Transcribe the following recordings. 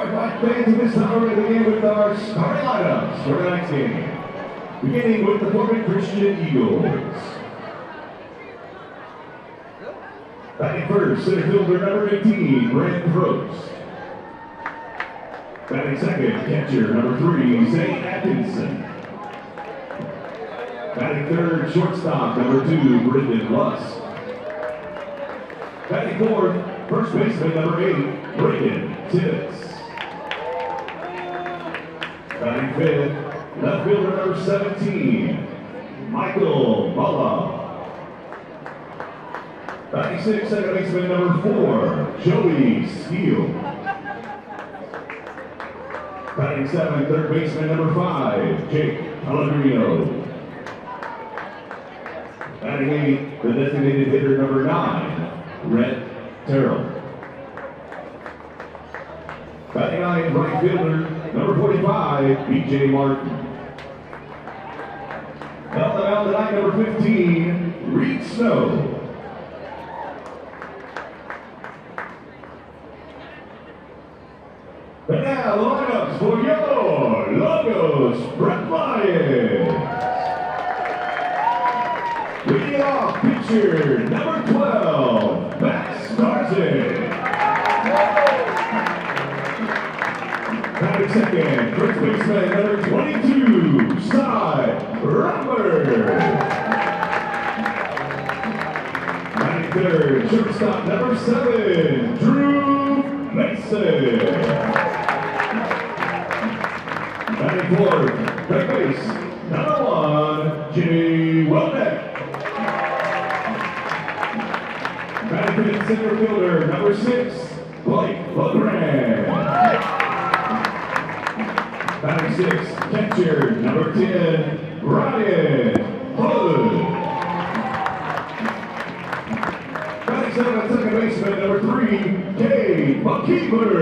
Alright, Black fans, at this time we're going to begin with our starting lineups for tonight's game. Beginning with the Corbin Christian Eagles. Batting first, center fielder number 18, Brent Probst. Batting second, catcher number 3, Zane Atkinson. Batting third, shortstop number 2, Brendan Lusk. Batting fourth, first baseman number 8, Braden Tibbetts. Batting fifth, left fielder number 17, Michael Bala. Batting sixth, second baseman number 4, Joey Steele. Batting seventh, third baseman number 5, Jake Pellegrino. Batting eighth, the designated hitter number 9, Rhett Terrell. Batting ninth, right fielder number 45, B.J. Martin. Up the mound tonight, number 15, Reed Snow. And now the lineups for your Logos Brett Lions. Leading off, pitcher number 12, Max Garza. Batting second, first baseman number 22, Cy Robert. Batting third, shortstop number 7, Drew Mason. Batting fourth, third base, number 1, Jimmy Welbeck. Batting fifth, center fielder, number 6, Blake LeGrand. Batting sixth, catcher, number 10, Brian Hood. Batting seventh, second baseman, number 3, Kay McKeever.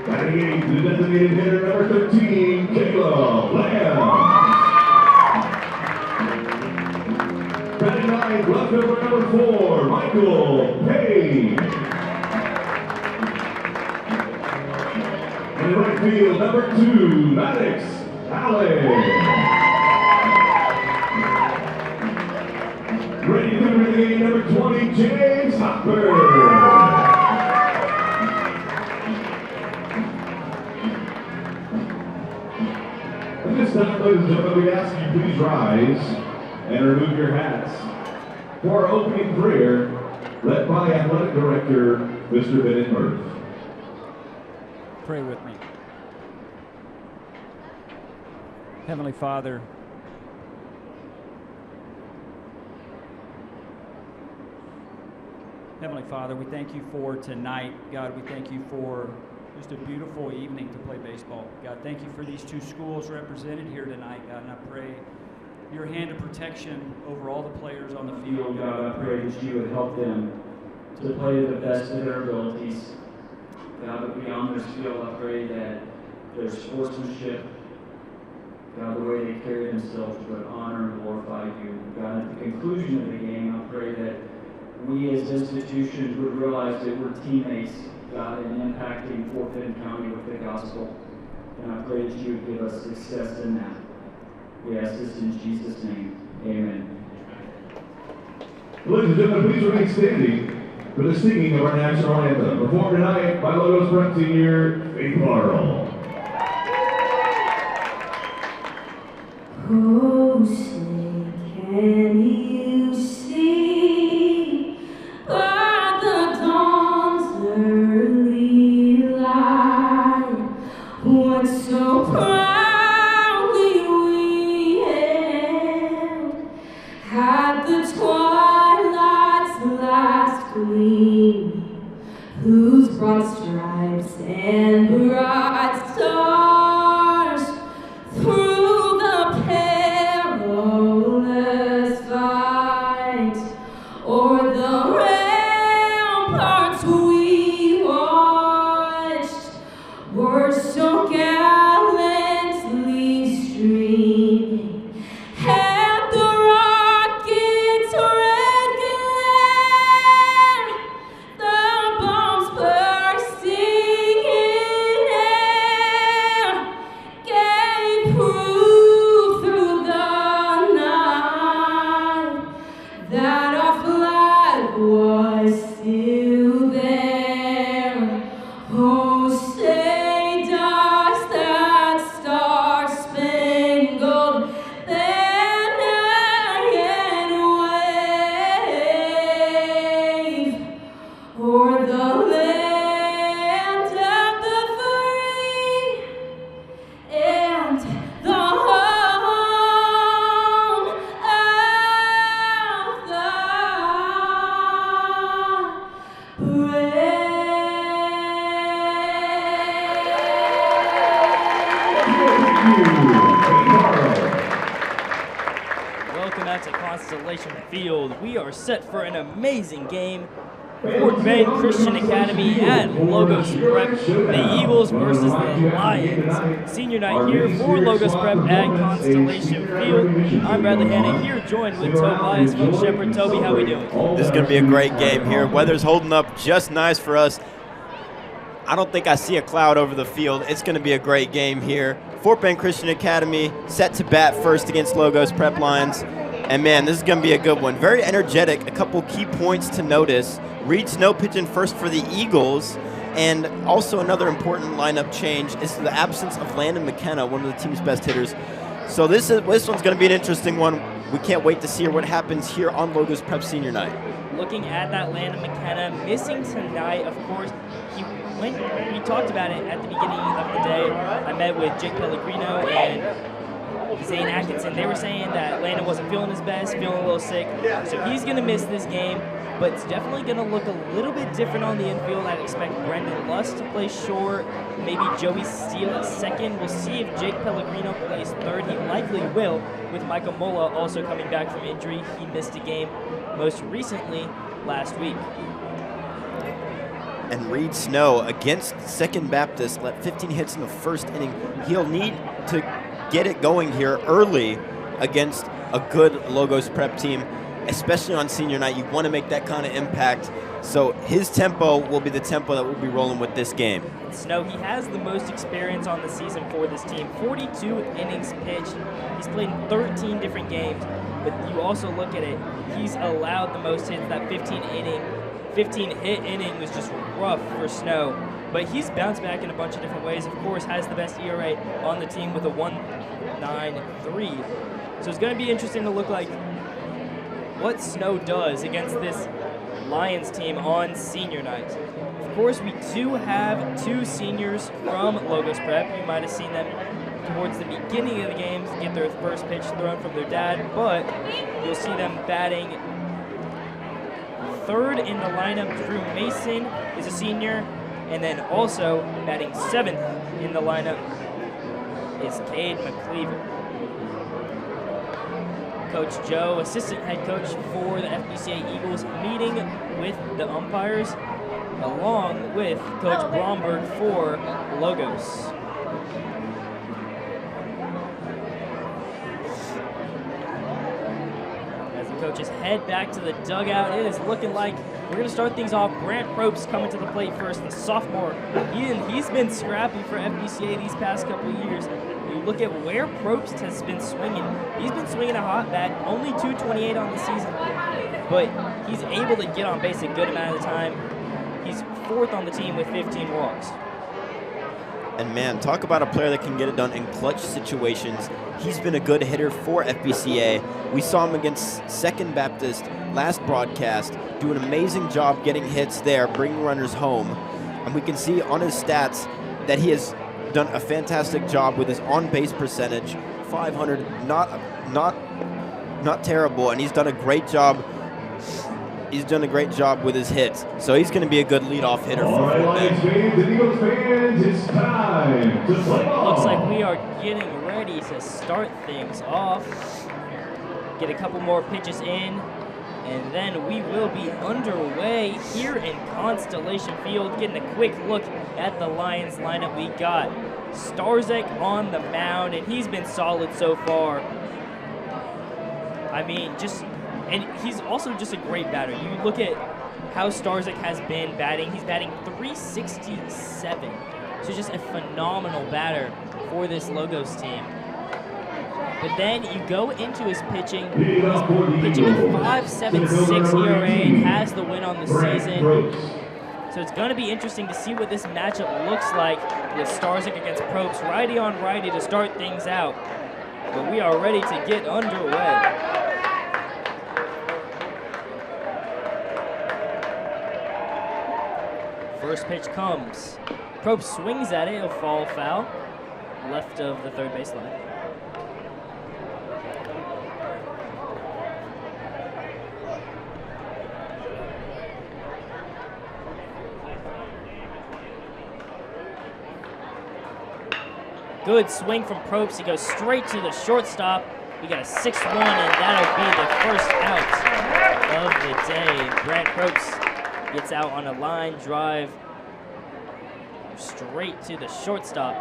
Batting eighth, the designated hitter, number 13, Caleb Lamb. Batting ninth, left fielder, number 4, Michael Payne. In right field, number 2, Maddox Allen. Ready to enter the game, number 20, James Hopper. At this time, ladies and gentlemen, we ask you please rise and remove your hats for our opening prayer, led by Athletic Director, Mr. Bennett Murphy. Pray with me. Heavenly Father, we thank you for tonight. God, we thank you for just a beautiful evening to play baseball. God, thank you for these two schools represented here tonight, God, and I pray your hand of protection over all the players on the field. God, I pray that you would help them to play to the best of their abilities. God, but beyond this field, I pray that their sportsmanship, God, the way they carry themselves would honor and glorify you. God, at the conclusion of the game, I pray that we as institutions would realize that we're teammates, God, in impacting Fort Bend County with the gospel. And I pray that you would give us success in that. We ask this in Jesus' name. Amen. Ladies and gentlemen, please remain standing for the singing of our national anthem, performed tonight by Logos Brent Senior, Faith Laurel. Oh, say, can you see by the dawn's early light what so proudly we hailed at the twilight's last gleaming, whose broad stripes and bright stars through the perilous fight o'er the ramparts we watched were so gallantly streaming, and the rocket's red glare, the Constellation Field. We are set for an amazing game. Fort Bend Christian Academy at Logos Prep. The Eagles versus the Lions. Senior night here for Logos Prep at Constellation Field. I'm Bradley Hanna here, joined with Tobias von Shepherd. Toby, how we doing? This is going to be a great game here. Weather's holding up just nice for us. I don't think I see a cloud over the field. It's going to be a great game here. Fort Bend Christian Academy set to bat first against Logos Prep Lions. And man, this is going to be a good one. Very energetic. A couple key points to notice. Reed Snow pitching first for the Eagles. And also another important lineup change is the absence of Landon McKenna, one of the team's best hitters. So this one's going to be an interesting one. We can't wait to see what happens here on Logos Prep Senior Night. Looking at that Landon McKenna, missing tonight, of course. We talked about it at the beginning of the day. I met with Jake Pellegrino and Zane Atkinson. They were saying that Landon wasn't feeling his best, feeling a little sick. So he's going to miss this game, but it's definitely going to look a little bit different on the infield. I'd expect Brendan Lust to play short, maybe Joey Steele at second. We'll see if Jake Pellegrino plays third. He likely will, with Michael Mola also coming back from injury. He missed a game most recently last week. And Reed Snow against Second Baptist let 15 hits in the first inning. He'll need to get it going here early against a good Logos Prep team, especially on senior night. You want to make that kind of impact. So his tempo will be the tempo that we'll be rolling with this game. Snow, he has the most experience on the season for this team. 42 innings pitched. He's played in 13 different games. But you also look at it, he's allowed the most hits. That 15-hit inning was just rough for Snow. But he's bounced back in a bunch of different ways. Of course, has the best ERA on the team with a 1.93. So it's going to be interesting to look like what Snow does against this Lions team on senior night. Of course, we do have two seniors from Logos Prep. You might have seen them towards the beginning of the games get their first pitch thrown from their dad, but you'll see them batting third in the lineup. Drew Mason is a senior, and then also batting seventh in the lineup is Cade McCleaver. Coach Joe, assistant head coach for the FBCA Eagles, meeting with the umpires, along with Coach Bromberg for Logos. As the coaches head back to the dugout, it is looking like we're going to start things off. Grant Probst coming to the plate first, the sophomore. He's been scrappy for FBCA these past couple of years. You look at where Probst has been swinging. He's been swinging a hot bat, only 228 on the season, but he's able to get on base a good amount of the time. He's fourth on the team with 15 walks. And man, talk about a player that can get it done in clutch situations. He's been a good hitter for FBCA. We saw him against Second Baptist last broadcast, do an amazing job getting hits there, bringing runners home. And we can see on his stats that he has done a fantastic job with his on-base percentage. 500, not terrible, and he's done a great job. He's done a great job with his hits, so he's going to be a good leadoff hitter for Fort Bend. Eagles fans, it's time to play ball. Looks like we are getting ready to start things off. Get a couple more pitches in, and then we will be underway here in Constellation Field. Getting a quick look at the Lions lineup. We got Starzek on the mound, and he's been solid so far. I mean, and he's also just a great batter. You look at how Starzek has been batting. He's batting .367. So just a phenomenal batter for this Logos team. But then you go into his pitching. He's pitching with 5.76 ERA and has the win on the season. So it's going to be interesting to see what this matchup looks like with Starzek against Probst, righty on righty to start things out. But we are ready to get underway. First pitch comes. Probst swings at it, it'll fall foul, left of the third baseline. Good swing from Probst. He goes straight to the shortstop. We got a 6-1, and that'll be the first out of the day. Brant Probst gets out on a line drive straight to the shortstop.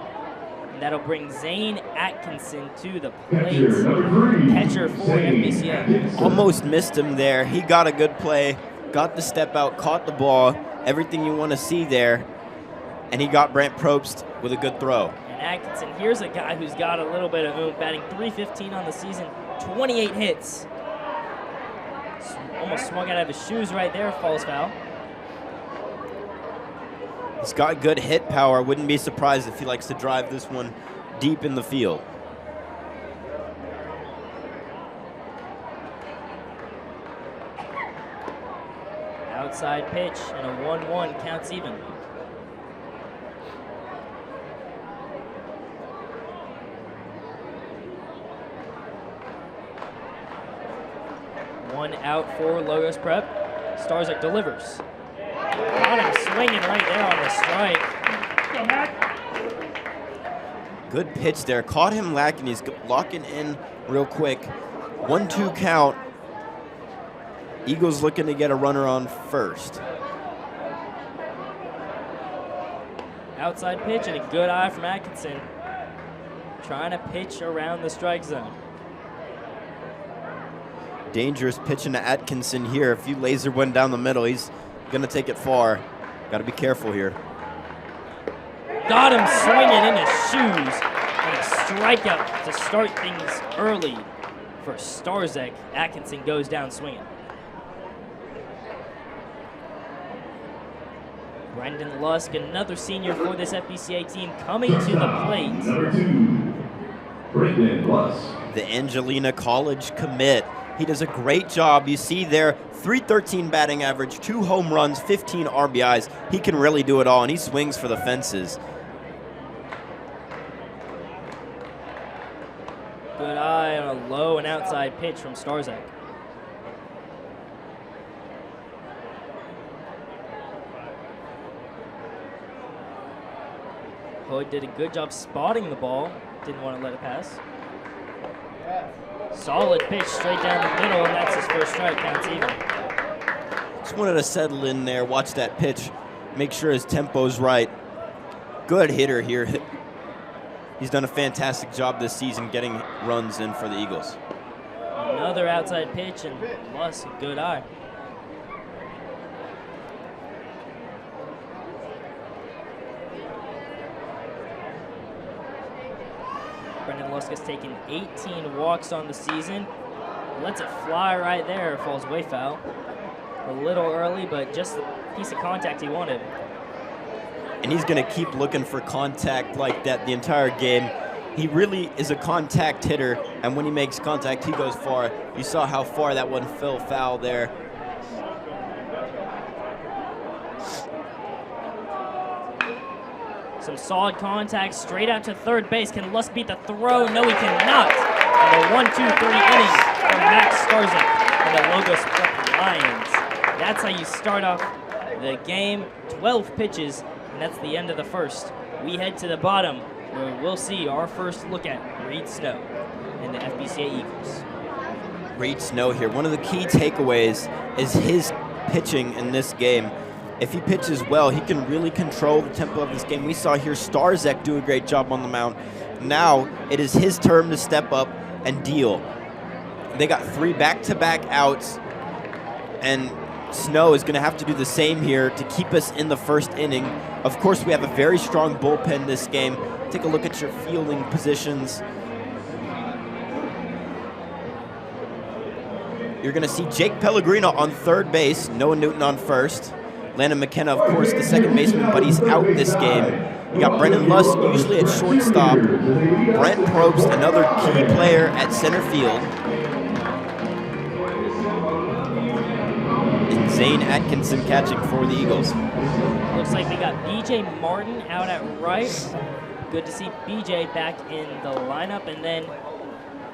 And that'll bring Zane Atkinson to the plate. Catcher for FBCA. Almost missed him there. He got a good play, got the step out, caught the ball, everything you want to see there. And he got Brant Probst with a good throw. And Atkinson, here's a guy who's got a little bit of oomph, batting .315 on the season, 28 hits. Almost swung out of his shoes right there, falls foul. He's got good hit power. Wouldn't be surprised if he likes to drive this one deep in the field. Outside pitch and a 1-1 counts even. One out for Logos Prep. Starzak delivers. Got him swinging right there on the strike. Good pitch there. Caught him lacking. He's locking in real quick. 1-2 count. Eagles looking to get a runner on first. Outside pitch and a good eye from Atkinson. Trying to pitch around the strike zone. Dangerous pitching to Atkinson here. If you laser one down the middle, he's going to take it far. Got to be careful here. Got him swinging in his shoes. And a strikeout to start things early for Starzak. Atkinson goes down swinging. Brendan Lusk, another senior for this FBCA team, coming to the plate. Number 2, Brendan Lusk. The Angelina College commit. He does a great job. You see there, .313 batting average, 2 home runs, 15 RBIs. He can really do it all, and he swings for the fences. Good eye on a low and outside pitch from Starzak. Hood did a good job spotting the ball. Didn't want to let it pass. Solid pitch straight down the middle, and that's his first strike. Counts even. Just wanted to settle in there, watch that pitch, make sure his tempo's right. Good hitter here. He's done a fantastic job this season getting runs in for the Eagles. Another outside pitch, and Lusk, good eye. Brendan Lusk has taken 18 walks on the season. Lets it fly right there, falls way foul. A little early, but just the piece of contact he wanted. And he's going to keep looking for contact like that the entire game. He really is a contact hitter, and when he makes contact, he goes far. You saw how far that one fell foul there. Some solid contact straight out to third base. Can Lusk beat the throw? No, he cannot. And a 1-2-3 inning from Max Starzak and the Logos Prep Lions. That's how you start off the game. 12 pitches, and that's the end of the first. We head to the bottom, where we'll see our first look at Reed Snow and the FBCA Eagles. Reed Snow here. One of the key takeaways is his pitching in this game. If he pitches well, he can really control the tempo of this game. We saw here Starzak do a great job on the mound. Now it is his turn to step up and deal. They got 3 back-to-back outs, and Snow is going to have to do the same here to keep us in the first inning. Of course, we have a very strong bullpen this game. Take a look at your fielding positions. You're going to see Jake Pellegrino on third base, Noah Newton on first. Landon McKenna, of course, the second baseman, but he's out this game. You got Brendan Lusk, usually at shortstop. Brent Probst, another key player at center field. And Zane Atkinson catching for the Eagles. Looks like we got BJ Martin out at right. Good to see BJ back in the lineup. And then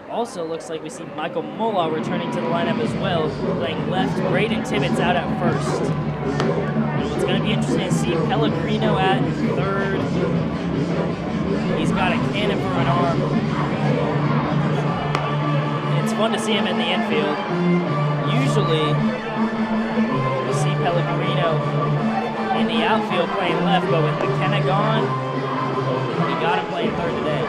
also looks like we see Michael Mola returning to the lineup as well, playing left. Braden Tibbetts out at first. And it's going to be interesting to see Pellegrino at third. He's got a cannon for an arm. fun to see him in the infield. Usually, we see Pellegrino in the outfield playing left, but with McKenna gone, we got him playing third today.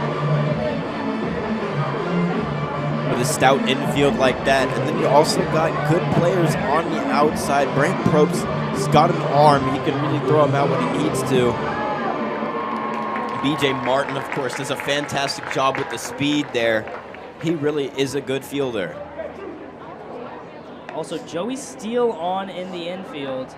With a stout infield like that, and then you also got good players on the outside. Brant Probst has got an arm. He can really throw him out when he needs to. BJ Martin, of course, does a fantastic job with the speed there. He really is a good fielder. Also, Joey Steele on in the infield.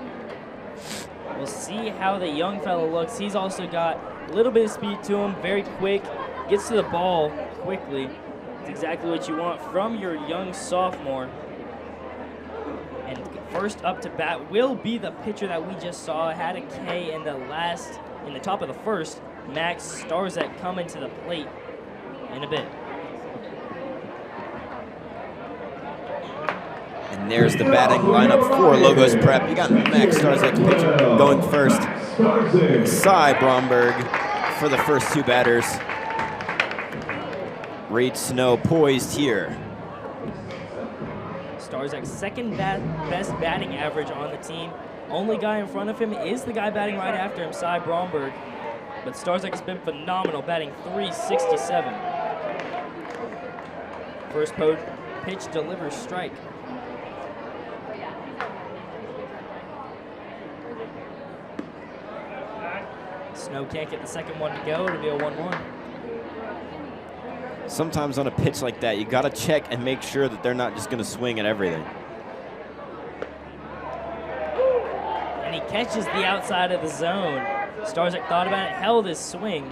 We'll see how the young fellow looks. He's also got a little bit of speed to him, very quick, gets to the ball quickly. It's exactly what you want from your young sophomore. And first up to bat will be the pitcher that we just saw. Had a K in the top of the first. Max Starzek coming to the plate in a bit. And there's the batting lineup for Logos Prep. You got Max Starzek pitcher going first. Cy Bromberg for the first two batters. Reed Snow poised here. Starzek's second best batting average on the team. Only guy in front of him is the guy batting right after him, Cy Bromberg. But Starzek has been phenomenal, batting .367. First pitch delivers strike. Snow can't get the second one to go. It'll be a 1-1. Sometimes on a pitch like that, you got to check and make sure that they're not just going to swing at everything. And he catches the outside of the zone. Starzek thought about it, held his swing,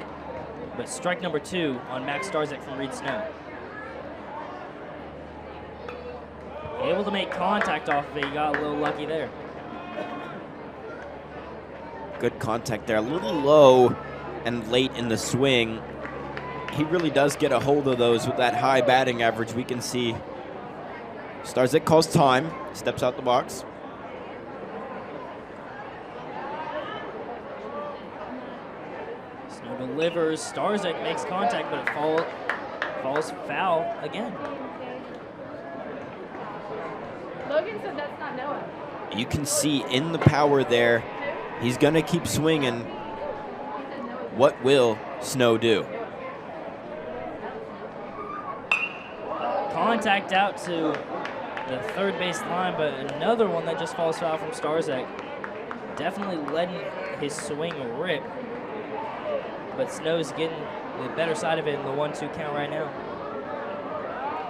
but strike number 2 on Max Starzek from Reed Snow. Able to make contact off of it. He got a little lucky there. Good contact there. A little low and late in the swing. He really does get a hold of those with that high batting average. We can see Starzek calls time, steps out the box. Snow delivers. Starzek makes contact, but it falls foul again. Logan said that's not Noah. You can see in the power there, he's going to keep swinging. What will Snow do? Contact out to the third base line, but another one that just falls foul from Starzek. Definitely letting his swing rip, but Snow's getting the better side of it in the 1-2 count right now.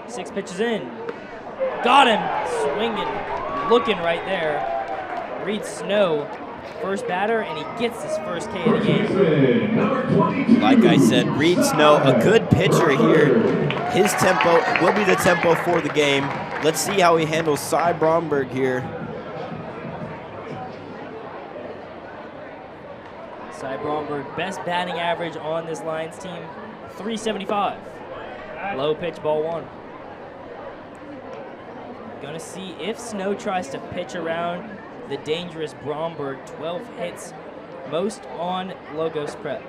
6 pitches in. Got him! Swinging, looking right there. Reed Snow, first batter, and he gets his first K of the game. Like I said, Reed Snow, a good pitcher here. His tempo will be the tempo for the game. Let's see how he handles Cy Bromberg here. Cy Bromberg, best batting average on this Lions team, .375. Low pitch, ball 1. Gonna see if Snow tries to pitch around the dangerous Bromberg. 12 hits, most on Logos Prep.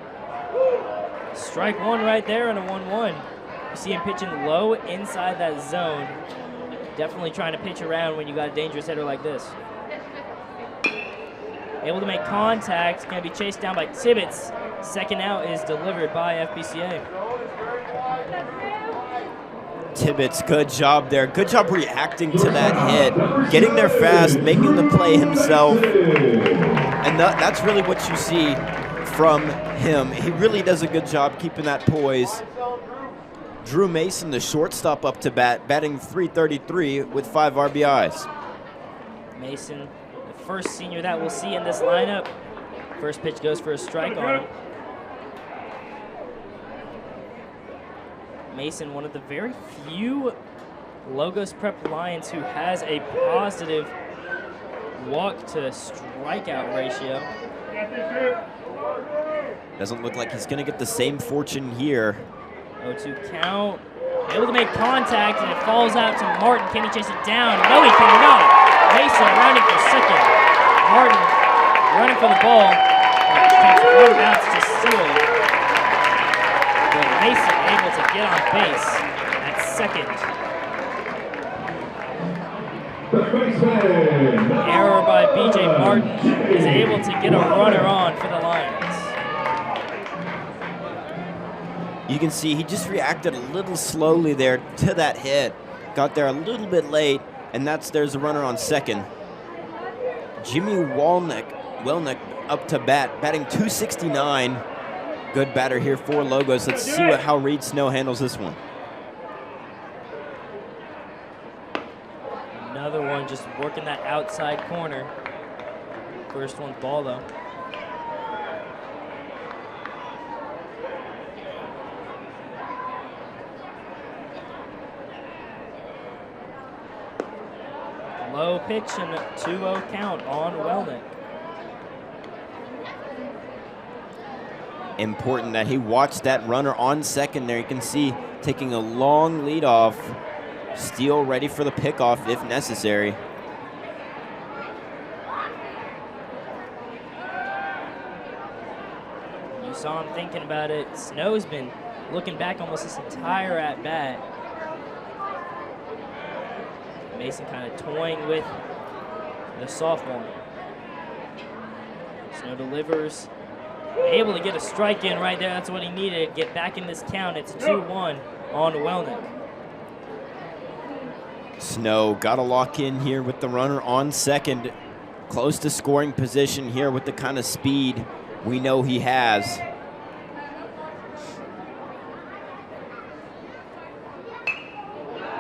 Strike 1 right there and a 1-1. You see him pitching low inside that zone. Definitely trying to pitch around when you got a dangerous hitter like this. Able to make contact, gonna be chased down by Tibbetts. Second out is delivered by FBCA. Tibbetts, good job there. Good job reacting to that hit. Getting there fast, making the play himself. And that's really what you see from him. He really does a good job keeping that poise. Drew Mason, the shortstop, up to bat, batting .333 with 5 RBIs. Mason, the first senior that we'll see in this lineup. First pitch goes for a strike on him. Mason, one of the very few Logos Prep Lions who has a positive walk to strikeout ratio. Doesn't look like he's going to get the same fortune here. 0-2 count. Able to make contact, and it falls out to Martin. Can he chase it down? No, he cannot. Mason rounding for second. Martin running for the ball. Takes one bounce to steal. But Mason able to get on base at second. Error by B.J. Martin is able to get a runner on for the Lions. You can see he just reacted a little slowly there to that hit. Got there a little bit late, and there's a runner on second. Jimmy Welnick up to bat, batting .269. Good batter here for Logos. Let's see how Reed Snow handles this one. Another one just working that outside corner. First one ball though. Low pitch and a 2-0 count on Welnick. Important that he watched that runner on second there. You can see taking a long lead off. Steele ready for the pickoff if necessary. You saw him thinking about it. Snow's been looking back almost this entire at-bat. Mason kind of toying with the sophomore. Snow delivers. Able to get a strike in right there. That's what he needed. Get back in this count. It's 2-1 on Welnick. Snow got to lock in here with the runner on second. Close to scoring position here with the kind of speed we know he has.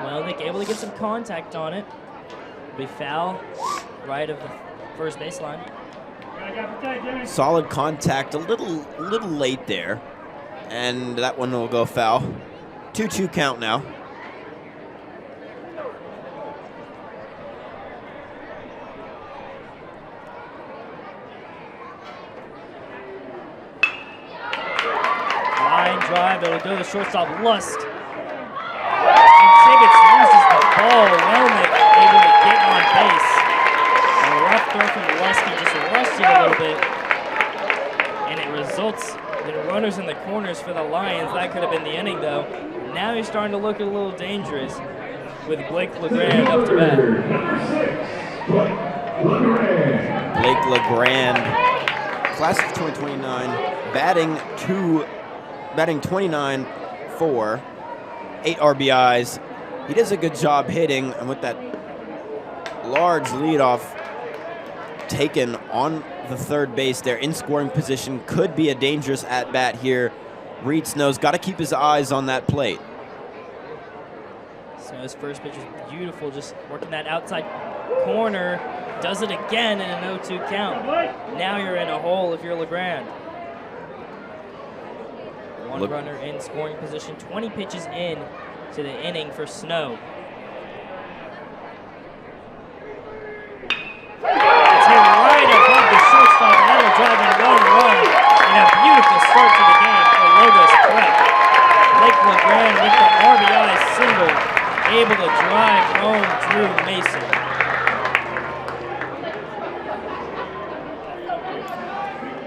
Welnick able to get some contact on it. Be foul right of the first baseline. Solid contact, a little late there. And that one will go foul. 2-2 count now. Line drive, it'll go to shortstop, Lust. And Tibbetts loses the ball. Welnick able to get on base. A rough throw from Lust, he just rushed it a little bit. And it results in runners in the corners for the Lions. That could have been the inning though. Now he's starting to look a little dangerous with Blake LeGrand up to bat. Blake LeGrand, class of 2029, batting 29 for 8 RBIs. He does a good job hitting, and with that large leadoff taken on the third base there in scoring position, could be a dangerous at-bat here. Reed Snow's got to keep his eyes on that plate. Snow's first pitch is beautiful, just working that outside corner. Does it again in an 0-2 count. Now you're in a hole if you're LeGrand. One runner in scoring position, 20 pitches in to the inning for Snow. It's hit right above the shortstop, that'll drive in 1 run, and a beautiful start to the game for Logos Prep. Blake LeGrand with the RBI single, able to drive home Drew Mason.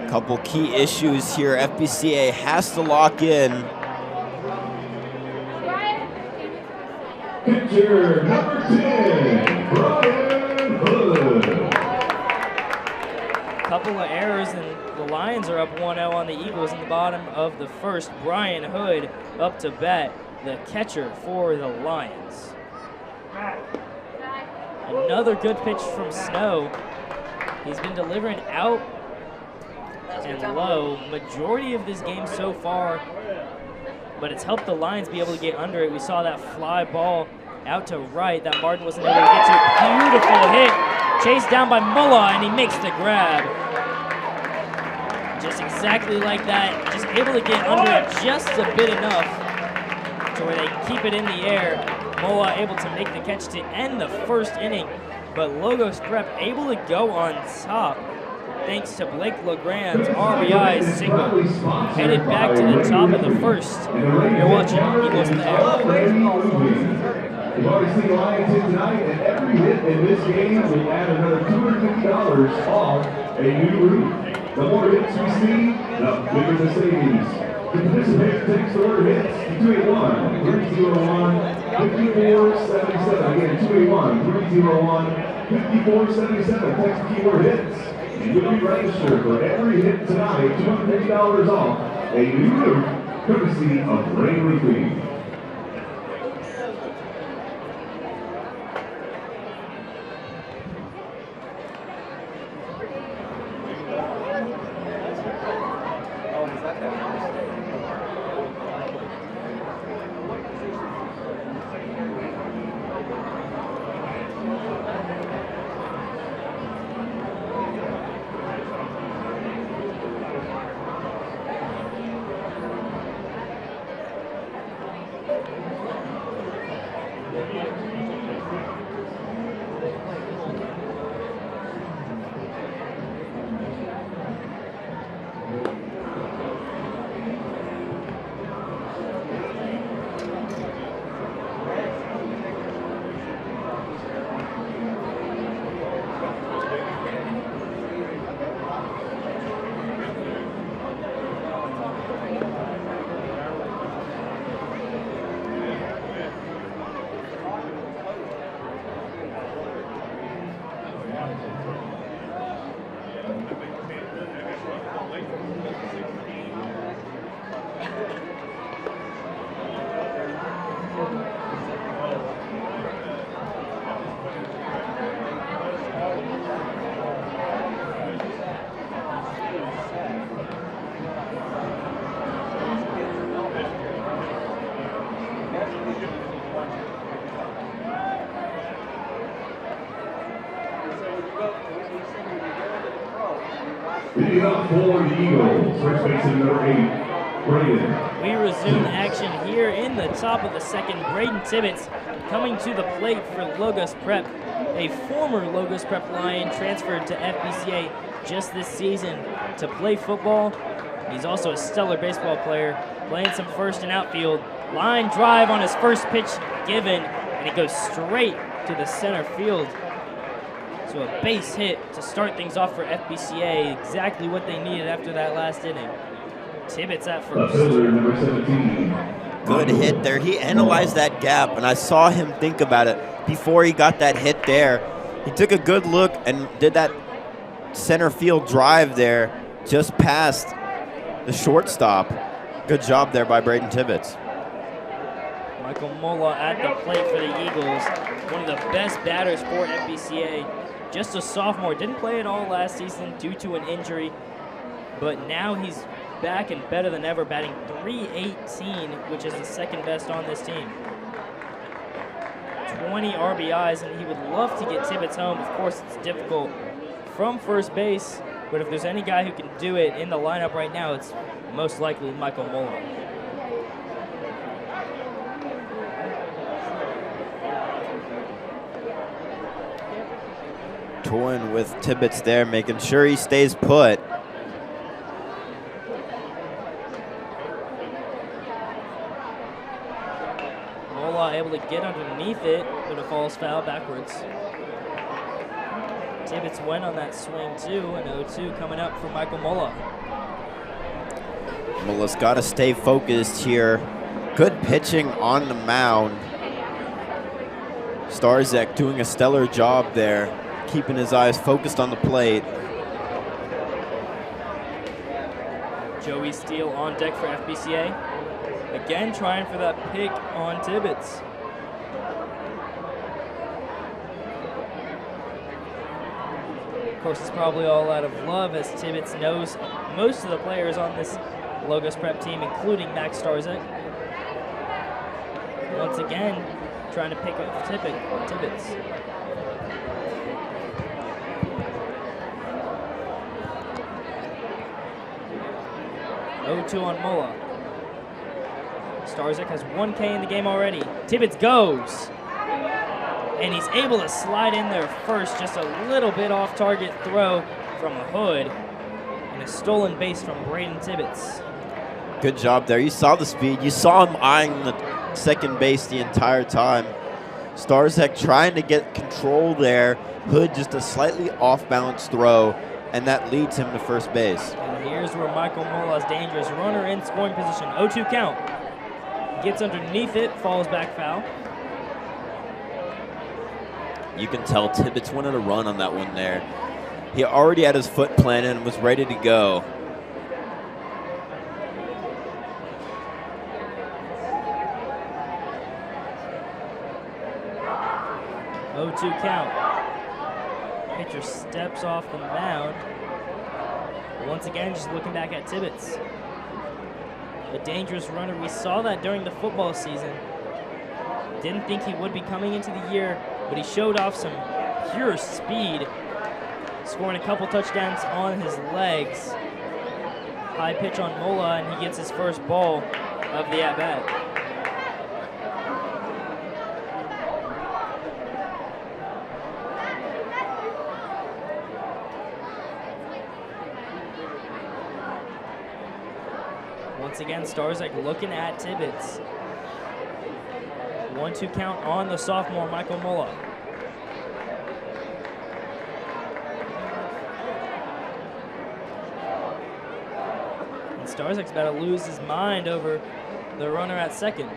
Couple key issues here. FBCA has to lock in. Pitcher number 10, Brian Hood. Couple of errors, and the Lions are up 1-0 on the Eagles in the bottom of the first. Brian Hood up to bat, the catcher for the Lions. Another good pitch from Snow. He's been delivering out and low majority of this game so far, but it's helped the Lions be able to get under it. We saw that fly ball out to right that Martin wasn't able to get to. Beautiful hit, chased down by Mulla, and he makes the grab. Just exactly like that, just able to get under it just a bit enough to where they can keep it in the air. Mulla able to make the catch to end the first inning, but Logos Prep able to go on top thanks to Blake LeGrand's RBI single. Headed back to the top of the first. You're watching Eagles in the Air. We've already seen Lions hit tonight, and every hit in this game will add another $250 off a new roof. The more hits we see, the bigger the savings. The participator takes the word hits, 281-301-5477. Again, 281-301-5477. Text the keyword hits. And you'll be registered for every hit tonight, $250 off a new roof, courtesy of Ray Roofing. Leading up for the Eagles, first baseman number 8, Braden. We resume action here in the top of the second. Braden Tibbetts coming to the plate for Logos Prep, a former Logos Prep Lion transferred to FBCA just this season to play football. He's also a stellar baseball player, playing some first and outfield. Line drive on his first pitch given, and it goes straight to the center field. So a base hit to start things off for FBCA, exactly what they needed after that last inning. Tibbetts at first. Number 17. Good hit there. He analyzed that gap, and I saw him think about it before he got that hit there. He took a good look and did that center field drive there just past the shortstop. Good job there by Braden Tibbetts. Michael Mola at the plate for the Eagles, one of the best batters for FBCA. Just a sophomore, didn't play at all last season due to an injury, but now he's back and better than ever, batting .318, which is the second best on this team. 20 RBIs, and he would love to get Tibbetts home. Of course, it's difficult from first base, but if there's any guy who can do it in the lineup right now, it's most likely Michael Mola. Toying with Tibbetts there, making sure he stays put. Mola able to get underneath it, but it falls foul backwards. Tibbetts went on that swing too, and 0-2 coming up for Michael Mola. Mola's got to stay focused here. Good pitching on the mound. Starzek doing a stellar job there, keeping his eyes focused on the plate. Joey Steele on deck for FBCA. Again, trying for that pick on Tibbetts. Of course, it's probably all out of love, as Tibbetts knows most of the players on this Logos Prep team, including Max Starzek. Once again, trying to pick off Tibbetts. .02 on Mola. Starzek has 1 K in the game already. Tibbetts goes. And he's able to slide in there first, just a little bit off target throw from Hood. And a stolen base from Braden Tibbetts. Good job there. You saw the speed. You saw him eyeing the second base the entire time. Starzek trying to get control there. Hood just a slightly off-balance throw, and that leads him to first base. And Here's where Michael Mola's dangerous. Runner in scoring position. 0-2 count. Gets underneath it, falls back foul. You can tell Tibbetts wanted to run on that one there. He already had his foot planted and was ready to go. Two count. Pitcher steps off the mound. Once again, just looking back at Tibbetts. A dangerous runner. We saw that during the football season. Didn't think he would be coming into the year, but he showed off some pure speed, scoring a couple touchdowns on his legs. High pitch on Mola, and he gets his first ball of the at-bat. Once again, Starzek looking at Tibbetts. 1-2 count on the sophomore, Michael Mola. And Starzek's about to lose his mind over the runner at second.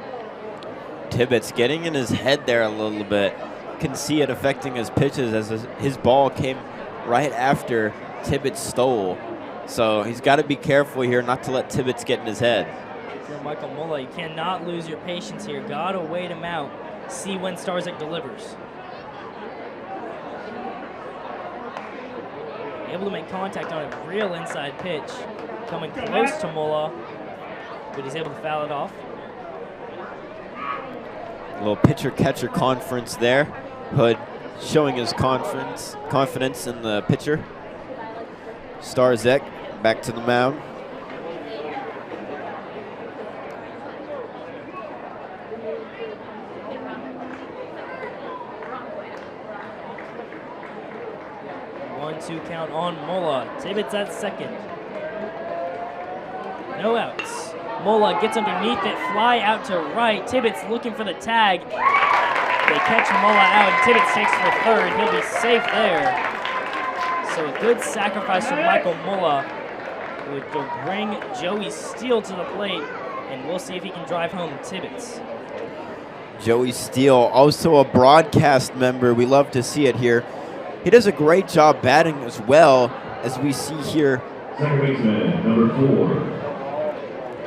Tibbetts getting in his head there a little bit. Can see it affecting his pitches as his ball came right after Tibbetts stole. So he's got to be careful here not to let Tibbetts get in his head. For Michael Mola, you cannot lose your patience here. Got to wait him out. See when Starzek delivers. Able to make contact on a real inside pitch. Coming close to Mola, but he's able to foul it off. A little pitcher-catcher conference there. Hood showing his confidence in the pitcher. Starzek back to the mound. One-two count on Mola. Tibbetts at second. No outs. Mola gets underneath it, fly out to right. Tibbetts looking for the tag. They catch Mola out, and Tibbetts takes for third. He'll be safe there. So a good sacrifice from Michael Mola, who would bring Joey Steele to the plate, and we'll see if he can drive home Tibbetts. Joey Steele, also a broadcast member. We love to see it here. He does a great job batting as well, as we see here. Second baseman, number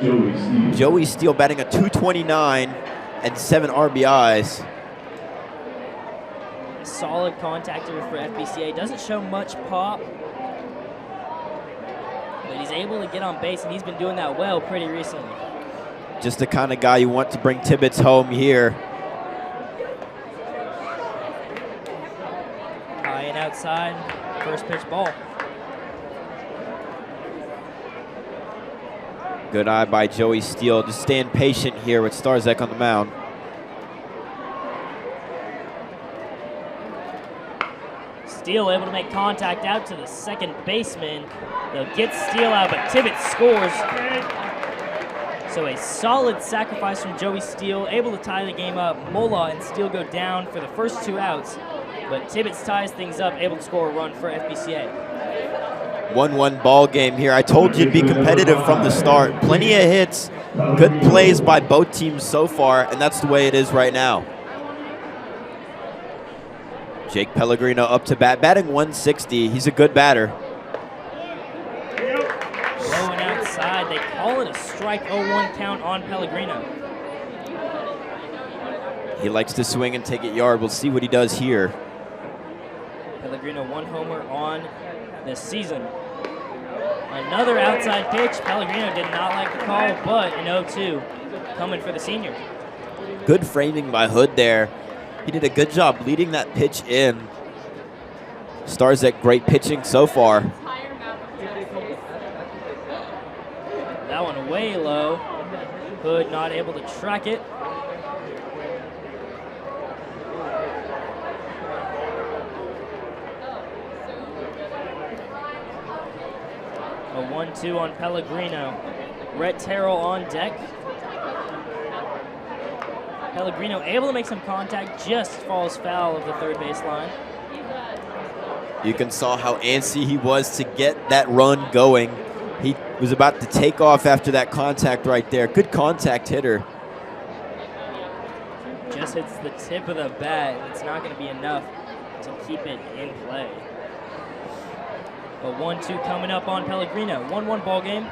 4, Joey Steele. Joey Steele batting a .229 and 7 RBIs. Solid contactor for FBCA. Doesn't show much pop, but he's able to get on base, and he's been doing that well pretty recently. Just the kind of guy you want to bring Tibbetts home here. High and outside, first pitch ball. Good eye by Joey Steele, just staying patient here with Starzek on the mound. Steele able to make contact out to the second baseman. They'll get Steele out, but Tibbetts scores. So a solid sacrifice from Joey Steele, able to tie the game up. Mola and Steele go down for the first 2 outs, but Tibbetts ties things up, able to score a run for FBCA. 1-1 ball game here. I told you to be competitive from the start. Plenty of hits, good plays by both teams so far, and that's the way it is right now. Jake Pellegrino up to bat, batting 160. He's a good batter. Low and outside, they call it a strike. 0-1 count on Pellegrino. He likes to swing and take it yard. We'll see what he does here. Pellegrino 1 homer on this season. Another outside pitch. Pellegrino did not like the call, but an 0-2 coming for the senior. Good framing by Hood there. He did a good job leading that pitch in. Starzek, great pitching so far. That one way low. Hood not able to track it. A 1-2 on Pellegrino. Rhett Terrell on deck. Pellegrino able to make some contact, just falls foul of the third base line. You can saw how antsy he was to get that run going. He was about to take off after that contact right there. Good contact hitter. Just hits the tip of the bat. It's not going to be enough to keep it in play. But 1-2 coming up on Pellegrino. 1-1 ball game.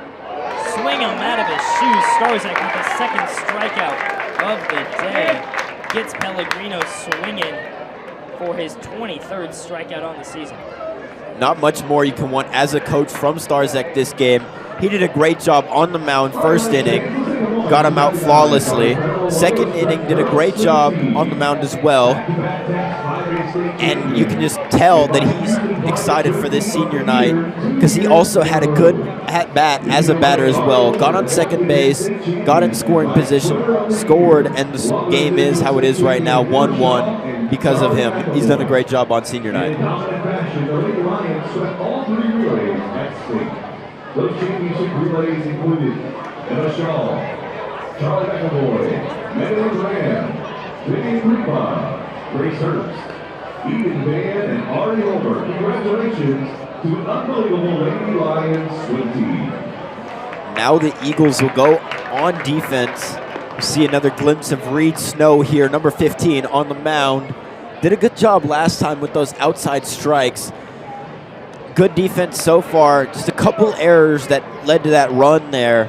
Swing him out of his shoes. Starzak with the second strikeout of the day. Gets Pellegrino swinging for his 23rd strikeout on the season. Not much more you can want as a coach from Starzak this game. He did a great job on the mound first inning, got him out flawlessly. Second inning, did a great job on the mound as well. And you can just tell that he's excited for this senior night because he also had a good at-bat as a batter as well. Got on second base, got in scoring position, scored, and the game is how it is right now, 1-1 because of him. He's done a great job on senior night. Those championship relays included Emma Shaw, Charlie McAvoy, Madeline Graham, Vivian Rupa, Grace Hurst, Ethan Van, and Ari Holbert. Congratulations to an unbelievable Lady Lions swim team. Now the Eagles will go on defense. We see another glimpse of Reed Snow here, number 15 on the mound. Did a good job last time with those outside strikes. Good defense so far. Just a couple errors that led to that run there.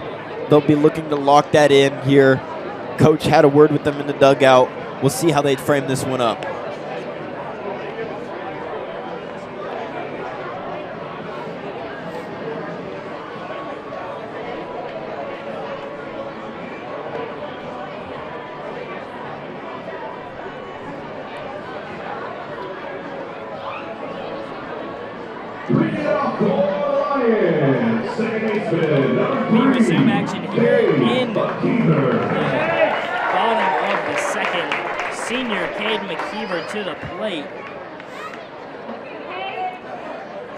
They'll be looking to lock that in here. Coach had a word with them in the dugout. We'll see how they frame this one up. We resume action here in the bottom of the second. Senior Cade McKeever to the plate.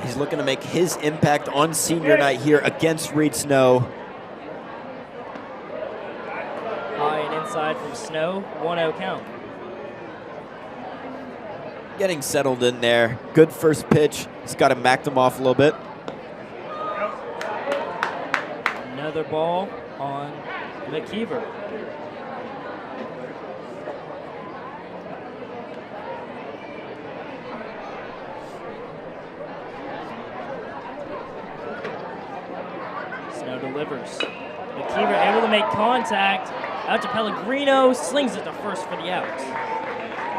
He's looking to make his impact on senior night here against Reed Snow. High and inside from Snow, 1-0 count. Getting settled in there. Good first pitch. He's got to back them off a little bit. Another ball on McKeever. Snow delivers. McKeever able to make contact. Out to Pellegrino. Slings it to first for the out.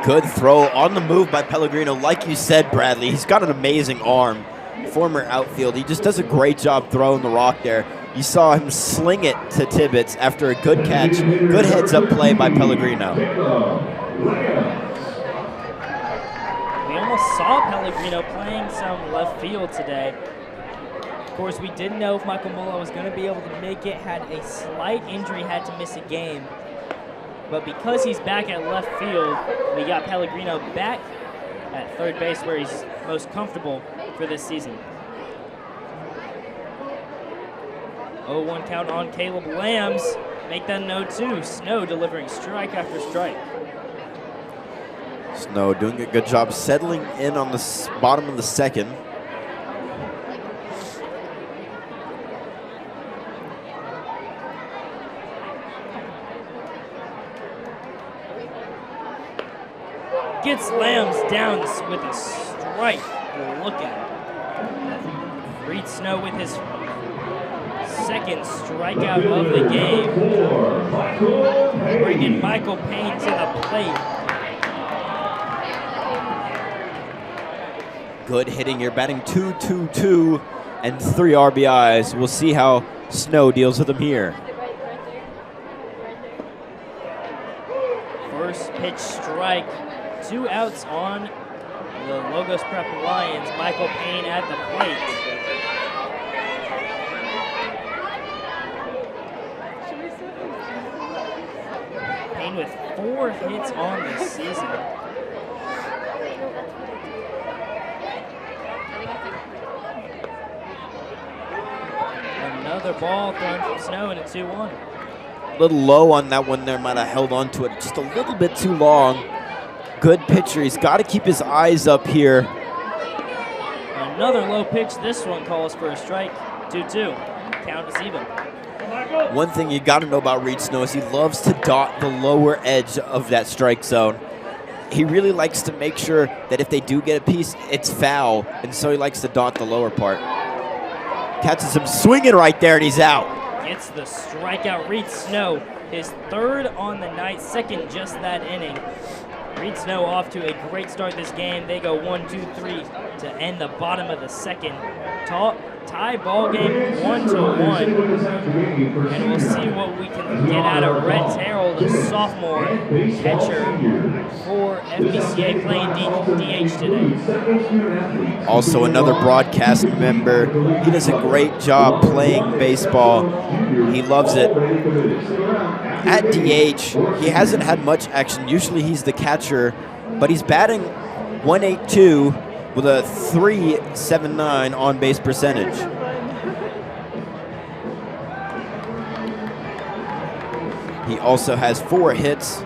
Good throw on the move by Pellegrino. Like you said, Bradley, he's got an amazing arm. Former outfield. He just does a great job throwing the rock there. You saw him sling it to Tibbetts after a good catch. Good heads-up play by Pellegrino. We almost saw Pellegrino playing some left field today. Of course, we didn't know if Michael Mulla was going to be able to make it. Had a slight injury, had to miss a game. But because he's back at left field, we got Pellegrino back at third base where he's most comfortable for this season. 0-1 count on Caleb Lambs. Make that an 0-2. Snow delivering strike after strike. Snow doing a good job settling in on the bottom of the second. Gets Lambs down with a strike. Look at it. Reed Snow with his second strikeout of the game. Bringing Michael Payne to the plate. Good hitting here, batting .222 and 3 RBIs. We'll see how Snow deals with him here. First pitch strike. 2 outs on the Logos Prep Lions. Michael Payne at the plate. Payne with 4 hits on the season. Another ball thrown from Snow and a 2-1. A little low on that one there, might have held on to it just a little bit too long. Good pitcher. He's got to keep his eyes up here. Another low pitch. This one calls for a strike. 2-2. count is even. One thing you got to know about Reed Snow is he loves to dot the lower edge of that strike zone. He really likes to make sure that if they do get a piece, it's foul, and so he likes to dot the lower part. Catches him swinging right there, and he's out. Gets the strikeout. Reed Snow, his third on the night, second just that inning. Reed Snow off to a great start this game. They go 1-2-3 to end the bottom of the second. Tie ball game 1-1. And we'll see what we can get out of Rhett Terrell, the sophomore catcher for FBCA playing DH today. Also another broadcast member. He does a great job playing baseball. He loves it. At DH, he hasn't had much action. Usually he's the catcher, but he's batting .182 with a .379 on-base percentage. He also has 4 hits,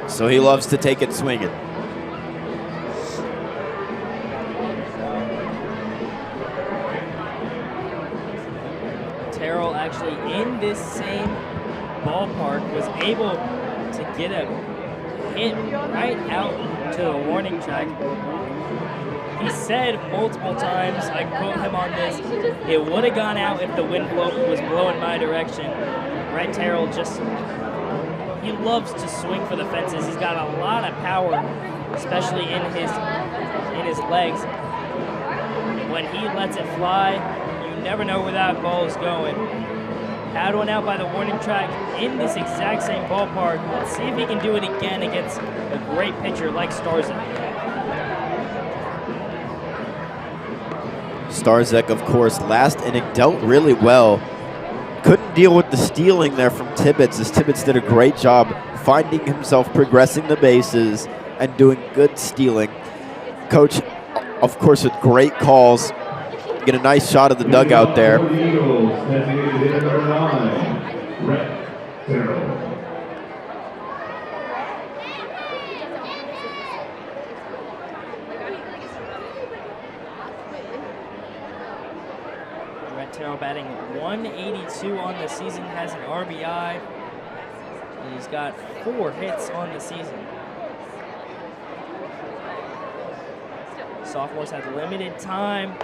so he loves to take it swinging. Terrell actually in this same ballpark was able to get a hit right out to the warning track. He said multiple times, I quote him on this, it would have gone out if the wind was blowing my direction. Rhett Terrell he loves to swing for the fences. He's got a lot of power, especially in his legs. When he lets it fly, you never know where that ball is going. Had one out by the warning track in this exact same ballpark. Let's see if he can do it again against a great pitcher like Starzek. Starzek, of course, last inning dealt really well. Couldn't deal with the stealing there from Tibbetts, as Tibbetts did a great job finding himself progressing the bases and doing good stealing. Coach, of course, with great calls, get a nice shot of the dugout there. Rhett Terrell batting 182 on the season, has an RBI, and he's got 4 hits on the season. Sophomores have limited time,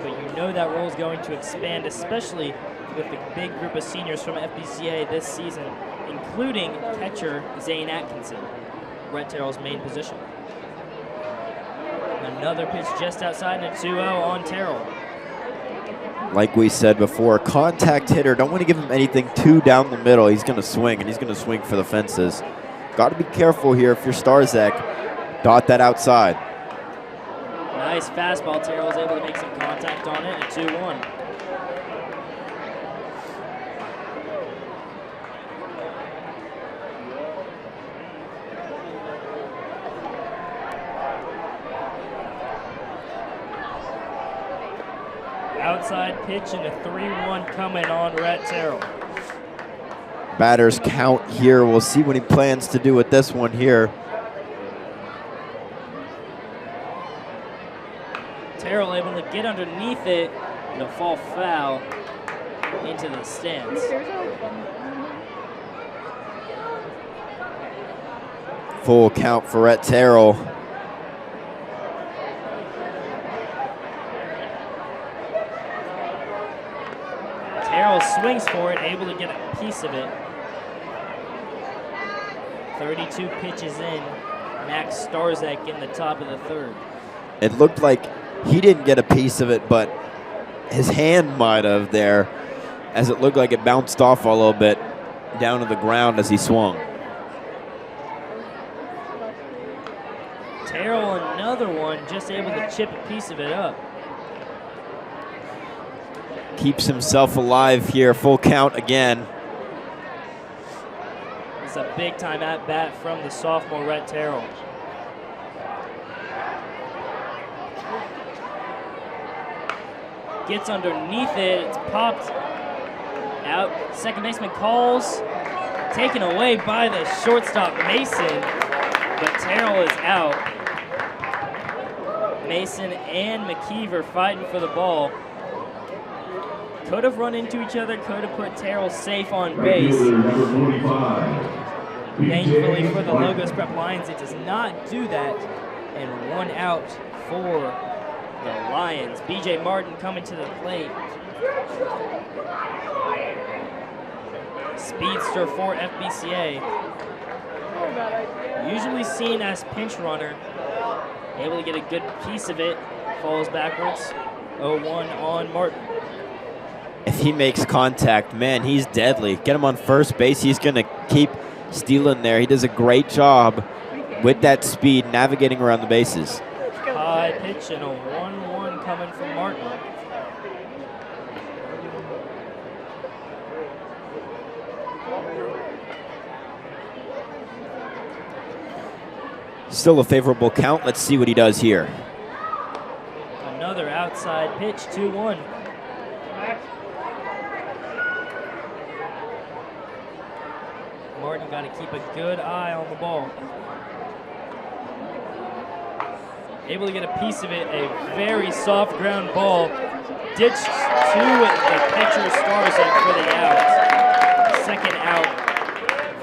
but you know that role is going to expand, especially with the big group of seniors from FBCA this season, including catcher Zane Atkinson, Rhett Terrell's main position. Another pitch just outside and a 2-0 on Terrell. Like we said before, contact hitter, don't want to give him anything too down the middle. He's going to swing, and he's going to swing for the fences. Got to be careful here if you're Starzek. Dot that outside. Nice fastball. Terrell's able to make some contact on it, a 2-1. Outside pitch and a 3-1 coming on Rhett Terrell. Batters count here. We'll see what he plans to do with this one here. Terrell able to get underneath it and a fall foul into the stands. Full count for Rhett Terrell. Terrell swings for it, able to get a piece of it. 32 pitches in. Max Starzek in the top of the third. It looked like he didn't get a piece of it, but his hand might have there, as it looked like it bounced off a little bit down to the ground as he swung. Terrell, another one, just able to chip a piece of it up. Keeps himself alive here, full count again. It's a big time at bat from the sophomore Rhett Terrell. Gets underneath it, it's popped out. Second baseman calls, taken away by the shortstop Mason, but Terrell is out. And Mason and McKeever fighting for the ball. Could have run into each other, could have put Terrell safe on base. Number 45. Thankfully for the Logos Prep Lions, it does not do that. And 1 out for the Lions. BJ Martin coming to the plate. Speedster for FBCA. Usually seen as pinch runner. Able to get a good piece of it. Falls backwards. 0-1 on Martin. If he makes contact, man, he's deadly. Get him on first base. He's going to keep stealing there. He does a great job with that speed, navigating around the bases. High pitch and a 1-1 coming from Martin. Still a favorable count. Let's see what he does here. Another outside pitch, 2-1. Martin got to keep a good eye on the ball. Able to get a piece of it, a very soft ground ball. Ditched to the catcher Starzak for the out. Second out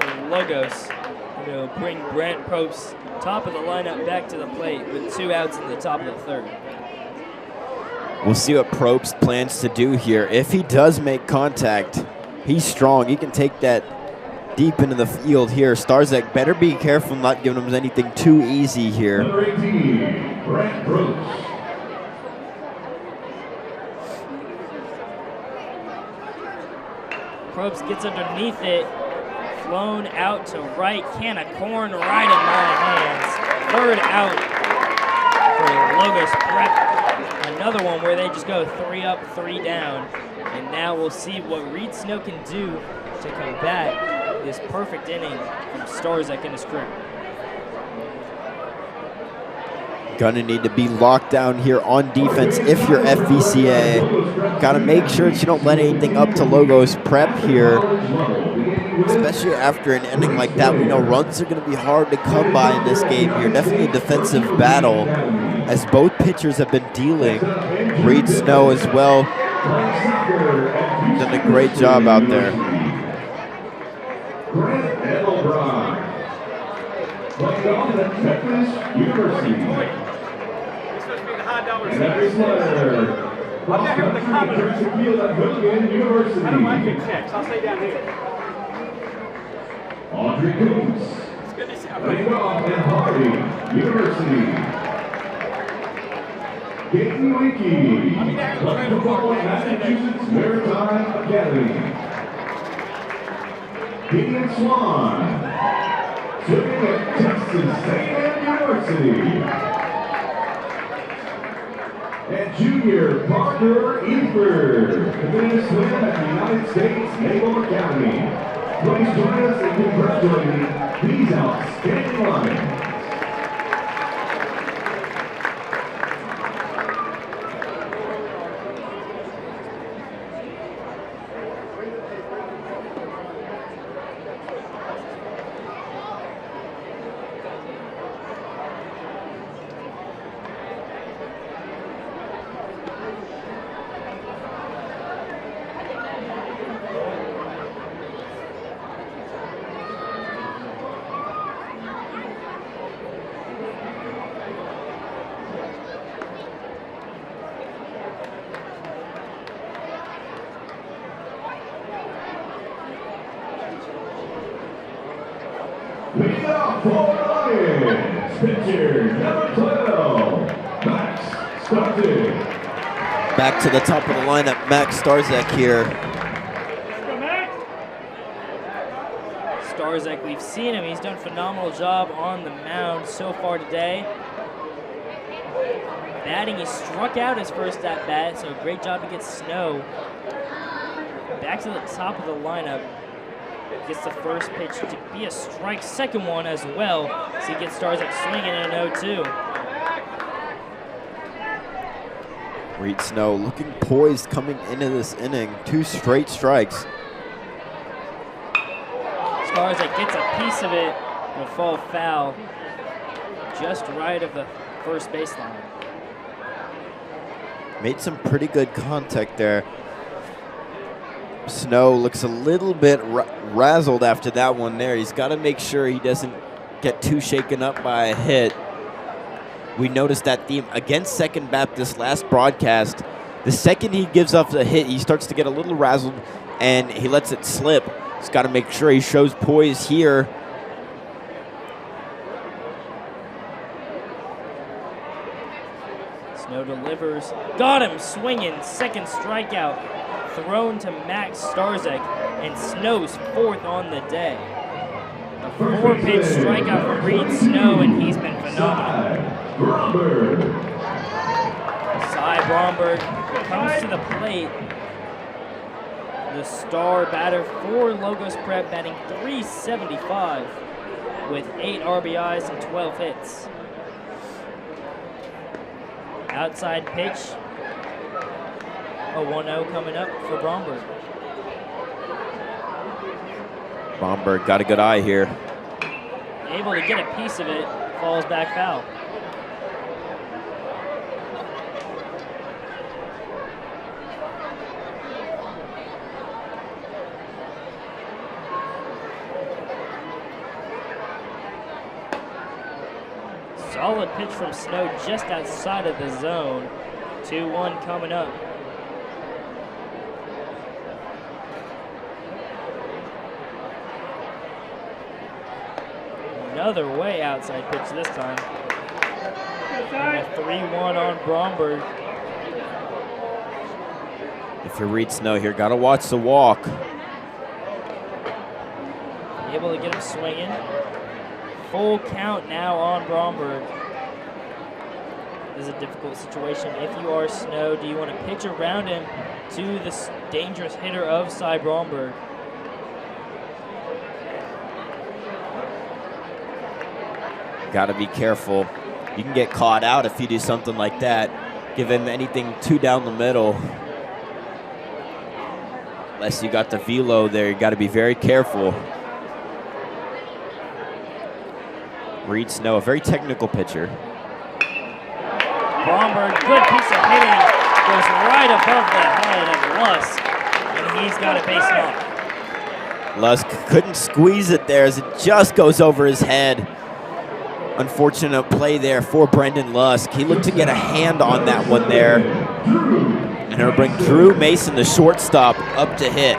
for Logos. We'll bring Brant Probst, top of the lineup, back to the plate with 2 outs in the top of the third. We'll see what Probst plans to do here. If he does make contact, he's strong. He can take that deep into the field here. Starzak better be careful not giving him anything too easy here. Number 18, Brant Probst. Probst gets underneath it. Flown out to right. Can of corn right in my hands. Third out for Logos Prep. Another one where they just go 3 up, 3 down. And now we'll see what Reed Snow can do to combat this perfect inning from Starzak in his crew. Gonna need to be locked down here on defense if you're FBCA. Gotta make sure that you don't let anything up to Logos Prep here. Especially after an inning like that, we know runs are gonna be hard to come by in this game here. Definitely a defensive battle as both pitchers have been dealing. Reed Snow as well. Done a great job out there. And every player, I'm down here with the commenters. University. I don't like big checks. I'll stay down here. Audrey Coombs. It's good to see you. Playing off at Hardy University. Gaten Winky. Playing football at Massachusetts Maritime Academy. Gideon Swan. Swimming at Texas A&M University. And junior Parker Easter, committed swim at the United States Naval Academy. Please join us in congratulating these outstanding lions. Leading off for Lions, pitcher number 12, Max Starzak. Back to the top of the lineup, Max Starzak here. Starzak, we've seen him. He's done a phenomenal job on the mound so far today. Batting, he struck out his first at bat, so great job to get Snow back to the top of the lineup. Gets the first pitch to be a strike, second one as well. So he gets Starzak swinging in an 0-2. Reed Snow looking poised coming into this inning. 2 straight strikes. Starzak gets a piece of it. It'll fall foul just right of the first baseline. Made some pretty good contact there. Snow looks a little bit razzled after that one there. He's got to make sure he doesn't get too shaken up by a hit. We noticed that theme against Second Baptist last broadcast. The second he gives up the hit, he starts to get a little razzled, and he lets it slip. He's got to make sure he shows poise here. Snow delivers. Got him swinging. Second strikeout. Thrown to Max Starzek, and Snow's fourth on the day. A 4-pitch strikeout from Reed Snow, and he's been phenomenal. Cy Bromberg comes to the plate. The star batter for Logos Prep, batting .375 with 8 RBIs and 12 hits. Outside pitch. A 1-0 coming up for Bromberg. Bromberg got a good eye here. Able to get a piece of it, falls back foul. Solid pitch from Snow just outside of the zone. 2-1 coming up. Another way outside pitch this time. And a 3-1 on Bromberg. If you read Snow here, got to watch the walk. Able to get him swinging. Full count now on Bromberg. This is a difficult situation. If you are Snow, do you want to pitch around him to this dangerous hitter of Cy Bromberg? Got to be careful. You can get caught out if you do something like that. Give him anything too down the middle. Unless you got the velo there, you got to be very careful. Reed Snow, a very technical pitcher. Bromberg, good piece of hitting, goes right above the head of Lusk, and he's got a base knock. Lusk couldn't squeeze it there as it just goes over his head. Unfortunate play there for Brendan Lusk. He looked to get a hand on that one there. And it'll bring Drew Mason, the shortstop, up to hit.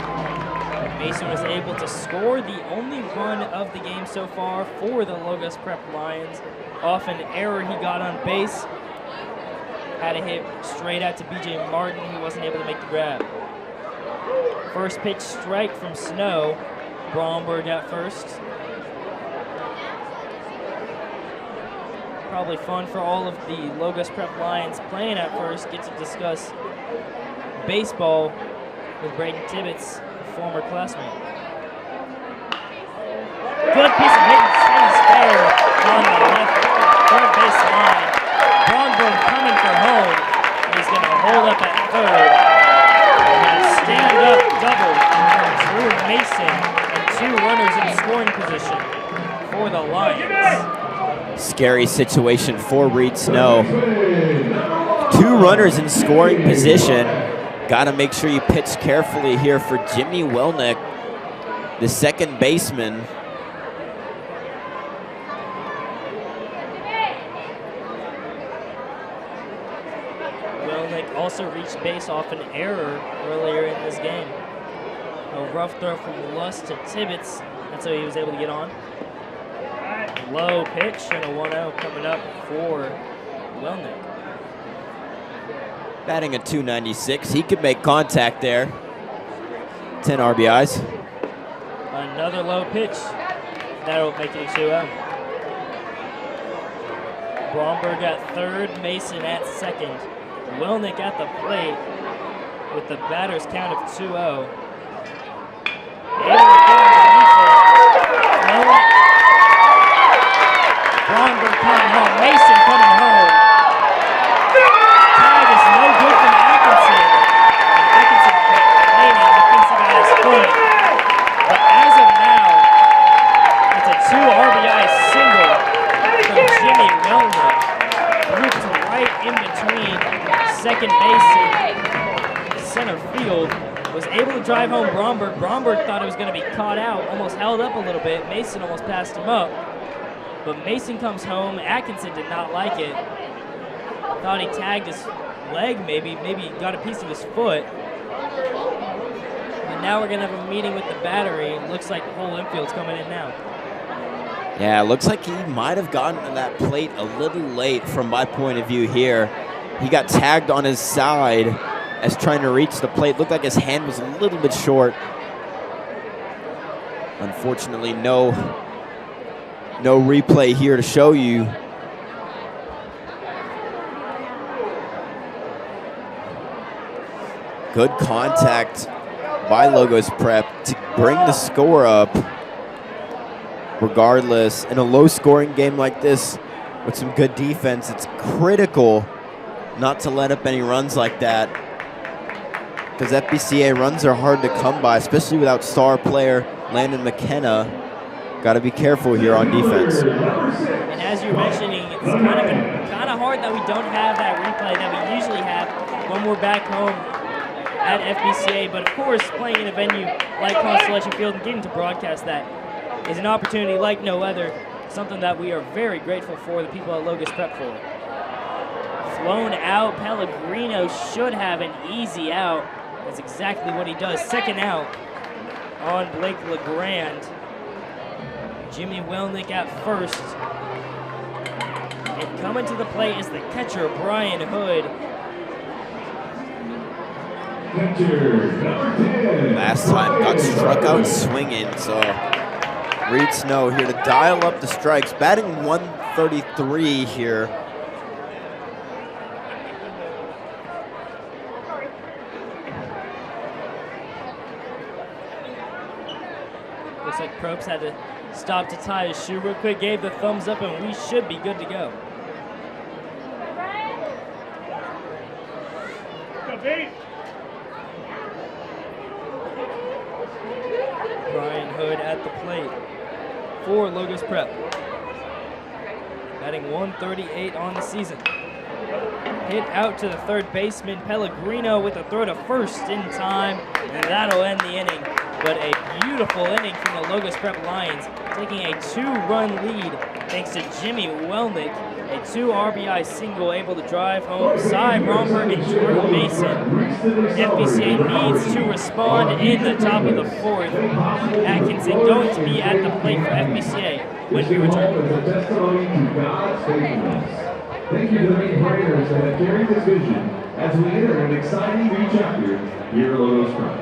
Mason was able to score the only run of the game so far for the Logos Prep Lions. Off an error he got on base. Had a hit straight out to BJ Martin. He wasn't able to make the grab. First pitch strike from Snow. Bromberg at first. Probably fun for all of the Logos Prep Lions playing at first. Get to discuss baseball with Braden Tibbetts, a former classmate. Good piece of hitting, stays fair on the left third base line. Bromberg coming for home. He's going to hold up at third. And a stand-up double from Drew Mason and 2 runners in scoring position for the Lions. Scary situation for Reed Snow. 2 runners in scoring position. Got to make sure you pitch carefully here for Jimmy Welnick, the second baseman. Welnick also reached base off an error earlier in this game. A rough throw from Lusk to Tibbetts. That's how he was able to get on. Low pitch and a 1-0 coming up for Welnick. Batting at .296. He could make contact there. 10 RBIs. Another low pitch. That'll make it a 2-0. Bromberg at third, Mason at second. Welnick at the plate with the batter's count of 2-0. Able to get underneath it. Bromberg coming home. Mason coming home. Tag is no good from Atkinson. And Atkinson complaining. He thinks he got his foot. But as of now, it's a 2 RBI single from Jimmy Welnick. Grouped right in between second base and center field. Was able to drive home Bromberg. Bromberg thought it was going to be caught out, almost held up a little bit. Mason almost passed him up. But Mason comes home. Atkinson did not like it. Thought he tagged his leg maybe got a piece of his foot. And now we're going to have a meeting with the battery. Looks like the whole infield's coming in now. Yeah, it looks like he might have gotten to that plate a little late from my point of view here. He got tagged on his side as trying to reach the plate. Looked like his hand was a little bit short. Unfortunately, no replay here to show you. Good contact by Logos Prep to bring the score up. Regardless, in a low-scoring game like this with some good defense, it's critical not to let up any runs like that, because FBCA runs are hard to come by, especially without star player Landon McKenna. Got to be careful here on defense. And as you're mentioning, it's kind of hard that we don't have that replay that we usually have when we're back home at FBCA. But of course, playing in a venue like Constellation Field and getting to broadcast that is an opportunity like no other, something that we are very grateful for the people at Logos Prep for. Flown out, Pellegrino should have an easy out. That's exactly what he does. Second out on Blake LeGrand. Jimmy Welnick at first. And coming to the plate is the catcher, Brian Hood. Last time got struck out swinging, so Reed Snow here to dial up the strikes. Batting 133 here. Looks like Probst had to stop to tie his shoe real quick, gave the thumbs up, and we should be good to go. Brian Hood at the plate for Logos Prep. Batting 138 on the season. Hit out to the third baseman, Pellegrino with a throw to first in time, and that'll end the inning. But a beautiful inning from the Logos Prep Lions, taking a 2-run lead thanks to Jimmy Welnick. A 2 RBI single able to drive home Cy Bromberg and Drew Mason. FBCA needs to respond in the top of the fourth. Atkinson going to be at the plate for FBCA when we return. Thank you to the many players that have carried this vision as we enter an exciting new chapter here at Logos Prep.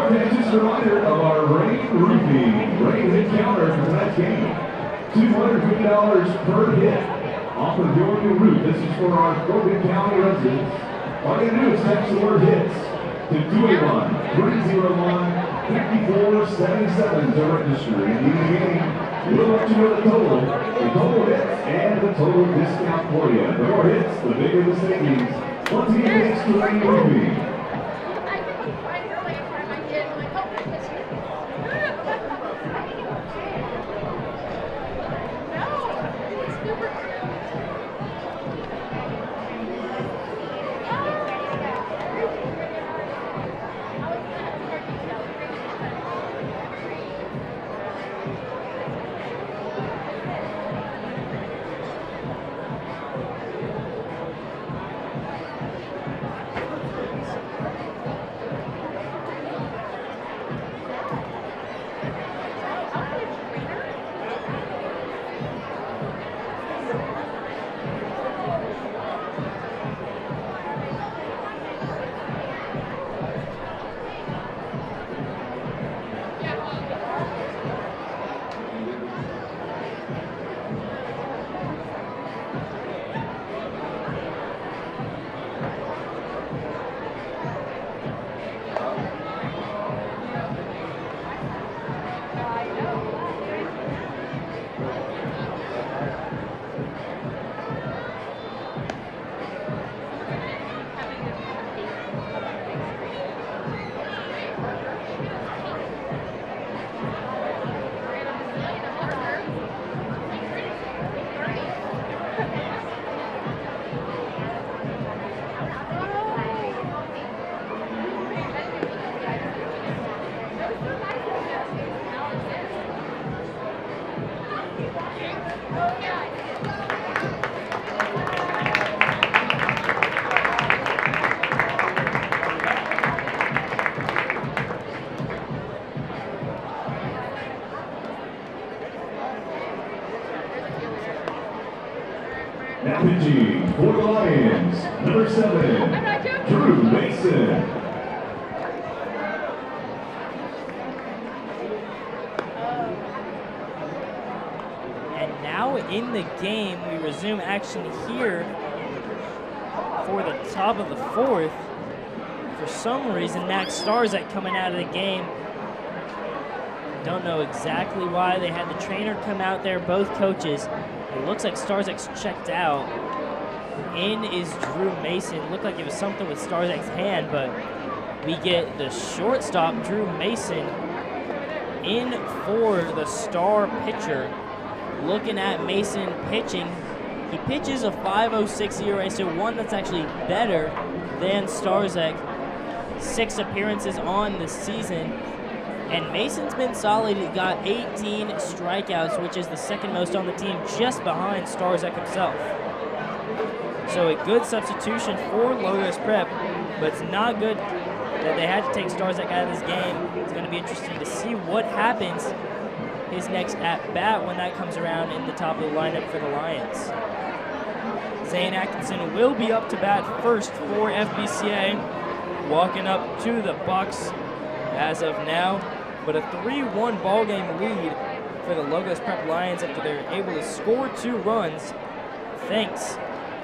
Just a reminder of our rain roofing counter for tonight's game. $250 per hit off of your new roof. This is for our Corbin County residents. All you gotta do is text the word hits to 281-301-5477 to register. And you will let you know the total hits, and the total discount for you. The more hits, the bigger the savings. Once again, thanks to rain roofing. Number 7, I'm not joking. Drew Mason. And now in the game, we resume action here for the top of the 4th. For some reason, Max Starzak coming out of the game. Don't know exactly why. They had the trainer come out there, both coaches. It looks like Starzak's checked out. In is Drew Mason. Looked like it was something with Starzak's hand, but we get the shortstop, Drew Mason, in for the star pitcher. Looking at Mason pitching, he pitches a 5.06 ERA, so one that's actually better than Starzak. 6 appearances on the season. And Mason's been solid. He got 18 strikeouts, which is the second most on the team, just behind Starzak himself. So a good substitution for Logos Prep, but it's not good that they had to take Starzak out of this game. It's going to be interesting to see what happens his next at-bat when that comes around in the top of the lineup for the Lions. Zane Atkinson will be up to bat first for FBCA, walking up to the box as of now. But a 3-1 ball game lead for the Logos Prep Lions after they're able to score 2 runs thanks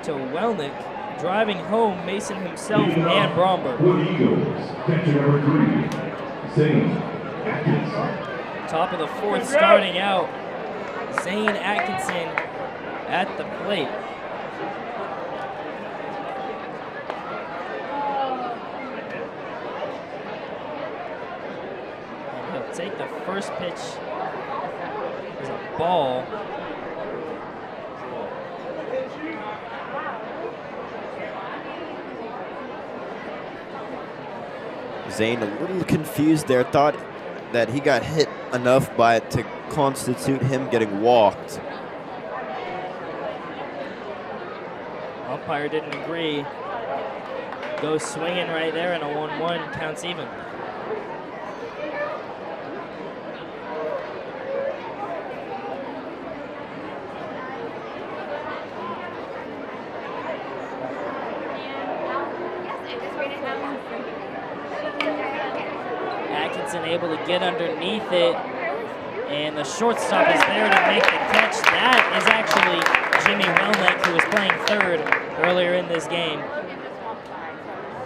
to Welnick driving home Mason himself and Bromberg. For the Eagles, catcher number 3, Zane Atkinson. Top of the 4th starting out, Zane Atkinson at the plate. Take the first pitch as a ball. Zane a little confused there, thought that he got hit enough by it to constitute him getting walked. Umpire didn't agree. Goes swinging right there, and a 1-1 counts even. Able to get underneath it, and the shortstop is there to make the catch. That is actually Jimmy Welnick, who was playing third earlier in this game.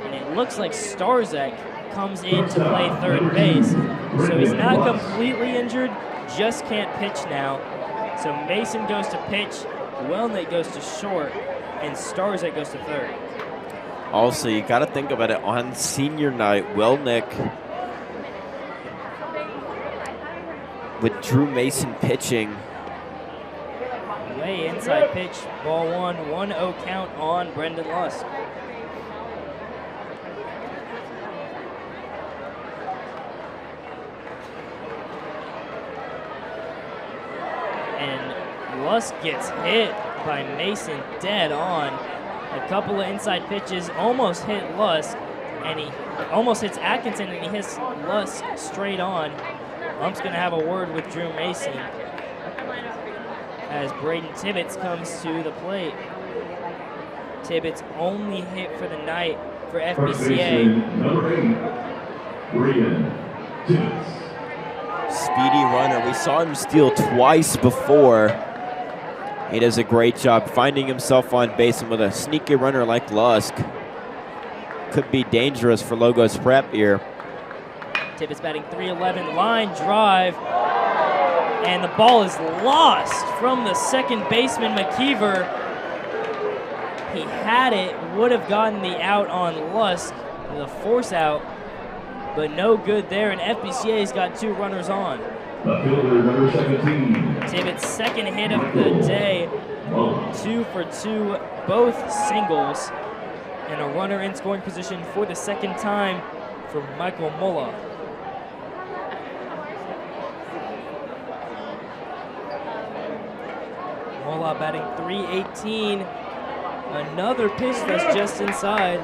And it looks like Starzak comes in to play third base. So he's not completely injured, just can't pitch now. So Mason goes to pitch, Welnick goes to short, and Starzak goes to third. Also, you got to think about it. On senior night, Welnick, with Drew Mason pitching. Way inside pitch, ball 1, 1-0 count on Brendan Lusk. And Lusk gets hit by Mason dead on. A couple of inside pitches almost hit Lusk, and he almost hits Atkinson, and he hits Lusk straight on. Ump's going to have a word with Drew Mason as Braden Tibbetts comes to the plate. Tibbetts only hit for the night for FBCA. Number 8, Braden Tibbetts. Speedy runner. We saw him steal twice before. He does a great job finding himself on base, and with a sneaky runner like Lusk, could be dangerous for Logos Prep here. Tibbetts batting .311, line drive, and the ball is lost from the second baseman, McKeever. He had it, would have gotten the out on Lusk, the force out, but no good there, and FBCA's got 2 runners on. Fielder number 17. Tibbetts' second hit of the day, 2 for 2, both singles, and a runner in scoring position for the second time for Michael Mulla. Mulla batting .318. Another pitch that's just inside,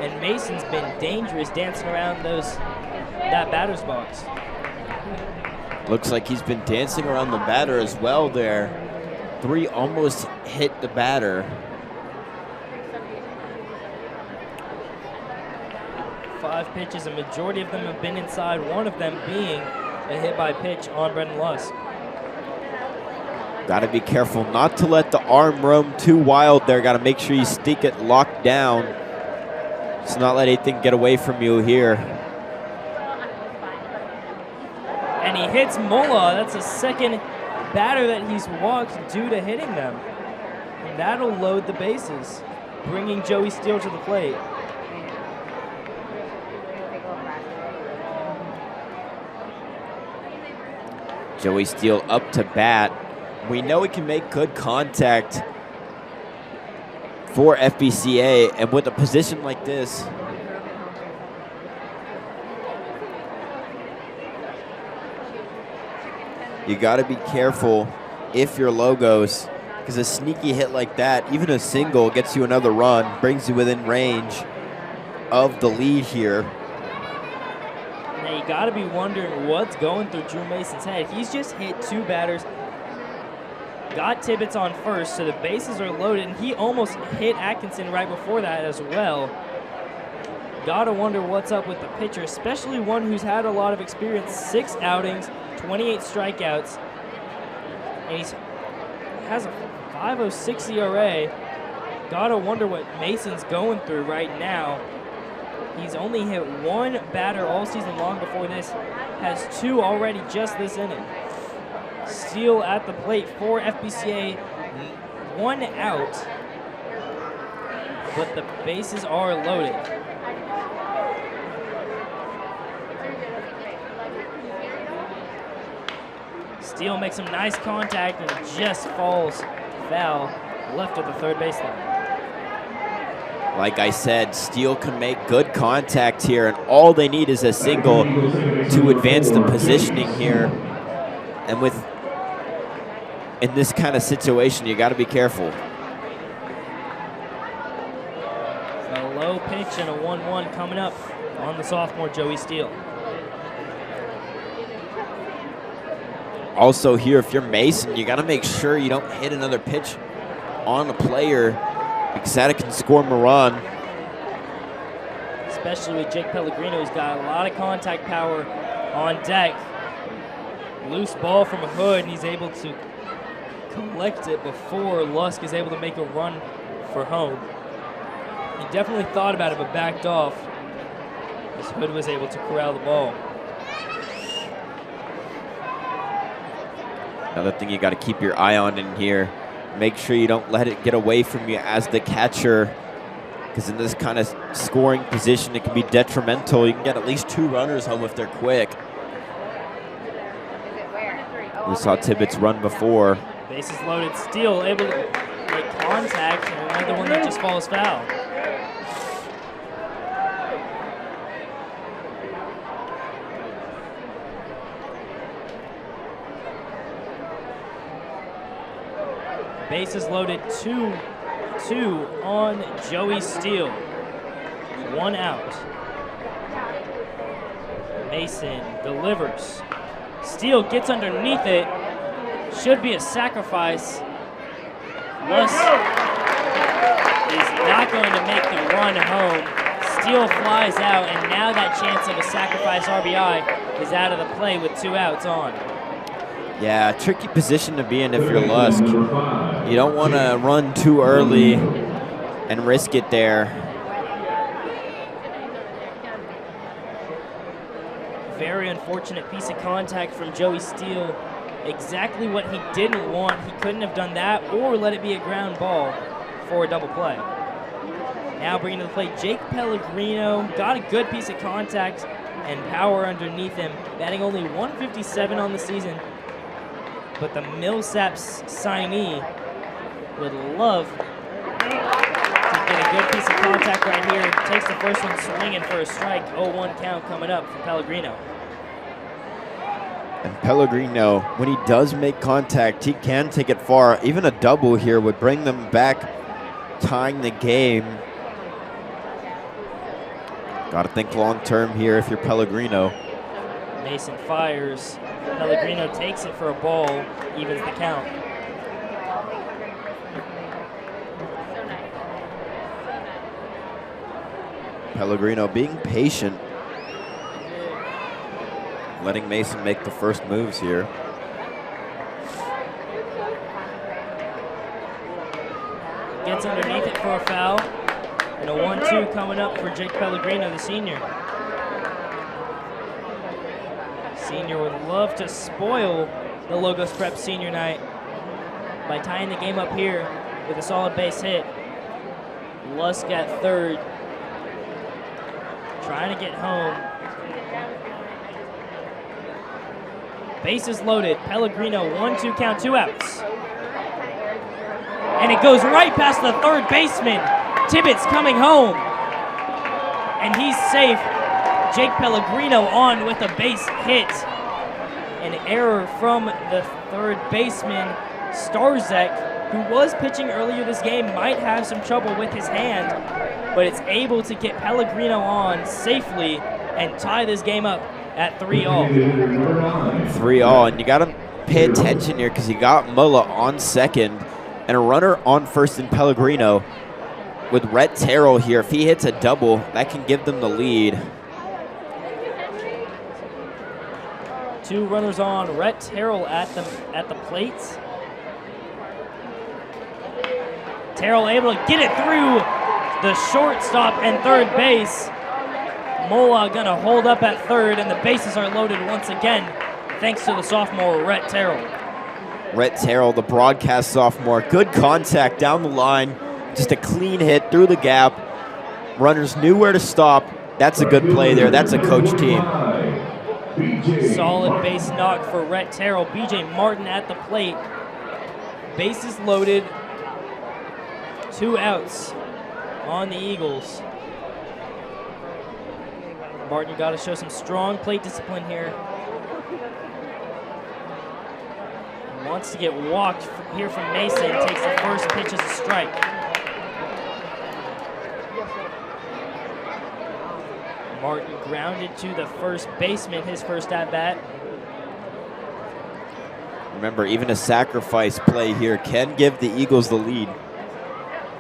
and Mason's been dangerous dancing around that batter's box. Looks like he's been dancing around the batter as well there. 3 almost hit the batter. 5 pitches. A majority of them have been inside, one of them being a hit by pitch on Brendan Lusk. Got to be careful not to let the arm roam too wild there. Got to make sure you stick it locked down. Just not let anything get away from you here. And he hits Mola. That's the second batter that he's walked due to hitting them. And that'll load the bases, bringing Joey Steele to the plate. Joey Steele up to bat. We know he can make good contact for FBCA, and with a position like this, you got to be careful if you're Logos, because a sneaky hit like that, even a single, gets you another run, brings you within range of the lead here. Now you got to be wondering what's going through Drew Mason's head. He's just hit 2 batters, got Tibbetts on first, so the bases are loaded, and he almost hit Atkinson right before that as well. Gotta wonder what's up with the pitcher, especially one who's had a lot of experience. 6 outings, 28 strikeouts, and he has a 5.06 ERA. Gotta wonder what Mason's going through right now. He's only hit 1 batter all season long before this, has 2 already just this inning. Steele at the plate for FBCA, 1 out, but the bases are loaded. Steele makes some nice contact and just falls foul left of the third baseline. Like I said, Steele can make good contact here, and all they need is a single to advance the positioning here. And in this kind of situation, you got to be careful. A low pitch and a 1-1 coming up on the sophomore Joey Steele. Also here, if you're Mason, you got to make sure you don't hit another pitch on a player, because that can score him a run. Especially with Jake Pellegrino, who's got a lot of contact power on deck. Loose ball from Hood, and he's able to collect it before Lusk is able to make a run for home. He definitely thought about it, but backed off as Hood was able to corral the ball. Another thing you got to keep your eye on in here, make sure you don't let it get away from you as the catcher, because in this kind of scoring position, it can be detrimental. You can get at least 2 runners home if they're quick. We saw Tibbetts run before. Bases loaded, Steele able to make contact, and another one that just falls foul. Bases loaded, 2-2 on Joey Steele. 1 out. Mason delivers. Steele gets underneath it. Should be a sacrifice. Lusk is not going to make the run home. Steele flies out, and now that chance of a sacrifice RBI is out of the play with 2 outs on. Yeah, tricky position to be in if you're Lusk. You don't want to run too early and risk it there. Very unfortunate piece of contact from Joey Steele. Exactly what he didn't want. He couldn't have done that or let it be a ground ball for a double play. Now bringing to the plate Jake Pellegrino. Got a good piece of contact and power underneath him. Batting only 157 on the season. But the Millsaps signee would love to get a good piece of contact right here. Takes the first one swinging for a strike. 0-1 count coming up for Pellegrino. And Pellegrino, when he does make contact, he can take it far. Even a double here would bring them back, tying the game. Got to think long term here if you're Pellegrino. Mason fires. Pellegrino takes it for a ball, evens the count. Pellegrino being patient, letting Mason make the first moves here. Gets underneath it for a foul. And a 1-2 coming up for Jake Pellegrino, the senior. Senior would love to spoil the Logos Prep senior night by tying the game up here with a solid base hit. Lusk at third, trying to get home. Bases loaded. Pellegrino, 1-2 count, 2 outs. And it goes right past the third baseman. Tibbetts coming home. And he's safe. Jake Pellegrino on with a base hit. An error from the third baseman, Starzek, who was pitching earlier this game, might have some trouble with his hand, but it's able to get Pellegrino on safely and tie this game up at 3-all. 3-all, and you got to pay attention here because you got Mulla on second and a runner on first in Pellegrino. With Rhett Terrell here, if he hits a double, that can give them the lead. 2 runners on. Rhett Terrell at the plates. Terrell able to get it through the shortstop and third base. Mola gonna hold up at third, and the bases are loaded once again, thanks to the sophomore Rhett Terrell. Rhett Terrell, the broadcast sophomore, good contact down the line, just a clean hit through the gap. Runners knew where to stop. That's a good play there. That's a coach team. Solid base knock for Rhett Terrell. BJ Martin at the plate. Bases loaded. 2 outs on the Eagles. Martin, you got to show some strong plate discipline here. Wants to get walked here from Mason. Takes the first pitch as a strike. Martin grounded to the first baseman, his first at-bat. Remember, even a sacrifice play here can give the Eagles the lead.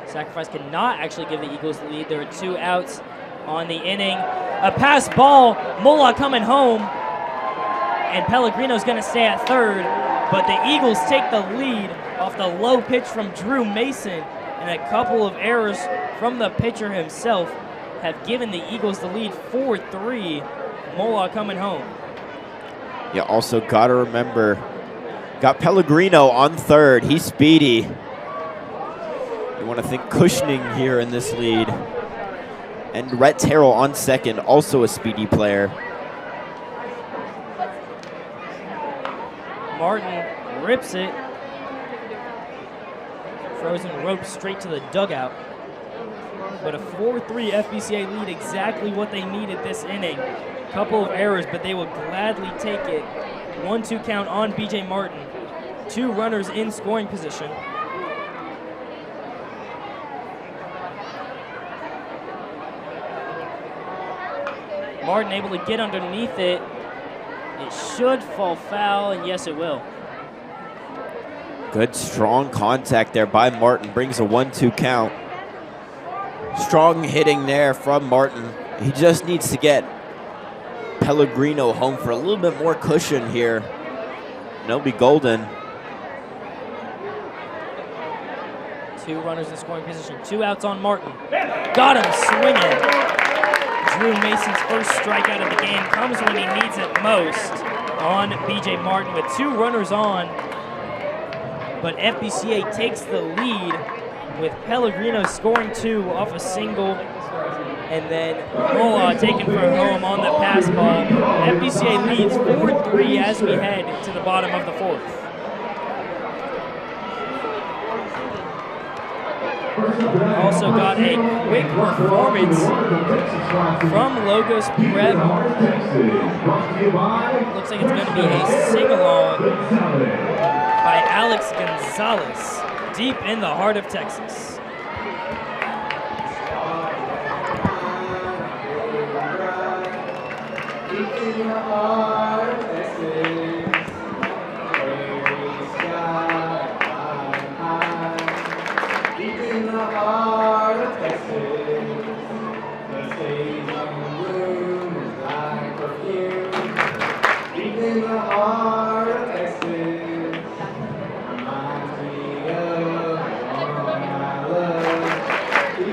Sacrifice cannot actually give the Eagles the lead. There are 2 outs on the inning. A pass ball, Mola coming home, and Pellegrino's going to stay at third, but the Eagles take the lead off the low pitch from Drew Mason, and a couple of errors from the pitcher himself have given the Eagles the lead 4-3. Mola coming home. You also got to remember, got Pellegrino on third. He's speedy. You want to think cushioning here in this lead. And Rhett Terrell on second, also a speedy player. Martin rips it. Frozen rope straight to the dugout. But a 4-3 FBCA lead, exactly what they needed this inning. Couple of errors, but they will gladly take it. 1-2 count on BJ Martin. 2 runners in scoring position. Martin able to get underneath it. It should fall foul, and yes, it will. Good, strong contact there by Martin. Brings a 1-2 count. Strong hitting there from Martin. He just needs to get Pellegrino home for a little bit more cushion here. And it'll be golden. 2 runners in scoring position. 2 outs on Martin. Got him swinging. Drew Mason's first strikeout of the game comes when he needs it most on BJ Martin with 2 runners on. But FBCA takes the lead with Pellegrino scoring 2 off a single, and then Mola taken for home on the pass ball. FBCA leads 4-3 as we head to the bottom of the 4th. Also got a quick performance from Logos Prep. Looks like it's going to be a sing-along by Alex Gonzalez, deep in the heart of Texas.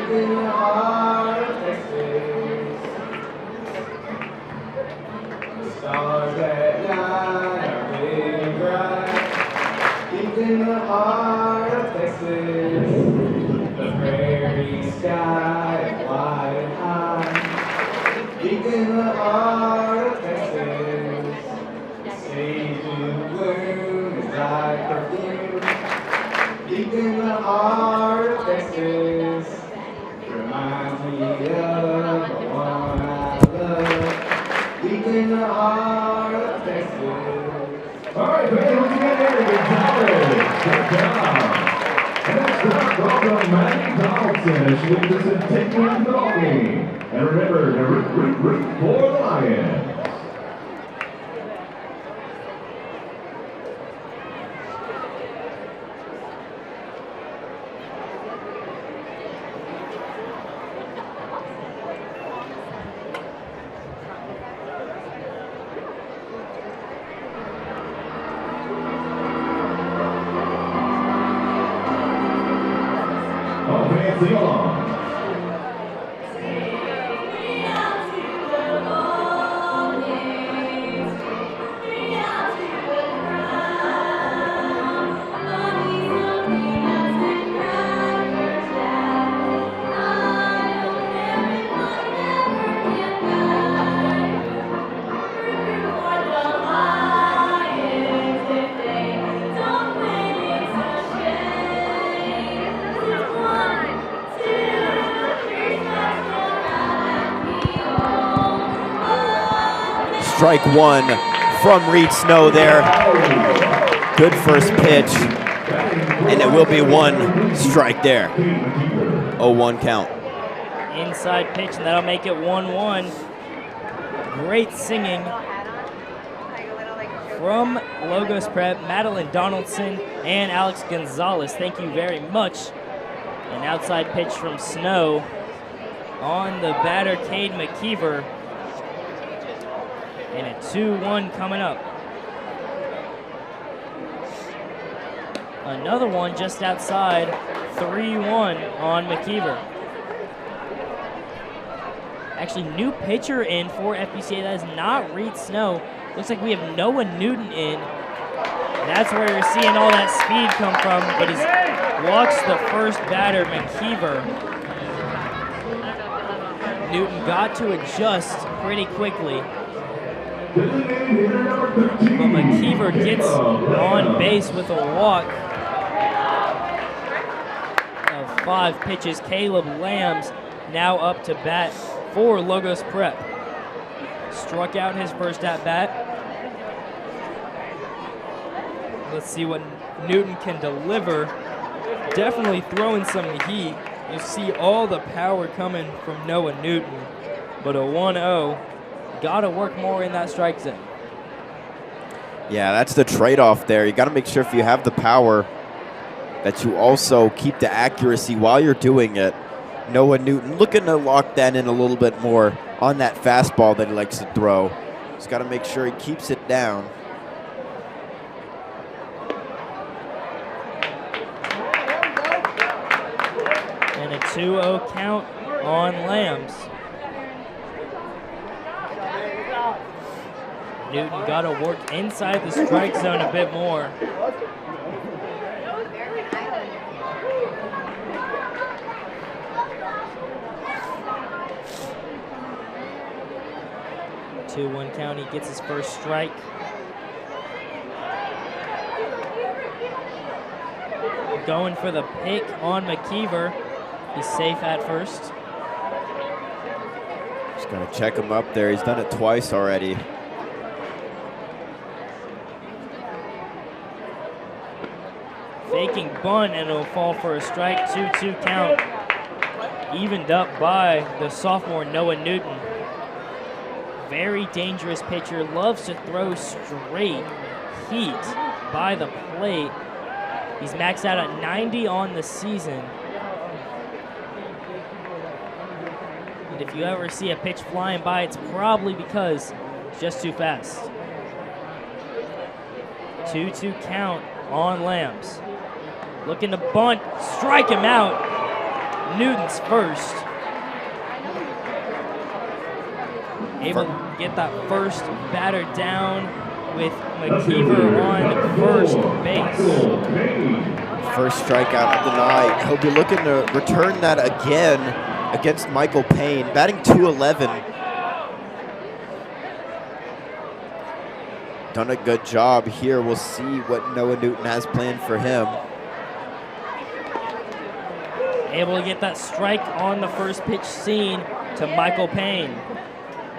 deep in the heart of Texas. The stars at night are big and bright. Deep in the heart of Texas. The prairie sky is wide and high. Deep in the heart of Texas. Sage in bloom is like perfume. Deep in the heart of Texas, reminds me of the one I love. Deep in the heart of Texas. All right, man, once again, Gonzalez. Good job. And that's the call from Maggie Donaldson. She leads us in taking on the ball game. And remember to root for the Lions. Sing along. Strike one from Reed Snow there. Good first pitch. And it will be one strike there. 0-1 count. Inside pitch, and that'll make it 1-1. Great singing from Logos Prep, Madeline Donaldson and Alex Gonzalez. Thank you very much. An outside pitch from Snow on the batter, Cade McKeever. And a 2-1 coming up. Another one just outside, 3-1 on McKeever. Actually, new pitcher in for FBCA. That is not Reed Snow. Looks like we have Noah Newton in. That's where you're seeing all that speed come from, but he's walks the first batter, McKeever. Newton got to adjust pretty quickly. But McKeever gets on base with a walk of 5 pitches. Caleb Lambs now up to bat for Logos Prep. Struck out his first at bat. Let's see what Newton can deliver. Definitely throwing some heat. You see all the power coming from Noah Newton. But a 1-0. Got to work more in that strike zone. Yeah, that's the trade-off there. You got to make sure if you have the power that you also keep the accuracy while you're doing it. Noah Newton looking to lock that in a little bit more on that fastball that he likes to throw. Just got to make sure he keeps it down. And a 2-0 count on Lambs. Newton got to work inside the strike zone a bit more. Two-one count. He gets his first strike. Going for the pick on McKeever. He's safe at first. Just got to check him up there. He's done it twice already. Faking bunt, and it'll fall for a strike. 2-2 count. Evened up by the sophomore Noah Newton. Very dangerous pitcher. Loves to throw straight heat by the plate. He's maxed out at 90 on the season. And if you ever see a pitch flying by, it's probably because it's just too fast. 2-2 count on Lambs. Looking to bunt, strike him out. Newton's first. Able to get that first batter down with McKeever on first base. First strikeout of the night. He'll be looking to return that again against Michael Payne, batting .211. Done a good job here. We'll see what Noah Newton has planned for him. Able to get that strike on the first pitch seen to Michael Payne.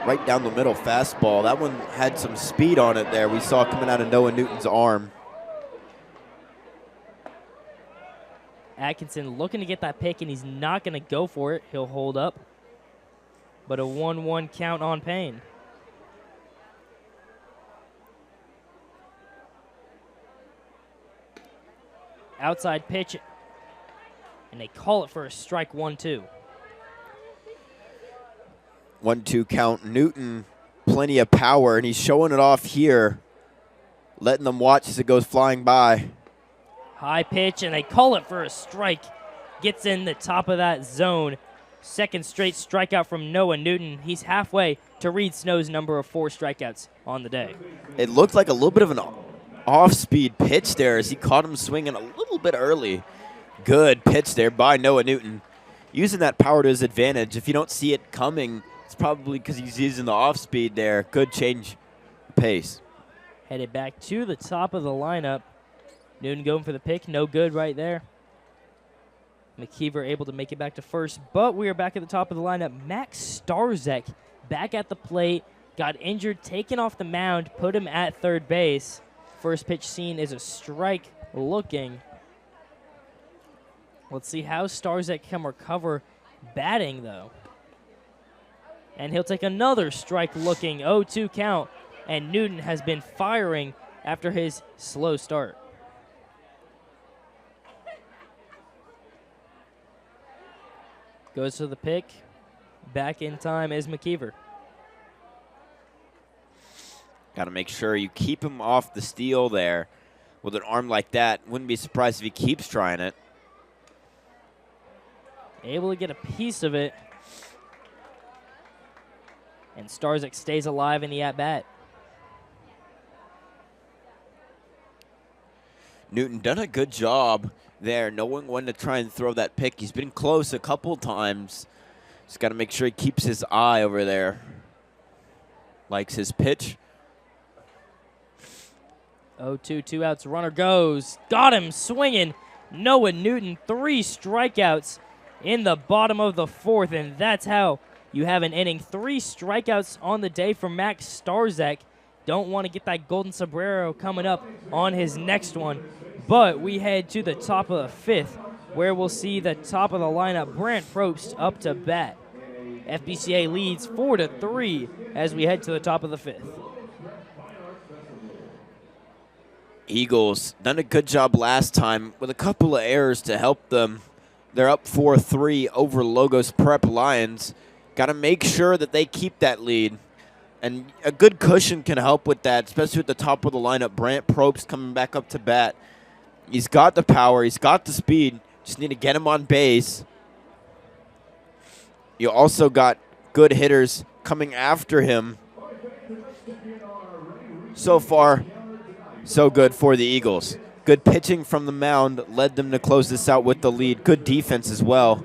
Right down the middle fastball. That one had some speed on it there. We saw coming out of Noah Newton's arm. Atkinson looking to get that pick, and he's not going to go for it. He'll hold up. But a 1-1 count on Payne. Outside pitch, and they call it for a strike 1-2. 1-2 count. Newton, plenty of power, and he's showing it off here, letting them watch as it goes flying by. High pitch, and they call it for a strike. Gets in the top of that zone. Second straight strikeout from Noah Newton. He's halfway to Reed Snow's number of 4 strikeouts on the day. It looked like a little bit of an off-speed pitch there as he caught him swinging a little bit early. Good pitch there by Noah Newton. Using that power to his advantage. If you don't see it coming, it's probably because he's using the off-speed there. Good change of pace. Headed back to the top of the lineup. Newton going for the pick. No good right there. McKeever able to make it back to first, but we are back at the top of the lineup. Max Starzek back at the plate. Got injured, taken off the mound, put him at third base. First pitch seen is a strike looking. Let's see how Starzek can recover batting, though. And he'll take another strike looking. 0-2 count. And Newton has been firing after his slow start. Goes to the pick. Back in time is McKeever. Got to make sure you keep him off the steal there. With an arm like that, wouldn't be surprised if he keeps trying it. Able to get a piece of it. And Starzek stays alive in the at-bat. Newton done a good job there, knowing when to try and throw that pick. He's been close a couple times. Just got to make sure he keeps his eye over there. Likes his pitch. 0-2, 2 outs, runner goes. Got him swinging. Noah Newton, 3 strikeouts in the bottom of the 4th, and that's how you have an inning. 3 strikeouts on the day for Max Starzek. Don't want to get that golden sombrero coming up on his next one. But we head to the top of the 5th, where we'll see the top of the lineup, Brant Probst up to bat. FBCA leads 4-3 as we head to the top of the 5th. Eagles done a good job last time with a couple of errors to help them. They're up 4-3 over Logos Prep Lions. Got to make sure that they keep that lead. And a good cushion can help with that, especially at the top of the lineup. Brant Probst coming back up to bat. He's got the power. He's got the speed. Just need to get him on base. You also got good hitters coming after him. So far, so good for the Eagles. Good pitching from the mound led them to close this out with the lead. Good defense as well.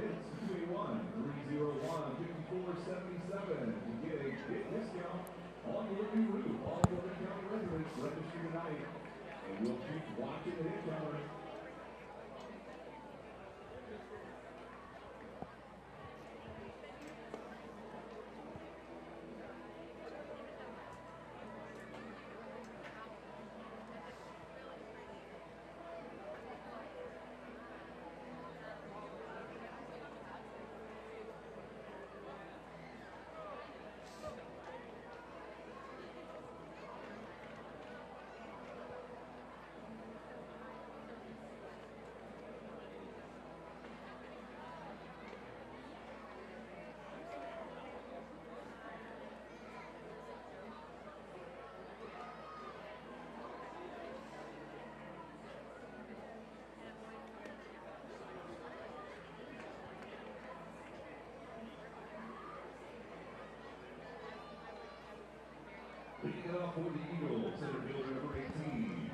Leading it off for the Eagles, center fielder number 18,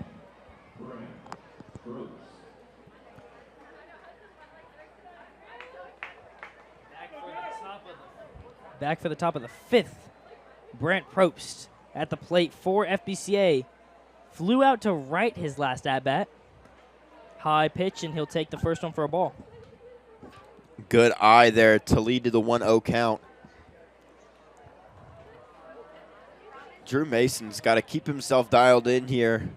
Brent Brooks. Back for the top of the fifth, Brent Probst at the plate for FBCA. Flew out to right his last at-bat. High pitch, and he'll take the first one for a ball. Good eye there to lead to the 1-0 count. Drew Mason's got to keep himself dialed in here.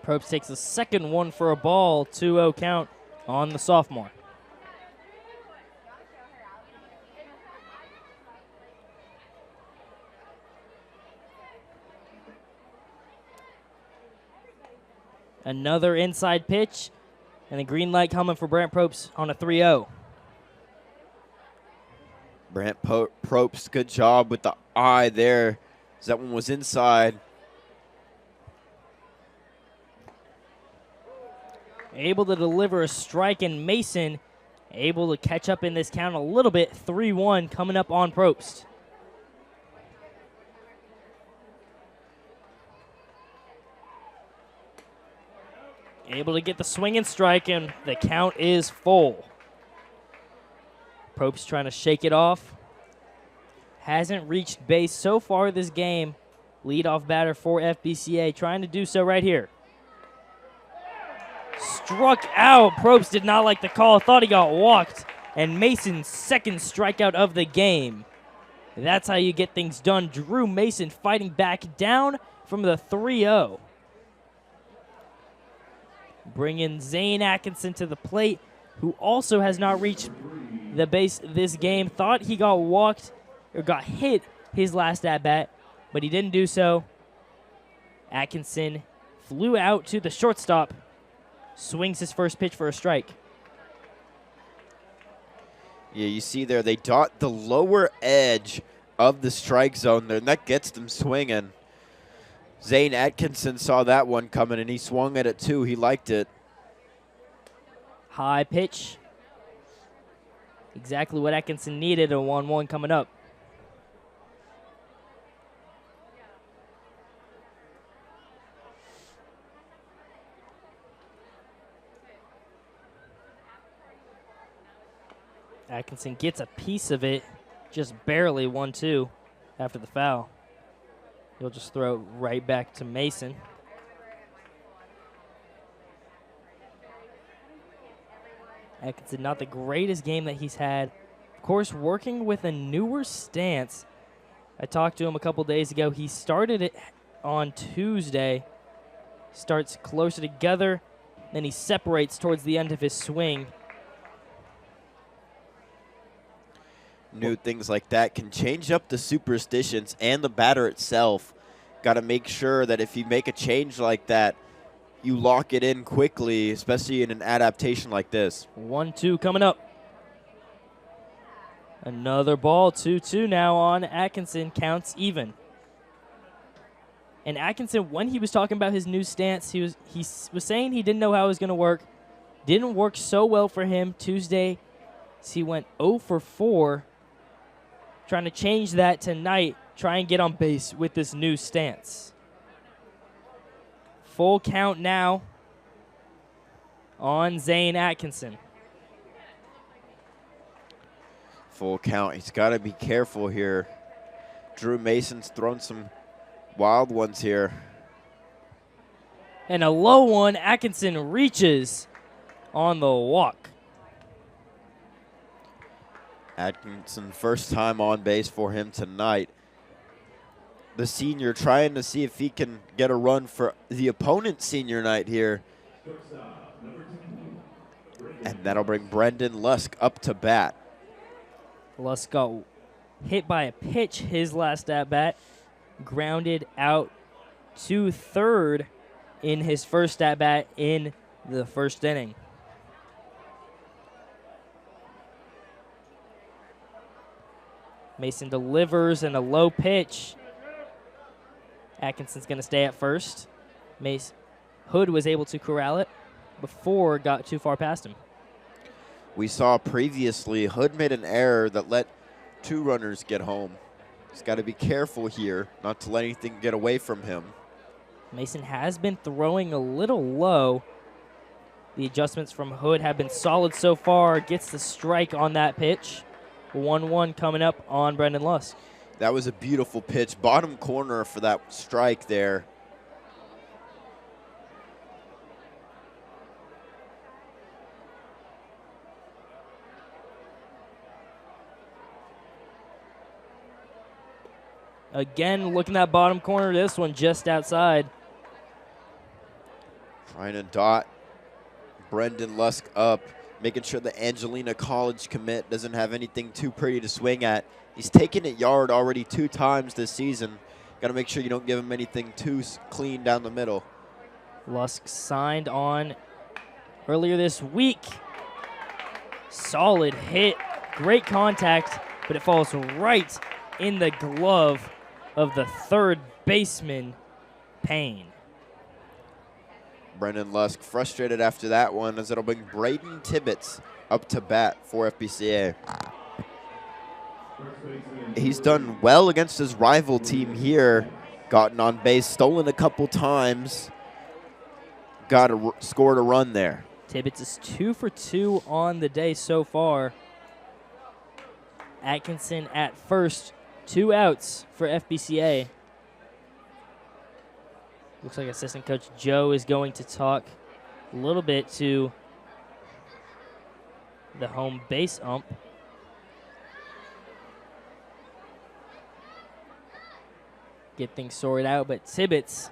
Probst takes the second one for a ball, 2-0 count on the sophomore. Another inside pitch, and the green light coming for Brent Probst on a 3-0. Brent Probst, good job with the eye there. That one was inside. Able to deliver a strike, and Mason able to catch up in this count a little bit. 3-1 coming up on Probst. Able to get the swing and strike, and the count is full. Probst trying to shake it off. Hasn't reached base so far this game. Leadoff batter for FBCA, trying to do so right here. Struck out. Probst did not like the call. Thought he got walked. And Mason's second strikeout of the game. That's how you get things done. Drew Mason fighting back down from the 3-0. Bring in Zane Atkinson to the plate, who also has not reached the base this game. Thought he got walked or got hit his last at-bat, but he didn't do so. Atkinson flew out to the shortstop, swings his first pitch for a strike. Yeah, you see there, they dot the lower edge of the strike zone there, and that gets them swinging. Zane Atkinson saw that one coming, and he swung at it too. He liked it. High pitch. Exactly what Atkinson needed, a 1-1 coming up. Atkinson gets a piece of it, just barely 1-2 after the foul. He'll just throw it right back to Mason. Atkinson, not the greatest game that he's had. Of course, working with a newer stance. I talked to him a couple days ago. He started it on Tuesday. Starts closer together, then he separates towards the end of his swing. New things like that can change up the superstitions and the batter itself. Got to make sure that if you make a change like that, you lock it in quickly, especially in an adaptation like this. 1-2 coming up. Another ball, 2-2 now on Atkinson, counts even. And Atkinson, when he was talking about his new stance, he was saying he didn't know how it was going to work. Didn't work so well for him Tuesday. He went 0 for 4. Trying to change that tonight, try and get on base with this new stance. Full count now on Zane Atkinson. Full count. He's got to be careful here. Drew Mason's thrown some wild ones here. And a low one, Atkinson reaches on the walk. Atkinson, first time on base for him tonight. The senior trying to see if he can get a run for the opponent's senior night here. And that'll bring Brendan Lusk up to bat. Lusk got hit by a pitch his last at-bat. Grounded out to third in his first at-bat in the first inning. Mason delivers and a low pitch. Atkinson's going to stay at first. Hood was able to corral it before it got too far past him. We saw previously Hood made an error that let 2 runners get home. He's got to be careful here not to let anything get away from him. Mason has been throwing a little low. The adjustments from Hood have been solid so far. Gets the strike on that pitch. 1-1 coming up on Brendan Lusk. That was a beautiful pitch. Bottom corner for that strike there. Again, looking at bottom corner, this one just outside. Trying to dot Brendan Lusk up, making sure the Angelina College commit doesn't have anything too pretty to swing at. He's taken it yard already 2 times this season. Got to make sure you don't give him anything too clean down the middle. Lusk signed on earlier this week. Solid hit, great contact, but it falls right in the glove of the third baseman, Payne. Brendan Lusk frustrated after that one, as it'll bring Braden Tibbetts up to bat for FBCA. He's done well against his rival team here. Gotten on base, stolen a couple times. Scored a run there. Tibbetts is 2 for 2 on the day so far. Atkinson at first, 2 outs for FBCA. Looks like assistant coach Joe is going to talk a little bit to the home base ump. Get things sorted out, but Tibbetts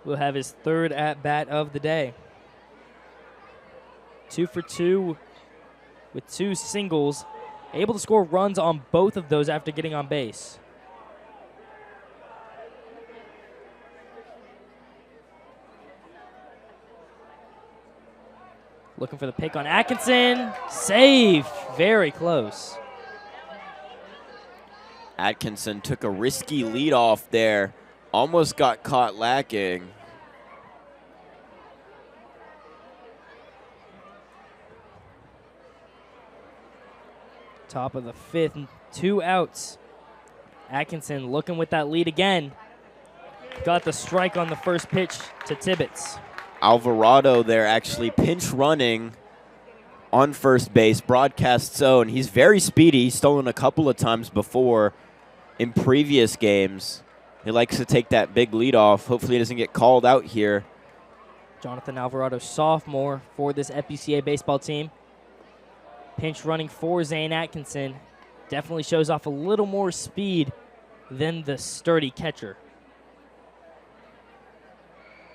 will have his 3rd at-bat of the day. 2 for 2 with 2 singles. Able to score runs on both of those after getting on base. Looking for the pick on Atkinson. Save. Very close. Atkinson took a risky leadoff there. Almost got caught lacking. Top of the 5th, 2 outs. Atkinson looking with that lead again. Got the strike on the first pitch to Tibbetts. Alvarado there actually pinch running on first base, broadcast zone. He's very speedy. He's stolen a couple of times before in previous games. He likes to take that big lead off. Hopefully he doesn't get called out here. Jonathan Alvarado, sophomore for this FBCA baseball team. Pinch running for Zane Atkinson. Definitely shows off a little more speed than the sturdy catcher.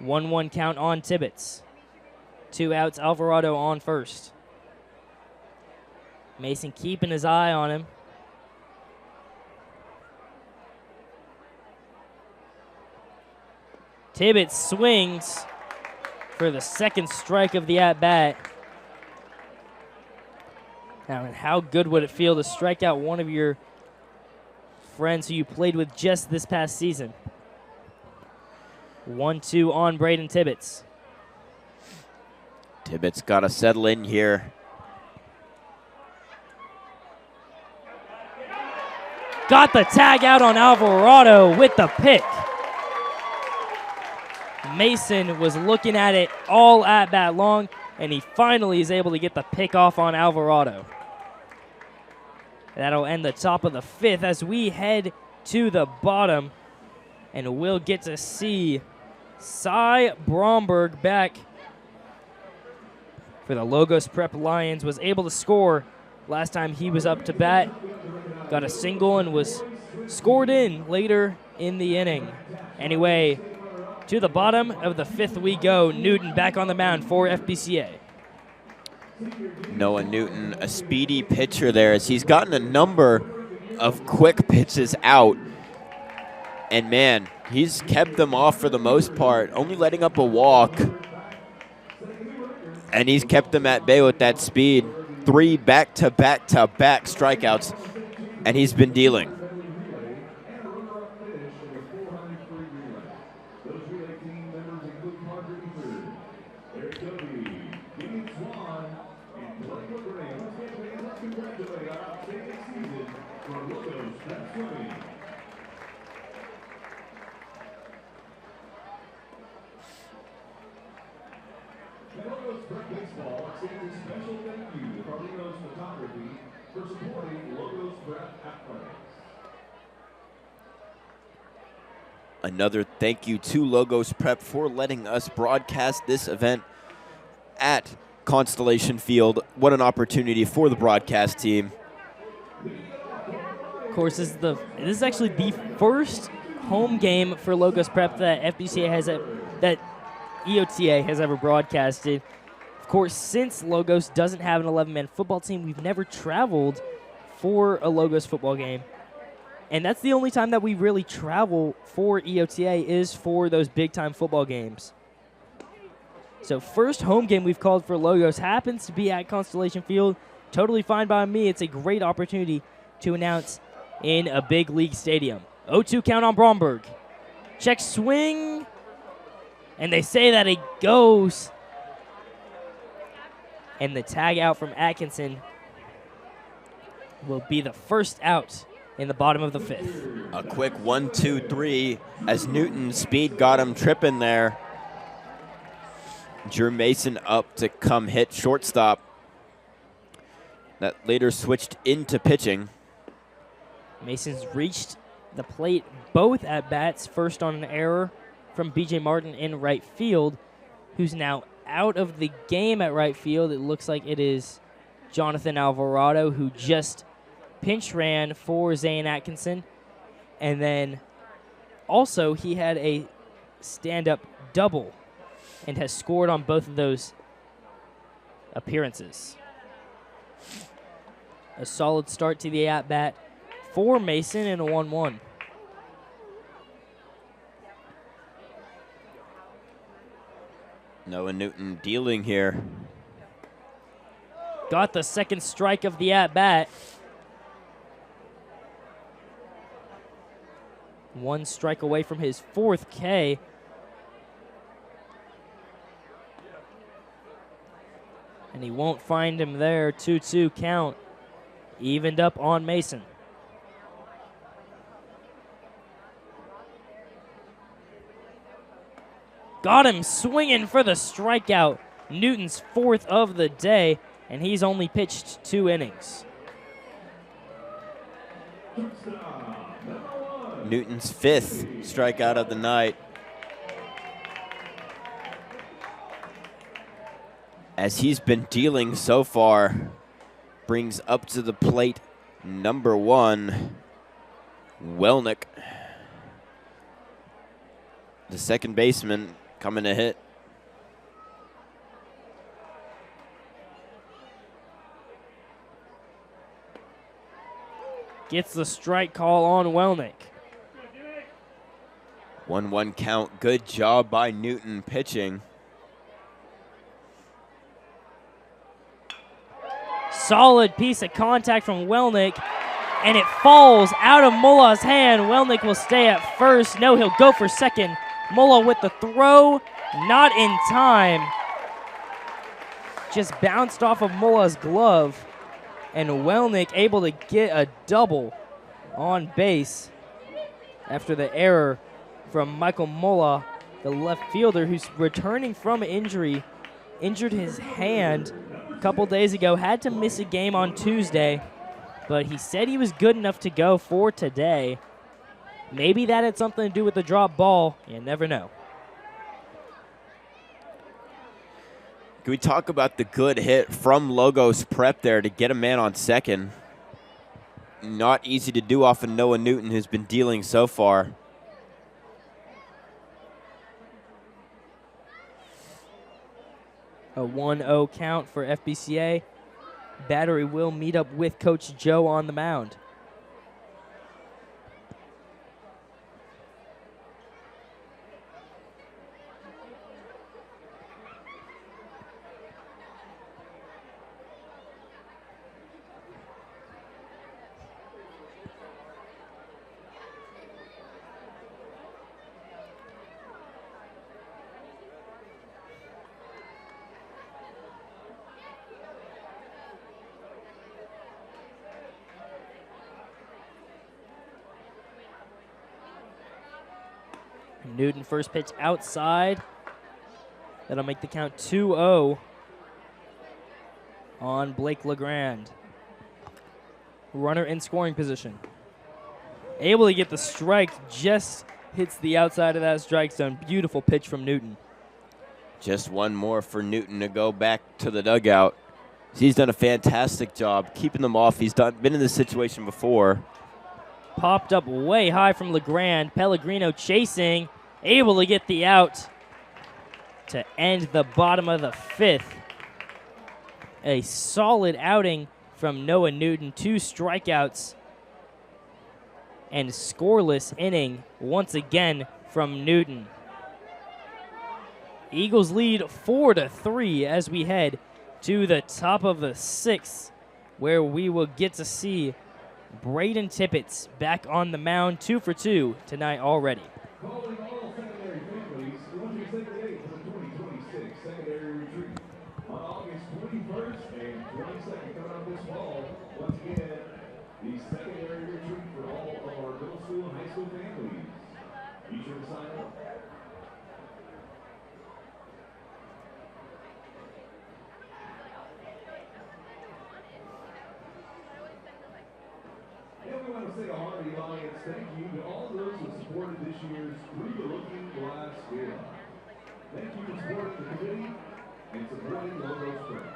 1-1 count on Tibbetts. 2 outs, Alvarado on first. Mason keeping his eye on him. Tibbetts swings for the 2nd strike of the at-bat. Now, and how good would it feel to strike out one of your friends who you played with just this past season? 1-2 on Braden Tibbetts. Tibbetts got to settle in here. Got the tag out on Alvarado with the pick. Mason was looking at it all at bat long, and he finally is able to get the pick off on Alvarado. That'll end the top of the 5th as we head to the bottom, and we'll get to see Cy Bromberg back for the Logos Prep Lions. Was able to score last time he was up to bat. Got a single and was scored in later in the inning. Anyway, to the bottom of the 5th we go. Newton back on the mound for FBCA. Noah Newton, a speedy pitcher there, as he's gotten a number of quick pitches out. And man, he's kept them off for the most part, only letting up a walk. And he's kept them at bay with that speed. 3 back-to-back-to-back strikeouts, and he's been dealing. Prep Baseball extends a special thank you to Carlino's Photography for supporting Logos Prep Athletics. Another thank you to Logos Prep for letting us broadcast this event at Constellation Field. What an opportunity for the broadcast team. Of course, this is actually the first home game for Logos Prep that that EOTA has ever broadcasted. Of course, since Logos doesn't have an 11-man football team, we've never traveled for a Logos football game. And that's the only time that we really travel for EOTA is for those big-time football games. So first home game we've called for Logos happens to be at Constellation Field. Totally fine by me. It's a great opportunity to announce in a big league stadium. 0-2 count on Bromberg. Check swing. And they say that it goes. And the tag out from Atkinson will be the first out in the bottom of the fifth. A quick 1-2-3 as Newton's speed got him tripping there. Drew Mason up to come hit shortstop. That later switched into pitching. Mason's reached the plate both at bats, first on an error from B.J. Martin in right field, who's now out of the game at right field. It looks like it is Jonathan Alvarado, who just pinch ran for Zane Atkinson. And then also he had a stand-up double and has scored on both of those appearances. A solid start to the at-bat for Mason in a 1-1. Noah Newton dealing here. Got the second strike of the at-bat. One strike away from his fourth K. And he won't find him there. 2-2 count. Evened up on Mason. Got him swinging for the strikeout. Newton's fourth of the day, and he's only pitched 2 innings. Newton's 5th strikeout of the night. As he's been dealing so far, brings up to the plate number 1, Welnick. The second baseman coming to hit. Gets the strike call on Welnick. 1-1 count. Good job by Newton pitching. Solid piece of contact from Welnick, and it falls out of Mullah's hand. Welnick will stay at first. No, he'll go for second. Mullah with the throw, not in time. Just bounced off of Mullah's glove, and Welnick able to get a double on base after the error from Michael Mullah, the left fielder who's returning from injury. Injured his hand a couple days ago, had to miss a game on Tuesday, but he said he was good enough to go for today. Maybe that had something to do with the drop ball. You never know. Can we talk about the good hit from Logos Prep there to get a man on second? Not easy to do off of Noah Newton, who's been dealing so far. A 1-0 count for FBCA. Battery will meet up with Coach Joe on the mound. Newton first pitch outside. That'll make the count 2-0. on Blake LeGrand. Runner in scoring position. Able to get the strike, just hits the outside of that strike zone. Beautiful pitch from Newton. Just one more for Newton to go back to the dugout. He's done a fantastic job keeping them off. He's been in this situation before. Popped up way high from LeGrand. Pellegrino chasing, able to get the out to end the bottom of the 5th. A solid outing from Noah Newton. 2 strikeouts and scoreless inning once again from Newton. Eagles lead 4-3 as we head to the top of the 6th, where we will get to see Braden Tippett back on the mound, 2 for 2 tonight already. Calling all secondary families, Wednesday, second day for the 2026 secondary retreat on August 21st and 22nd coming up this fall. Once again, the secondary retreat for all of our middle school and high school families. Be sure to sign up. And we want to say a hearty audience thank you to all those who supported this year's Through the Looking Glass Gala. Thank you for supporting the committee and supporting Logos Prep.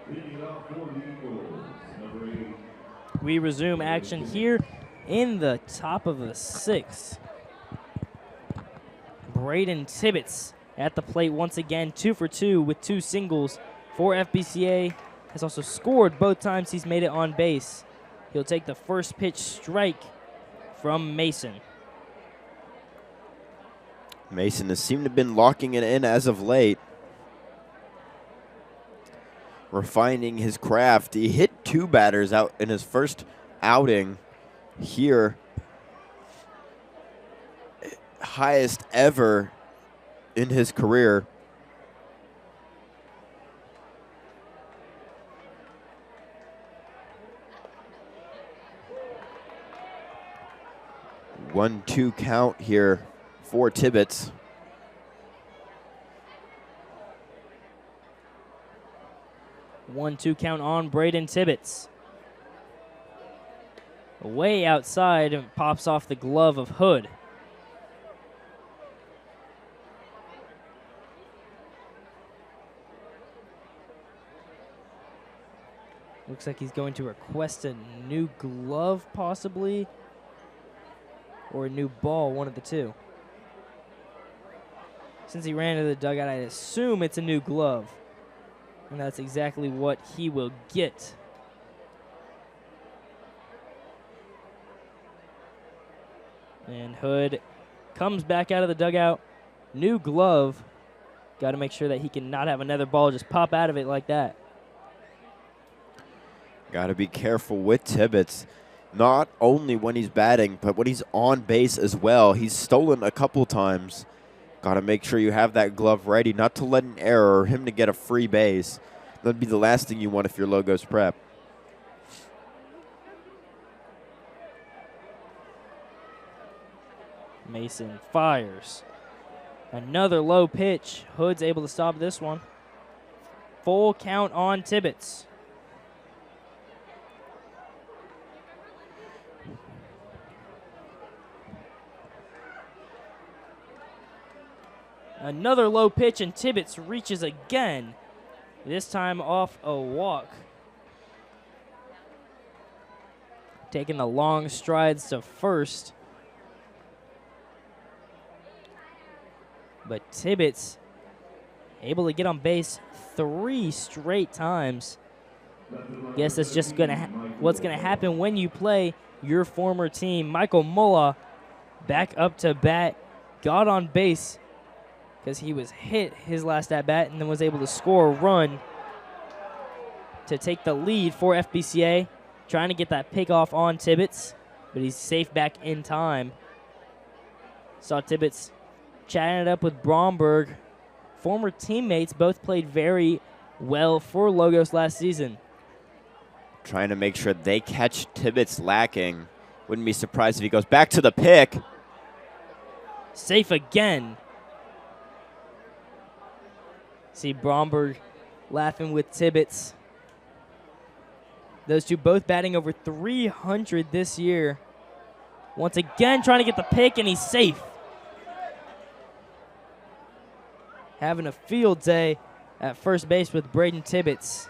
Leading off for the Eagles, number 8. We resume action here in the top of the 6th. Braden Tippett at the plate once again, 2 for 2 with 2 singles for FBCA. Has also scored both times he's made it on base. He'll take the first pitch strike from Mason. Mason has seemed to have been locking it in as of late. Refining his craft. He hit 2 batters out in his first outing here. Highest ever in his career. One-two count here for Tibbetts. One-two count on Braden Tibbett. Way outside and pops off the glove of Hood. Looks like he's going to request a new glove, possibly, or a new ball, one of the two. Since he ran to the dugout, I assume it's a new glove. And that's exactly what he will get. And Hood comes back out of the dugout. New glove. Got to make sure that he can not have another ball just pop out of it like that. Got to be careful with Tibbetts. Not only when he's batting, but when he's on base as well. He's stolen a couple times. Got to make sure you have that glove ready, not to let an error or him to get a free base. That'd be the last thing you want if you're Logos Prep. Mason fires. Another low pitch. Hood's able to stop this one. Full count on Tibbetts. Another low pitch, and Tibbetts reaches again. This time off a walk. taking the long strides to first. But Tibbetts able to get on base 3 straight times. Guess that's just what's gonna happen when you play your former team. Michael Mulla back up to bat, got on base because he was hit his last at bat and then was able to score a run to take the lead for FBCA. Trying to get that pick off on Tibbetts, but he's safe back in time. Saw Tibbetts chatting it up with Bromberg. Former teammates, both played very well for Logos last season. Trying to make sure they catch Tibbetts lacking. Wouldn't be surprised if he goes back to the pick. Safe again. See Bromberg laughing with Tibbetts. Those two both batting over 300 this year. Once again trying to get the pick, and he's safe. Having a field day at first base with Braden Tibbetts.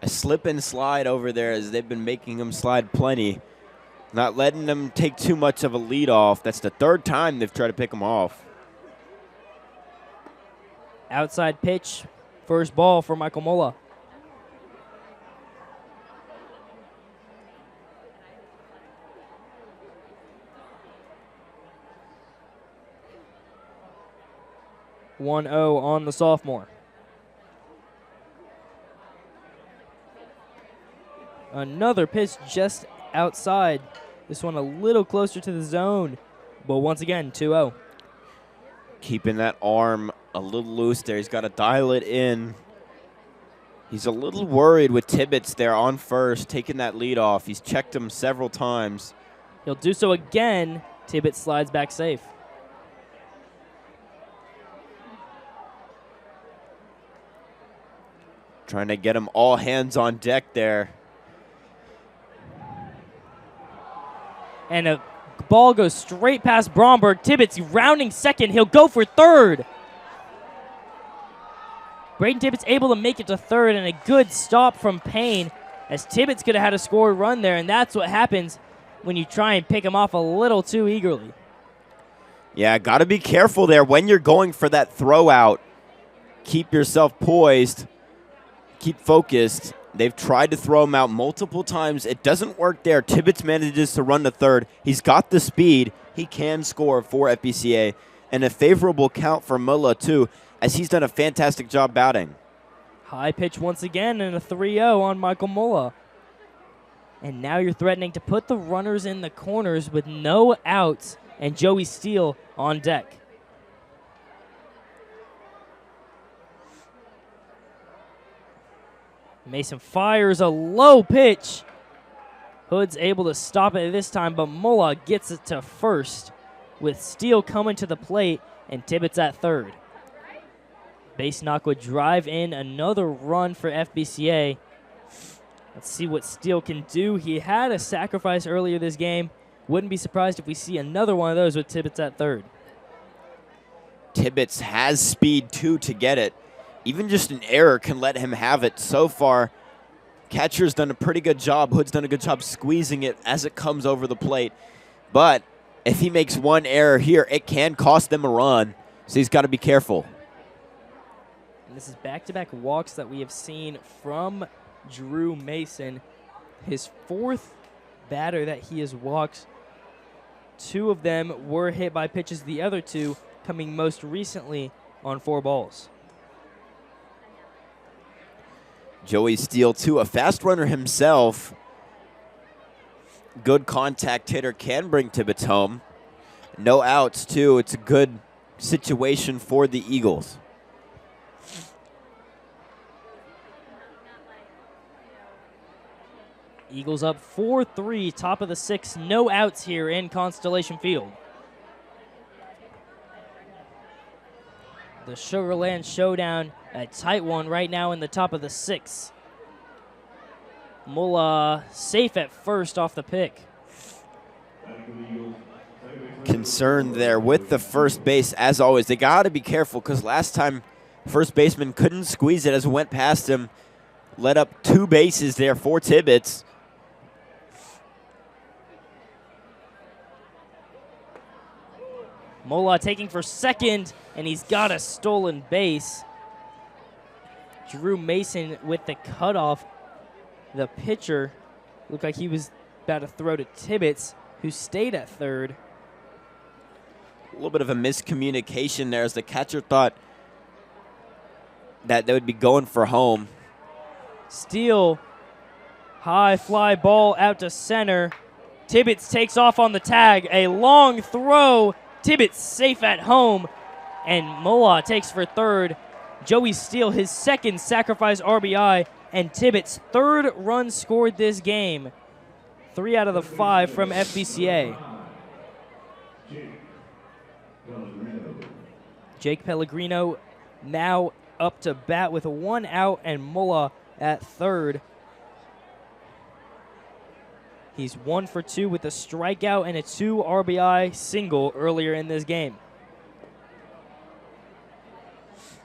A slip and slide over there as they've been making him slide plenty. Not letting him take too much of a lead off. That's the 3rd time they've tried to pick him off. Outside pitch, first ball for Michael Mulla. (1-0) on the sophomore. Another pitch just outside. This one a little closer to the zone, but once again, 2-0. Keeping that arm a little loose there. He's got to dial it in. He's a little worried with Tibbetts there on first, taking that lead off. He's checked him several times. He'll do so again. Tibbetts slides back safe. Trying to get him all hands on deck there. And a ball goes straight past Bromberg. Tibbetts rounding second. He'll go for third. Braden Tibbetts able to make it to third, and a good stop from Payne, as Tibbetts could have had a score run there, and that's what happens when you try and pick him off a little too eagerly. Yeah, got to be careful there when you're going for that throw out. Keep yourself poised. Keep focused. They've tried to throw him out multiple times. It doesn't work there. Tibbetts manages to run to third. He's got the speed. He can score for FBCA. And a favorable count for Mulla, too, as he's done a fantastic job batting. High pitch once again, and a 3-0 on Michael Mulla. And now you're threatening to put the runners in the corners with no outs and Joey Steele on deck. Mason fires a low pitch. Hood's able to stop it this time, but Mulla gets it to first with Steele coming to the plate and Tibbetts at third. Base knock would drive in another run for FBCA. Let's see what Steele can do. He had a sacrifice earlier this game. Wouldn't be surprised if we see another one of those with Tibbetts at third. Tibbetts has speed, too, to get it. Even just an error can let him have it. So far, catcher's done a pretty good job. Hood's done a good job squeezing it as it comes over the plate. But if he makes one error here, it can cost them a run. So he's got to be careful. And this is back-to-back walks that we have seen from Drew Mason. His 4th batter that he has walked. 2 of them were hit by pitches. The other 2 coming most recently on 4 balls. Joey Steele, too, a fast runner himself. Good contact hitter, can bring Tibbetts home. No outs, too. It's a good situation for the Eagles. Eagles up 4-3, top of the 6th. No outs here in Constellation Field. The Sugarland Showdown, a tight one right now in the top of the 6th. Mulla safe at first off the pick. Concerned there with the first base, as always. They got to be careful because last time first baseman couldn't squeeze it as it went past him. Let up 2 bases there for Tibbetts. Mola taking for second, and he's got a stolen base. Drew Mason with the cutoff. The pitcher looked like he was about to throw to Tibbetts, who stayed at third. A little bit of a miscommunication there as the catcher thought that they would be going for home. Steele, high fly ball out to center. Tibbetts takes off on the tag. A long throw. Tibbetts safe at home. And Mola takes for third. Joey Steele, his second sacrifice RBI, and Tibbetts' third run scored this game. 3 out of the 5 from FBCA. Jake Pellegrino now up to bat with 1 out and Mola at third. He's 1 for 2 with a strikeout and a 2 RBI single earlier in this game.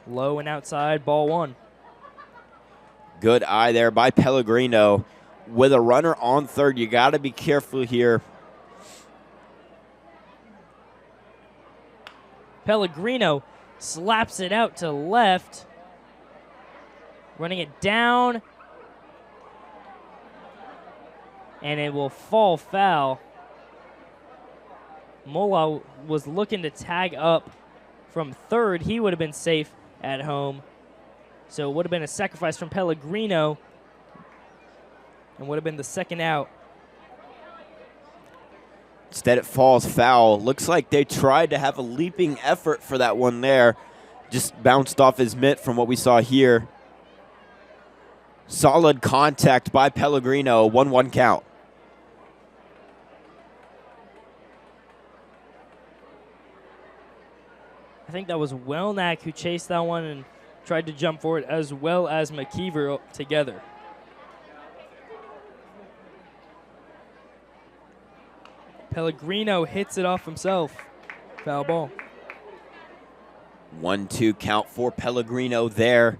Low and outside, ball 1. Good eye there by Pellegrino. With a runner on third, you got to be careful here. Pellegrino slaps it out to left. Running it down. And it will fall foul. Mola was looking to tag up from third. He would have been safe at home. So it would have been a sacrifice from Pellegrino and would have been the second out. Instead it falls foul. Looks like they tried to have a leaping effort for that one there. Just bounced off his mitt from what we saw here. Solid contact by Pellegrino, 1-1 count. I think that was Welnack who chased that one and tried to jump for it, as well as McKeever together. Pellegrino hits it off himself. Foul ball. 1-2 count for Pellegrino there.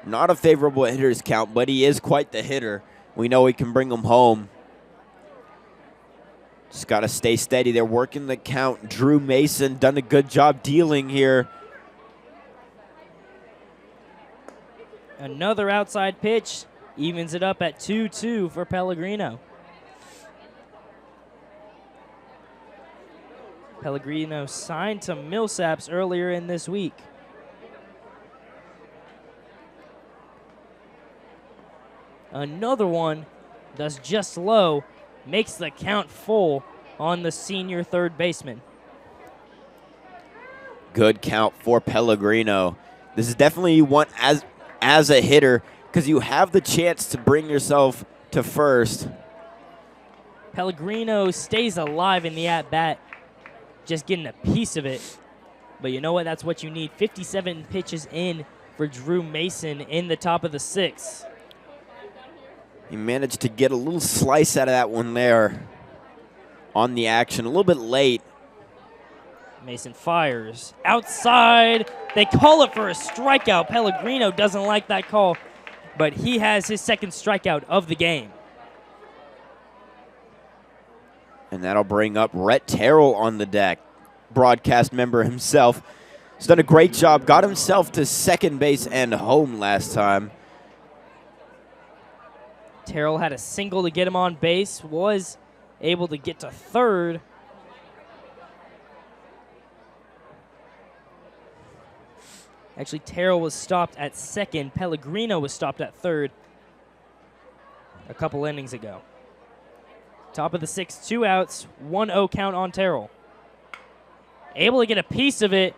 Not a favorable hitter's count, but he is quite the hitter. We know he can bring him home. Just got to stay steady. They're working the count. Drew Mason done a good job dealing here. Another outside pitch evens it up at 2-2 for Pellegrino. Pellegrino signed to Millsaps earlier in this week. Another one that's just low, makes the count full on the senior third baseman. Good count for Pellegrino. This is definitely you want as a hitter because you have the chance to bring yourself to first. Pellegrino stays alive in the at-bat, just getting a piece of it. But you know what? That's what you need. 57 pitches in for Drew Mason in the top of the 6th. He managed to get a little slice out of that one there on the action. A little bit late. Mason fires. Outside. They call it for a strikeout. Pellegrino doesn't like that call, but he has his second strikeout of the game. And that'll bring up Rhett Terrell on the deck. Broadcast member himself. He's done a great job. Got himself to second base and home last time. Terrell had a single to get him on base, was able to get to third. Actually, Terrell was stopped at second. Pellegrino was stopped at third a couple innings ago. Top of the 6th, 2 outs, 1-0 count on Terrell. Able to get a piece of it.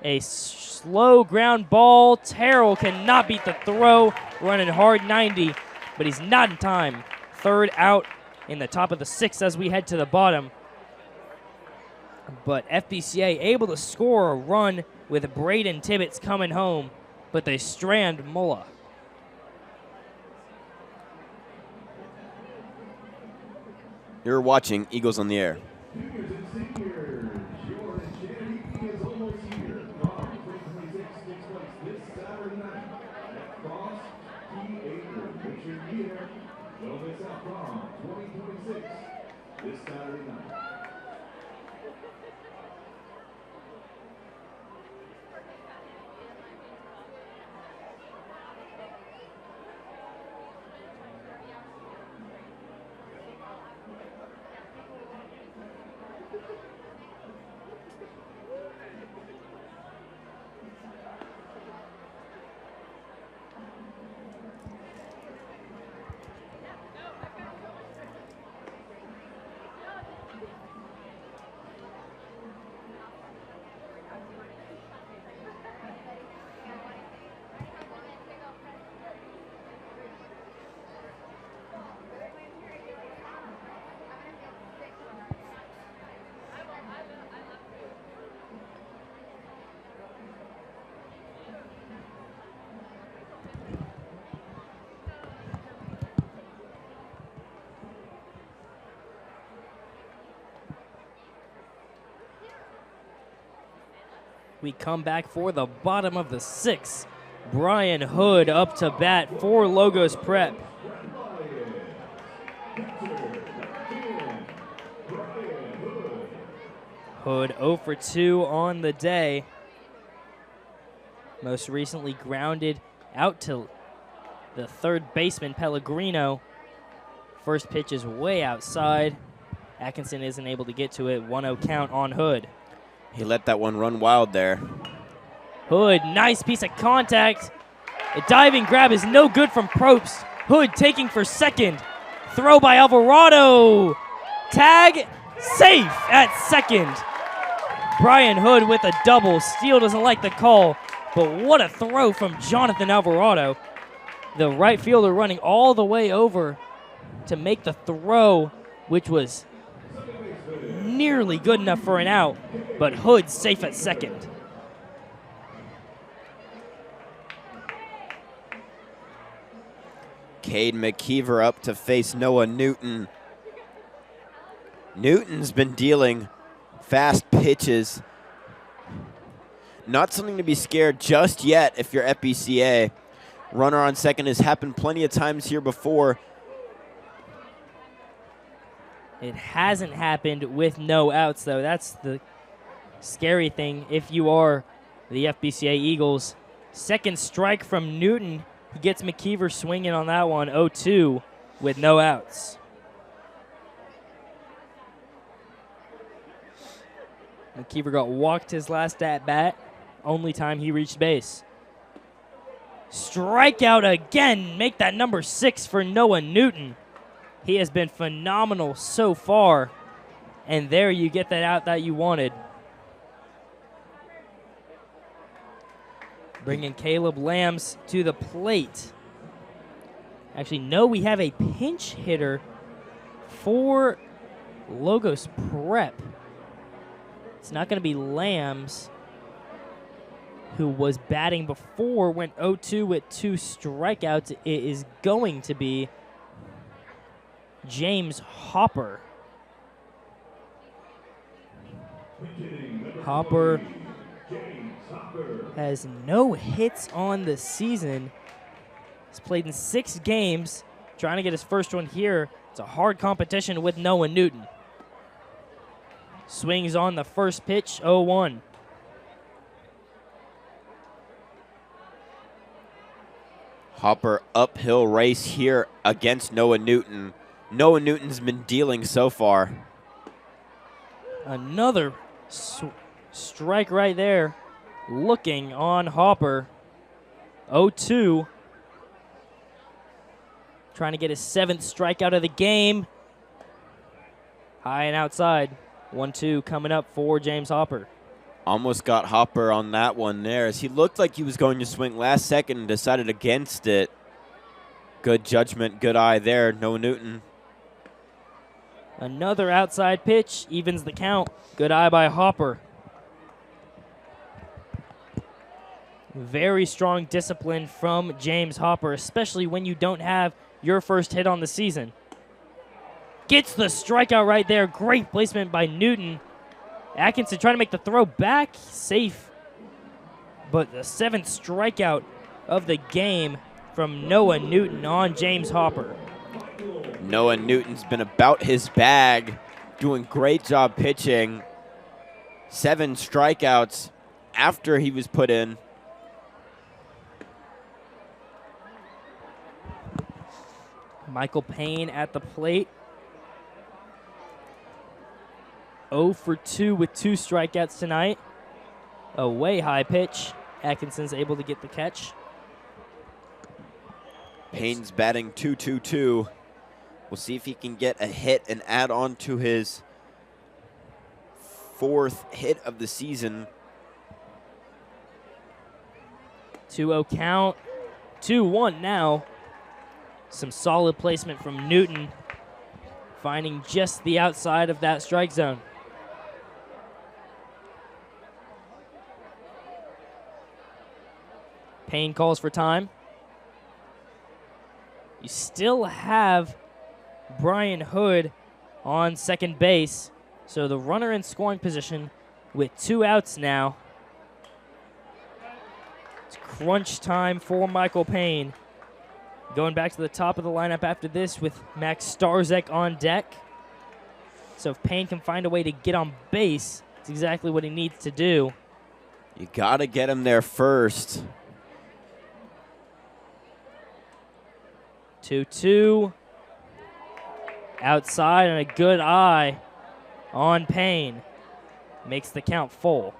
A slow ground ball. Terrell cannot beat the throw, running hard 90. But he's not in time. Third out in the top of the 6th as we head to the bottom. But FBCA able to score a run with Braden Tibbetts coming home, but they strand Mola. You're watching Eagles on the Air. We come back for the bottom of the 6th. Brian Hood up to bat for Logos Prep. Hood 0 for 2 on the day. Most recently grounded out to the third baseman, Pellegrino. First pitch is way outside. Atkinson isn't able to get to it. 1-0 count on Hood. He let that one run wild there. Hood, nice piece of contact. A diving grab is no good from Probst. Hood taking for second. Throw by Alvarado. Tag, safe at second. Brian Hood with a double. Steele doesn't like the call, but what a throw from Jonathan Alvarado. The right fielder running all the way over to make the throw, which was nearly good enough for an out, but Hood safe at second. Cade McKeever up to face Noah Newton. Newton's been dealing fast pitches. Not something to be scared just yet if you're FBCA. Runner on second has happened plenty of times here before. It hasn't happened with no outs, though. That's the scary thing if you are the FBCA Eagles. Second strike from Newton. He gets McKeever swinging on that one, 0-2 with no outs. McKeever got walked his last at-bat, only time he reached base. Strikeout again, make that number 6 for Noah Newton. He has been phenomenal so far, and there you get that out that you wanted. Bringing Caleb Lambs to the plate. Actually, no, we have a pinch hitter for Logos Prep. It's not going to be Lambs, who was batting before, went 0-2 with 2 strikeouts. It is going to be James Hopper. Hopper has no hits on the season. He's played in 6 games, trying to get his first one here. It's a hard competition with Noah Newton. Swings on the first pitch, 0-1. Hopper uphill race here against Noah Newton. Noah Newton's been dealing so far. Another strike right there. Looking on Hopper. 0-2. Trying to get his 7th strikeout of the game. High and outside. 1-2 coming up for James Hopper. Almost got Hopper on that one there, as he looked like he was going to swing last second and decided against it. Good judgment, good eye there, Noah Newton. Another outside pitch, evens the count. Good eye by Hopper. Very strong discipline from James Hopper, especially when you don't have your first hit on the season. Gets the strikeout right there. Great placement by Newton. Atkinson trying to make the throw back. Safe. But the 7th strikeout of the game from Noah Newton on James Hopper. Noah Newton's been about his bag, doing great job pitching. 7 strikeouts after he was put in. Michael Payne at the plate. 0 for 2 with 2 strikeouts tonight. A way high pitch. Atkinson's able to get the catch. Payne's batting 2-2-2. We'll see if he can get a hit and add on to his 4th hit of the season. 2-0 count. 2-1 now. Some solid placement from Newton, finding just the outside of that strike zone. Payne calls for time. You still have Brian Hood on second base, so the runner in scoring position with 2 outs now. It's crunch time for Michael Payne. Going back to the top of the lineup after this with Max Starzek on deck. So if Payne can find a way to get on base, it's exactly what he needs to do. You got to get him there first. 2-2. Outside and a good eye on Payne. Makes the count full.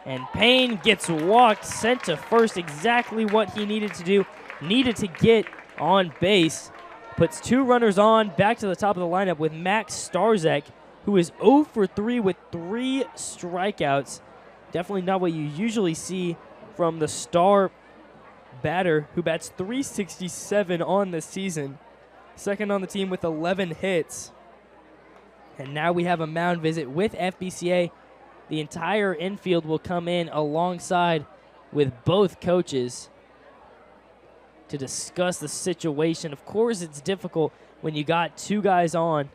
And Payne gets walked, sent to first, exactly what he needed to do. Needed to get on base. Puts 2 runners on, back to the top of the lineup with Max Starzek, who is 0 for 3 with 3 strikeouts. Definitely not what you usually see from the star batter, who bats .367 on the season. Second on the team with 11 hits. And now we have a mound visit with FBCA. The entire infield will come in alongside with both coaches to discuss the situation. Of course, it's difficult when you got 2 guys on,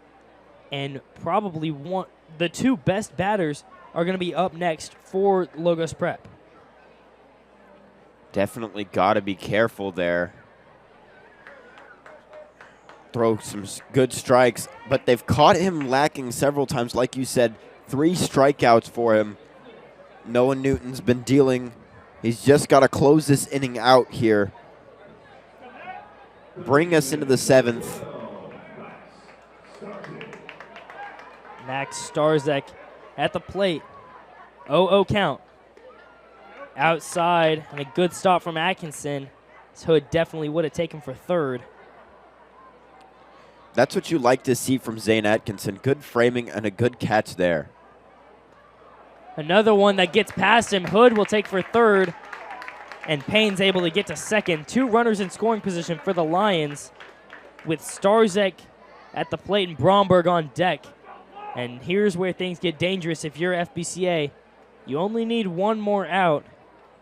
and probably the 2 best batters are going to be up next for Logos Prep. Definitely got to be careful there. Throw some good strikes, but they've caught him lacking several times. Like you said, 3 strikeouts for him. Noah Newton's been dealing. He's just got to close this inning out here. Bring us into the 7th. Max Starzek at the plate. 0-0 count. Outside, and a good stop from Atkinson. So it definitely would have taken for third. That's what you like to see from Zane Atkinson. Good framing and a good catch there. Another one that gets past him. Hood will take for third. And Payne's able to get to second. 2 runners in scoring position for the Lions, with Starzek at the plate and Bromberg on deck. And here's where things get dangerous if you're FBCA. You only need 1 more out.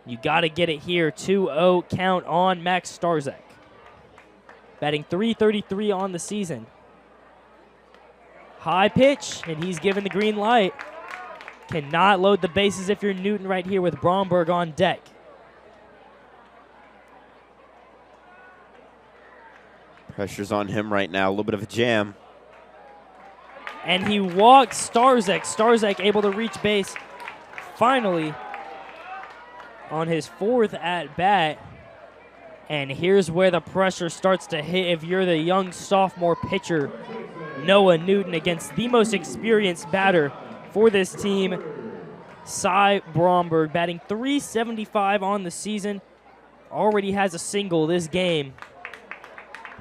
You got to get it here. 2-0 count on Max Starzek. Batting .333 on the season. High pitch, and he's given the green light. Cannot load the bases if you're Newton right here with Bromberg on deck. Pressure's on him right now. A little bit of a jam. And he walks Starzek. Starzek able to reach base finally on his 4th at-bat. And here's where the pressure starts to hit if you're the young sophomore pitcher, Noah Newton, against the most experienced batter for this team, Cy Bromberg, batting .375 on the season. Already has a single this game.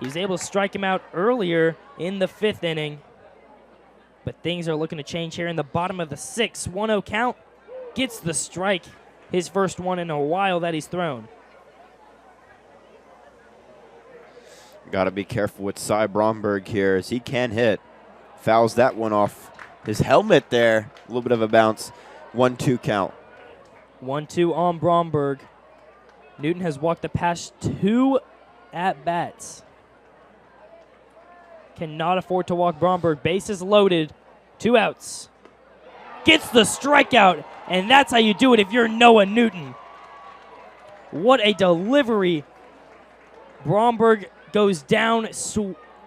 He was able to strike him out earlier in the 5th inning. But things are looking to change here in the bottom of the 6th. 1-0 count. Gets the strike. His first one in a while that he's thrown. Got to be careful with Cy Bromberg here, as he can hit. Fouls that one off his helmet there. A little bit of a bounce. 1-2 count. 1-2 on Bromberg. Newton has walked the past 2 at-bats. Cannot afford to walk Bromberg. Bases loaded. 2 outs. Gets the strikeout, and that's how you do it if you're Noah Newton. What a delivery. Bromberg goes down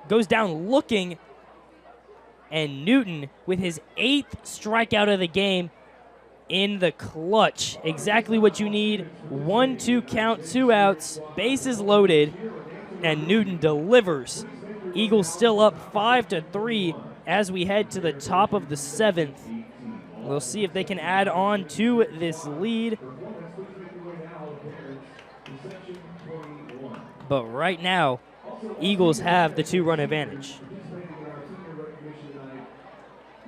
looking, and Newton with his 8th strikeout of the game in the clutch. Exactly what you need. 1-2 count, 2 outs, bases loaded, and Newton delivers. Eagles still up 5-3 as we head to the top of the 7th. We'll see if they can add on to this lead. But right now, Eagles have the 2-run advantage.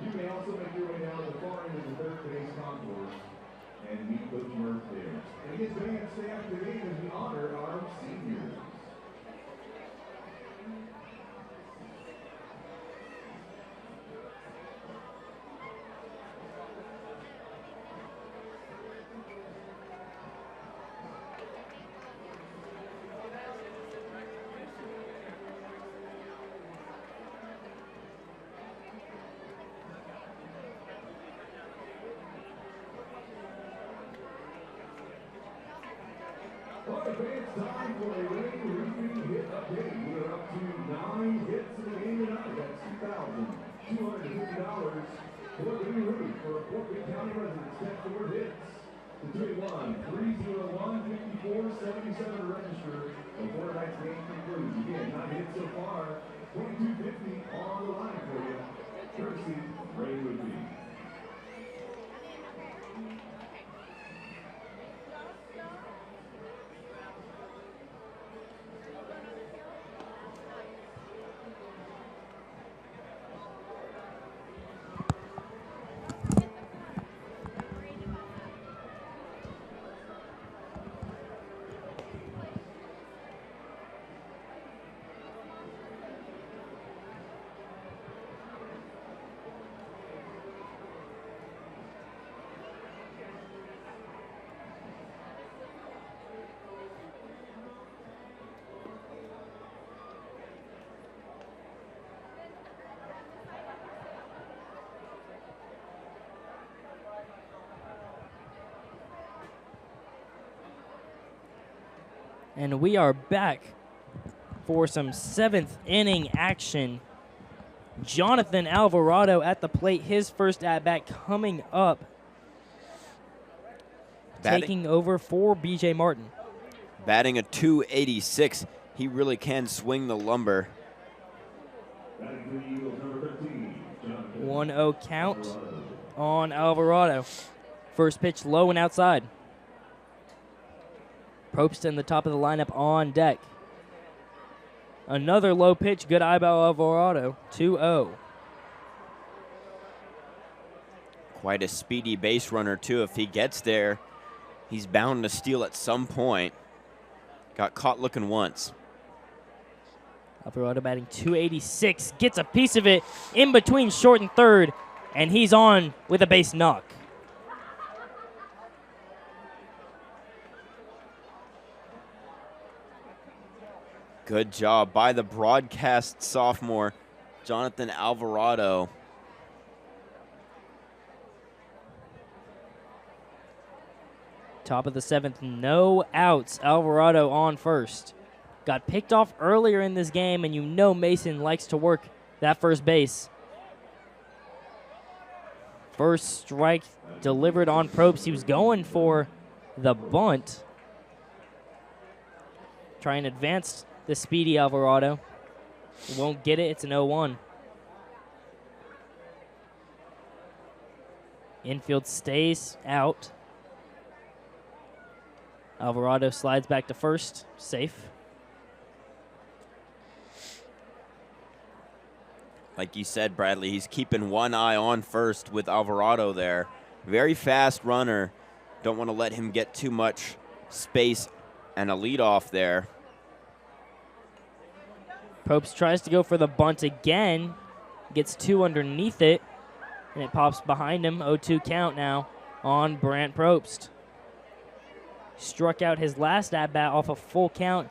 You may also make your way down to the far end of the third base concourse and meet Coach Murph there. And again, tonight, stay after the game as we honor our seniors. it's time for a rain repeat hit update. We're up to 9 hits in the game tonight. That's $2,250 for the new roof for Fort Bend County residents. That's 4 hits. The 3-1-301-5477 register before tonight's game concludes. Again, 9 hits so far. 2250 on the line for you. Courtesy Ray Woodby. And we are back for some 7th inning action. Jonathan Alvarado at the plate, his first at-bat coming up. Taking over for B.J. Martin. Batting a .286. He really can swing the lumber. 1-0 count on Alvarado. First pitch low and outside. Probst in the top of the lineup on deck. Another low pitch, good eye by Alvarado, 2-0. Quite a speedy base runner, too. If he gets there, he's bound to steal at some point. Got caught looking once. Alvarado batting .286, gets a piece of it in between short and third, and he's on with a base knock. Good job by the broadcast sophomore, Jonathan Alvarado. Top of the 7th, no outs. Alvarado on first. Got picked off earlier in this game, and you know Mason likes to work that first base. First strike delivered on Probst. He was going for the bunt. Trying to advance the speedy Alvarado. Won't get it. It's an 0-1. Infield stays out. Alvarado slides back to first. Safe. Like you said, Bradley, he's keeping one eye on first with Alvarado there. Very fast runner. Don't want to let him get too much space and a leadoff there. Probst tries to go for the bunt again. Gets 2 underneath it. And it pops behind him. 0-2 count now on Brant Probst. Struck out his last at-bat off a full count.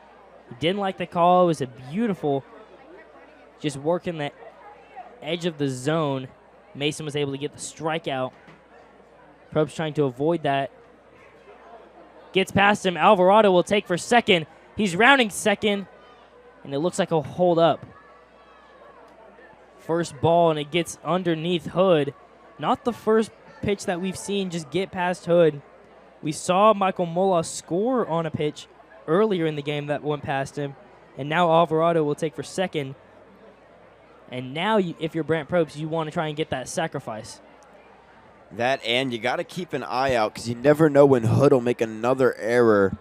He didn't like the call. It was a beautiful, just working the edge of the zone. Mason was able to get the strikeout. Probst trying to avoid that. Gets past him. Alvarado will take for second. He's rounding second. And it looks like a hold up. First ball, and it gets underneath Hood. Not the first pitch that we've seen just get past Hood. We saw Michael Mola score on a pitch earlier in the game that went past him. And now Alvarado will take for second. And now, if you're Brant Probst, you want to try and get that sacrifice. That, and you got to keep an eye out because you never know when Hood will make another error.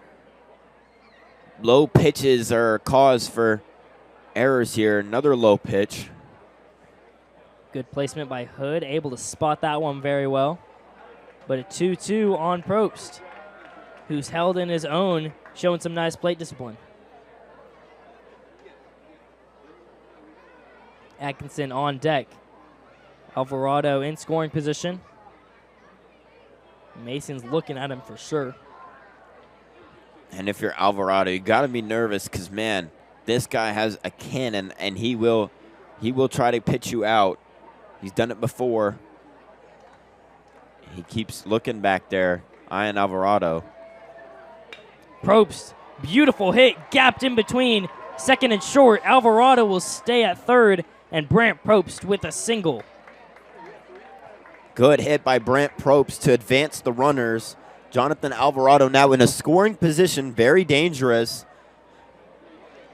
Low pitches are a cause for errors here. Another low pitch. Good placement by Hood, able to spot that one very well. But a 2-2 on Probst, who's held in his own, showing some nice plate discipline. Atkinson on deck. Alvarado in scoring position. Mason's looking at him for sure. And if you're Alvarado, you got to be nervous because, man, this guy has a cannon, and he will try to pitch you out. He's done it before. He keeps looking back there, eyeing Alvarado. Probst Beautiful hit, gapped in between second and short. Alvarado will stay at third, and Brant Probst with a single. Good hit by Brant Probst to advance the runners. Jonathan Alvarado now in a scoring position, very dangerous.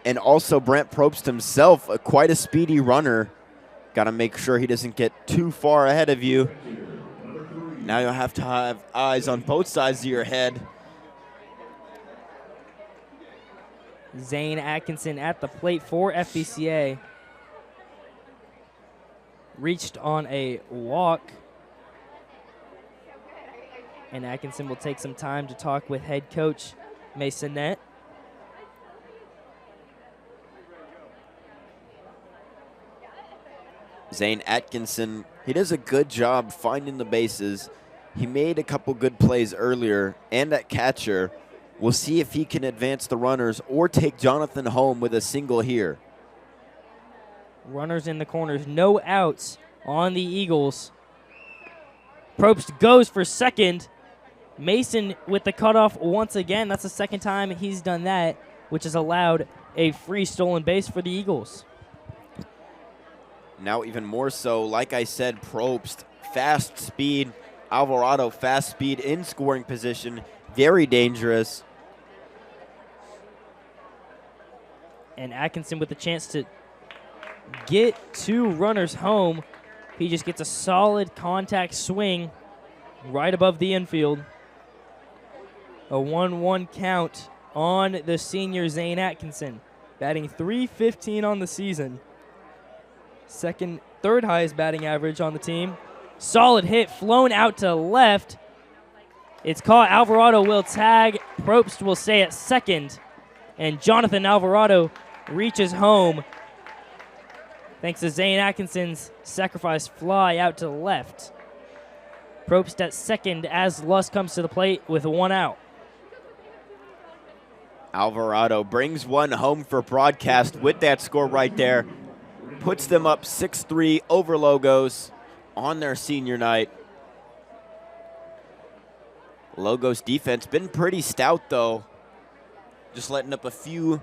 And also Brant Probst himself, quite a speedy runner. Got to make sure he doesn't get too far ahead of you. Now you'll have to have eyes on both sides of your head. Zane Atkinson at the plate for FBCA. Reached on a walk. And Atkinson will take some time to talk with head coach Masonette. Zane Atkinson, he does a good job finding the bases. He made a couple good plays earlier and at catcher. We'll see if he can advance the runners or take Jonathan home with a single here. Runners in the corners, no outs on the Eagles. Probst goes for second. Mason with the cutoff once again. That's the second time he's done that, which has allowed a free stolen base for the Eagles. Now even more so, like I said, Probst, fast speed. Alvarado, fast speed in scoring position. Very dangerous. And Atkinson with the chance to get two runners home. He just gets a solid contact swing right above the infield. A 1-1 count on the senior Zane Atkinson, batting .315 on the season. Third highest batting average on the team. Solid hit, flown out to left. It's caught. Alvarado will tag. Probst will stay at second. And Jonathan Alvarado reaches home thanks to Zane Atkinson's sacrifice fly out to left. Probst at second as Lusk comes to the plate with one out. Alvarado brings one home for broadcast with that score right there. Puts them up 6-3 over Logos on their senior night. Logos defense been pretty stout though. Just letting up a few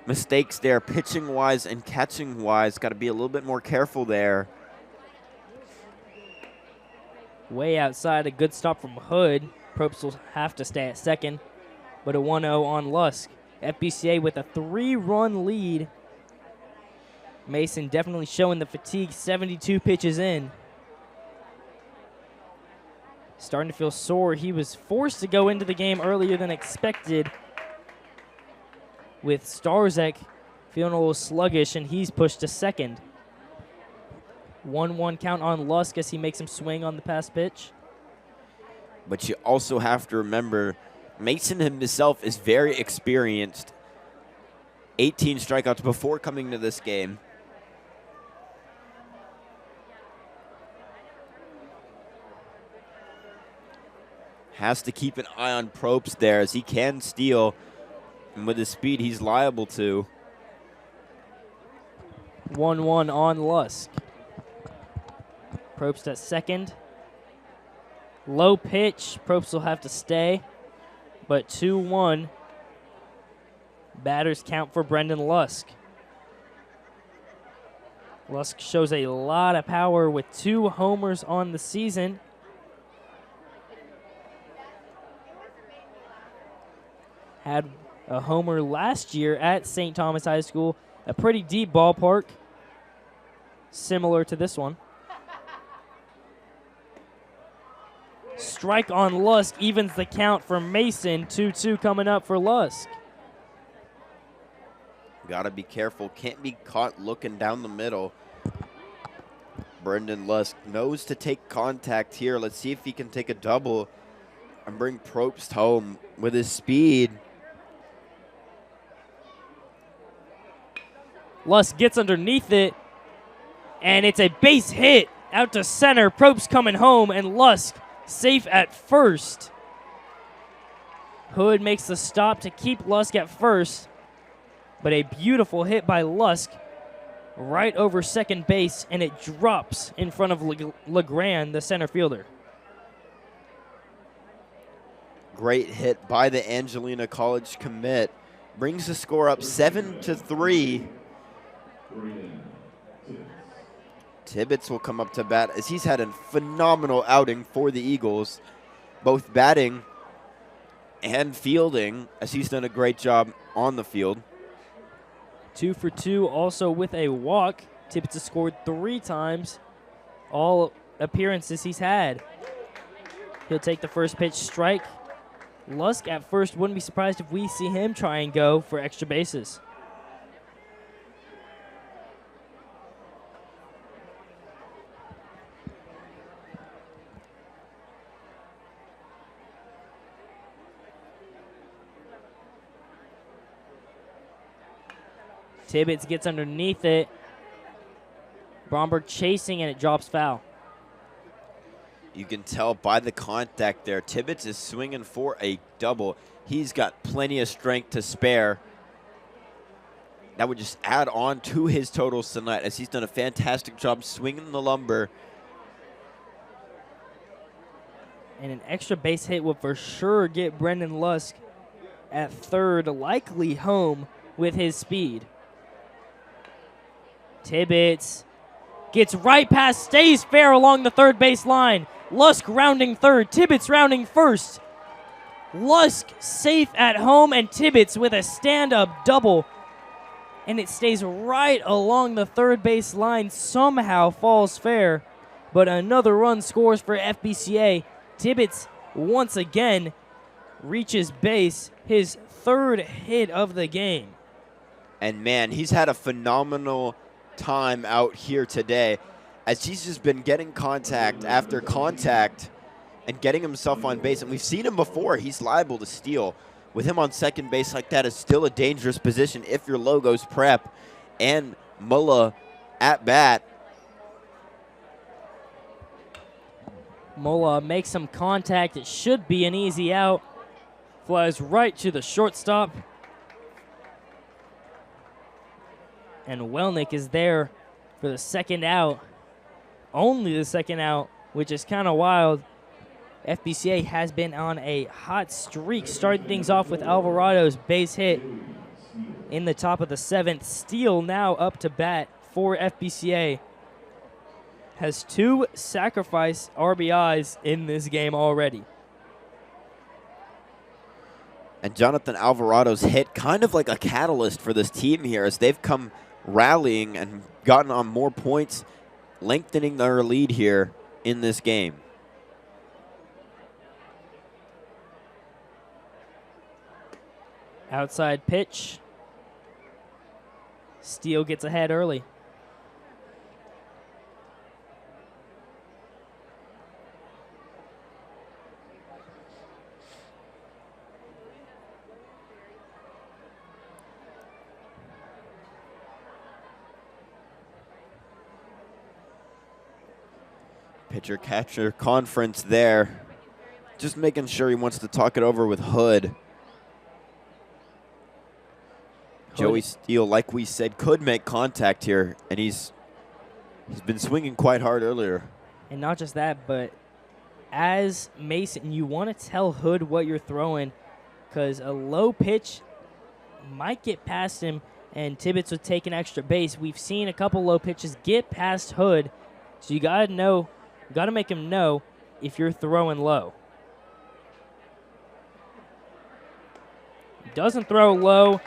mistakes there, pitching-wise and catching-wise. Got to be a little bit more careful there. Way outside, a good stop from Hood. Probst will have to stay at second, but a 1-0 on Lusk. FBCA with a 3-run lead. Mason definitely showing the fatigue, 72 pitches in. Starting to feel sore. He was forced to go into the game earlier than expected, with Starzek feeling a little sluggish, and he's pushed to second. 1-1 count on Lusk as he makes him swing on the pass pitch. But you also have to remember, Mason himself is very experienced. 18 strikeouts before coming to this game. Has to keep an eye on Probst there as he can steal. And with his speed, he's liable to. 1-1 on Lusk. Probst at second. Low pitch. Probst will have to stay. But 2-1. Batters count for Brendan Lusk. Lusk shows a lot of power with 2 homers on the season. Had a homer last year at St. Thomas High School, a pretty deep ballpark, similar to this one. Strike on Lusk evens the count for Mason. 2-2 coming up for Lusk. Got to be careful. Can't be caught looking down the middle. Brendan Lusk knows to take contact here. Let's see if he can take a double and bring Probst home with his speed. Lusk gets underneath it, and it's a base hit out to center. Probst coming home, and Lusk safe at first. Hood makes the stop to keep Lusk at first, but a beautiful hit by Lusk right over second base, and it drops in front of LeGrand, the center fielder. great hit by the Angelina College commit. Brings the score up 7-3. Tibbetts will come up to bat as he's had a phenomenal outing for the Eagles, both batting and fielding, as he's done a great job on the field. 2 for 2, also with a walk. Tibbetts has scored 3 times, all appearances he's had. He'll take the first pitch strike. Lusk at first, wouldn't be surprised if we see him try and go for extra bases. Tibbetts gets underneath it. Bromberg chasing, and it drops foul. You can tell by the contact there, Tibbetts is swinging for a double. He's got plenty of strength to spare. That would just add on to his totals tonight, as he's done a fantastic job swinging the lumber. And an extra base hit will for sure get Brendan Lusk at third, likely home with his speed. Tibbetts gets right past, stays fair along the third base line. Lusk rounding third, Tibbetts rounding first. Lusk safe at home, and Tibbetts with a stand-up double. And it stays right along the third base line, somehow falls fair. But another run scores for FBCA. Tibbetts once again reaches base, his third hit of the game. And man, he's had a phenomenal time out here today, as he's just been getting contact after contact and getting himself on base. And we've seen him before. He's liable to steal. With him on second base like that is still a dangerous position if your logo's prep and Mullah at bat. Mullah makes some contact. It should be an easy out. Flies right to the shortstop. And Welnick is there for the second out. Only the second out, which is kind of wild. FBCA has been on a hot streak, starting things off with Alvarado's base hit in the top of the 7th. Steele now up to bat for FBCA. Has 2 sacrifice RBIs in this game already. And Jonathan Alvarado's hit kind of like a catalyst for this team here, as they've come rallying and gotten on more points, lengthening their lead here in this game. Outside pitch. Steele gets ahead early. Pitcher-catcher conference there. Just making sure he wants to talk it over with Hood. Joey Steele, like we said, could make contact here, and he's been swinging quite hard earlier. And not just that, but as Mason, you want to tell Hood what you're throwing, because a low pitch might get past him, and Tibbetts would take an extra base. We've seen a couple low pitches get past Hood, so you got to know, you got to make him know if you're throwing low. Doesn't throw low,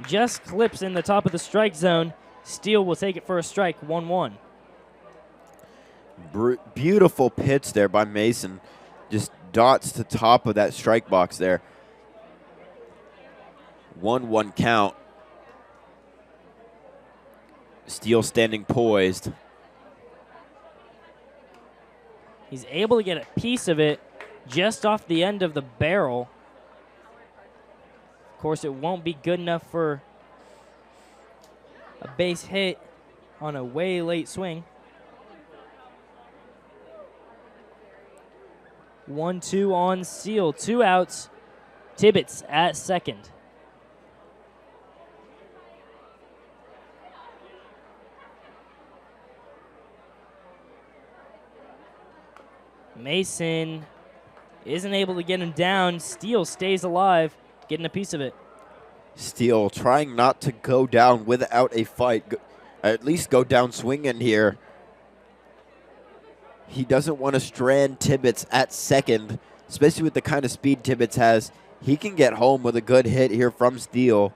just clips in the top of the strike zone. Steele will take it for a strike, 1-1. Beautiful pitch there by Mason. Just dots to top of that strike box there. 1-1 count. Steele standing poised. He's able to get a piece of it just off the end of the barrel. Of course, it won't be good enough for a base hit on a way late swing. 1-2 on Steele, 2 outs. Tibbetts at second. Mason isn't able to get him down. Steele stays alive, getting a piece of it. Steele trying not to go down without a fight, at least go down swinging here. He doesn't want to strand Tibbetts at second, especially with the kind of speed Tibbetts has. He can get home with a good hit here from Steele.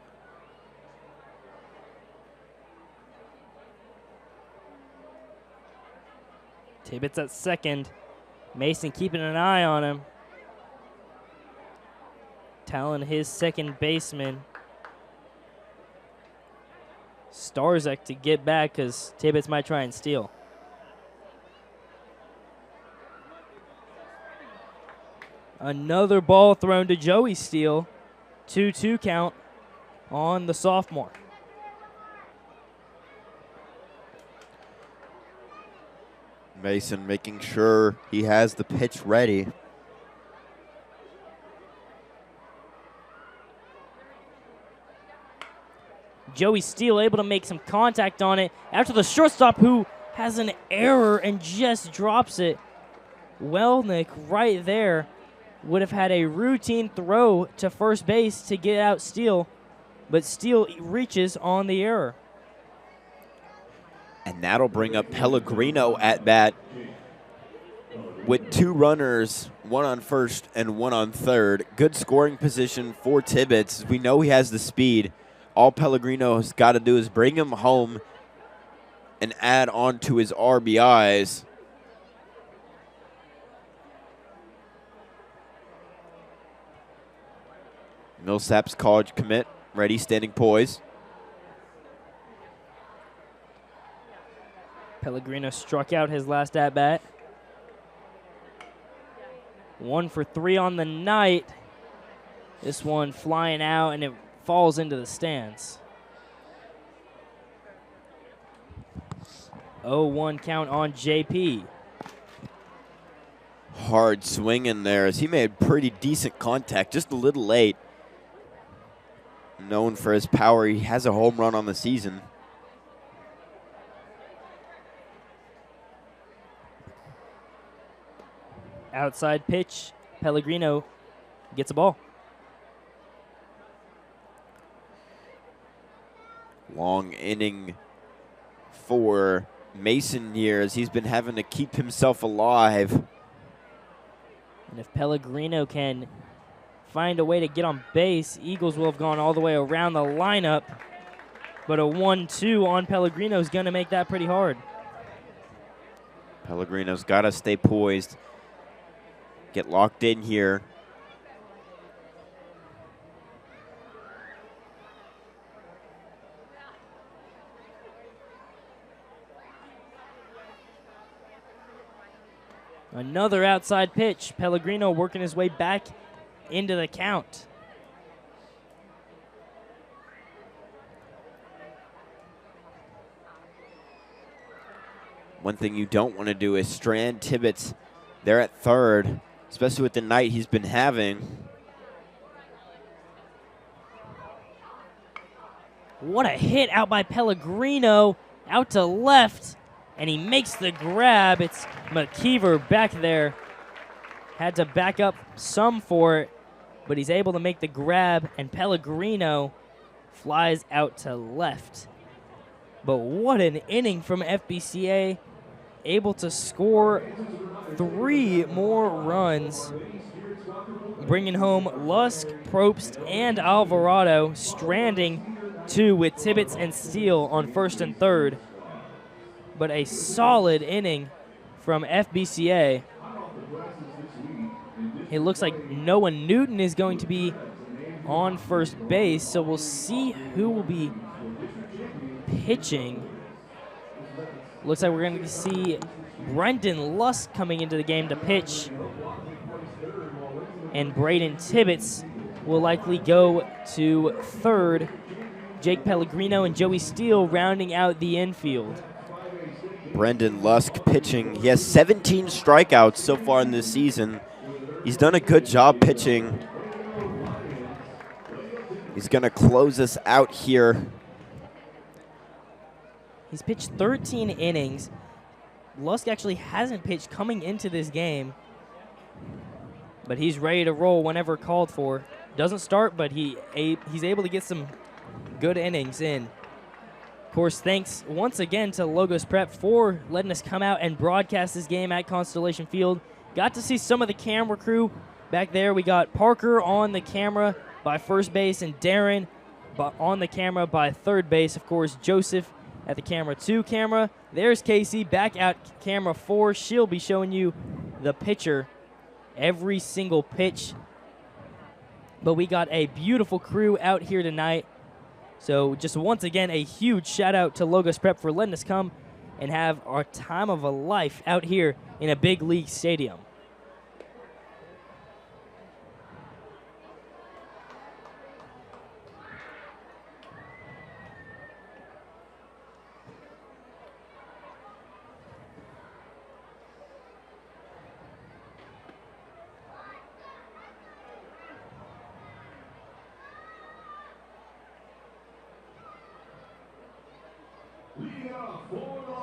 Tibbetts at second. Mason keeping an eye on him. Telling his second baseman, Starzek, to get back because Tibbetts might try and steal. Another ball thrown to Joey Steele. 2-2 count on the sophomore. Mason making sure he has the pitch ready. Joey Steele able to make some contact on it after the shortstop, who has an error and just drops it. Welnick right there would have had a routine throw to first base to get out Steele, but Steele reaches on the error. And that'll bring up Pellegrino at bat with 2 runners, 1 on first and 1 on third. Good scoring position for Tibbetts. We know he has the speed. All Pellegrino's got to do is bring him home and add on to his RBIs. Millsap's college commit, ready, standing poise. Pellegrino struck out his last at-bat. 1 for 3 on the night. This one flying out, and it falls into the stands. 0-1 count on JP. Hard swing in there as he made pretty decent contact, just a little late. Known for his power, he has a home run on the season. Outside pitch, Pellegrino gets a ball. Long inning for Mason here as he's been having to keep himself alive. And if Pellegrino can find a way to get on base, Eagles will have gone all the way around the lineup. But a 1-2 on Pellegrino is going to make that pretty hard. Pellegrino's got to stay poised, get locked in here. Another outside pitch. Pellegrino working his way back into the count. One thing you don't want to do is strand Tibbetts there at third, especially with the night he's been having. What a hit out by Pellegrino, out to left, and he makes the grab. It's McKeever back there. Had to back up some for it, but he's able to make the grab, and Pellegrino flies out to left. But what an inning from FBCA, able to score 3 more runs, bringing home Lusk, Probst, and Alvarado, stranding 2 with Tibbetts and Steele on first and third. But a solid inning from FBCA. It looks like Noah Newton is going to be on first base, so we'll see who will be pitching. Looks like we're going to see Brendan Lusk coming into the game to pitch. And Braden Tibbetts will likely go to third. Jake Pellegrino and Joey Steele rounding out the infield. Brendan Lusk pitching. He has 17 strikeouts so far in this season. He's done a good job pitching. He's going to close us out here. He's pitched 13 innings. Lusk actually hasn't pitched coming into this game. but he's ready to roll whenever called for. Doesn't start, but he's able to get some good innings in. Of course, thanks once again to Logos Prep for letting us come out and broadcast this game at Constellation Field. Got to see some of the camera crew back there. We got Parker on the camera by first base and Darren on the camera by third base. Of course, Joseph at the camera 2 camera. There's Casey back at camera 4. She'll be showing you the pitcher every single pitch. But we got a beautiful crew out here tonight. So just once again, a huge shout out to Logos Prep for letting us come and have our time of a life out here in a big league stadium.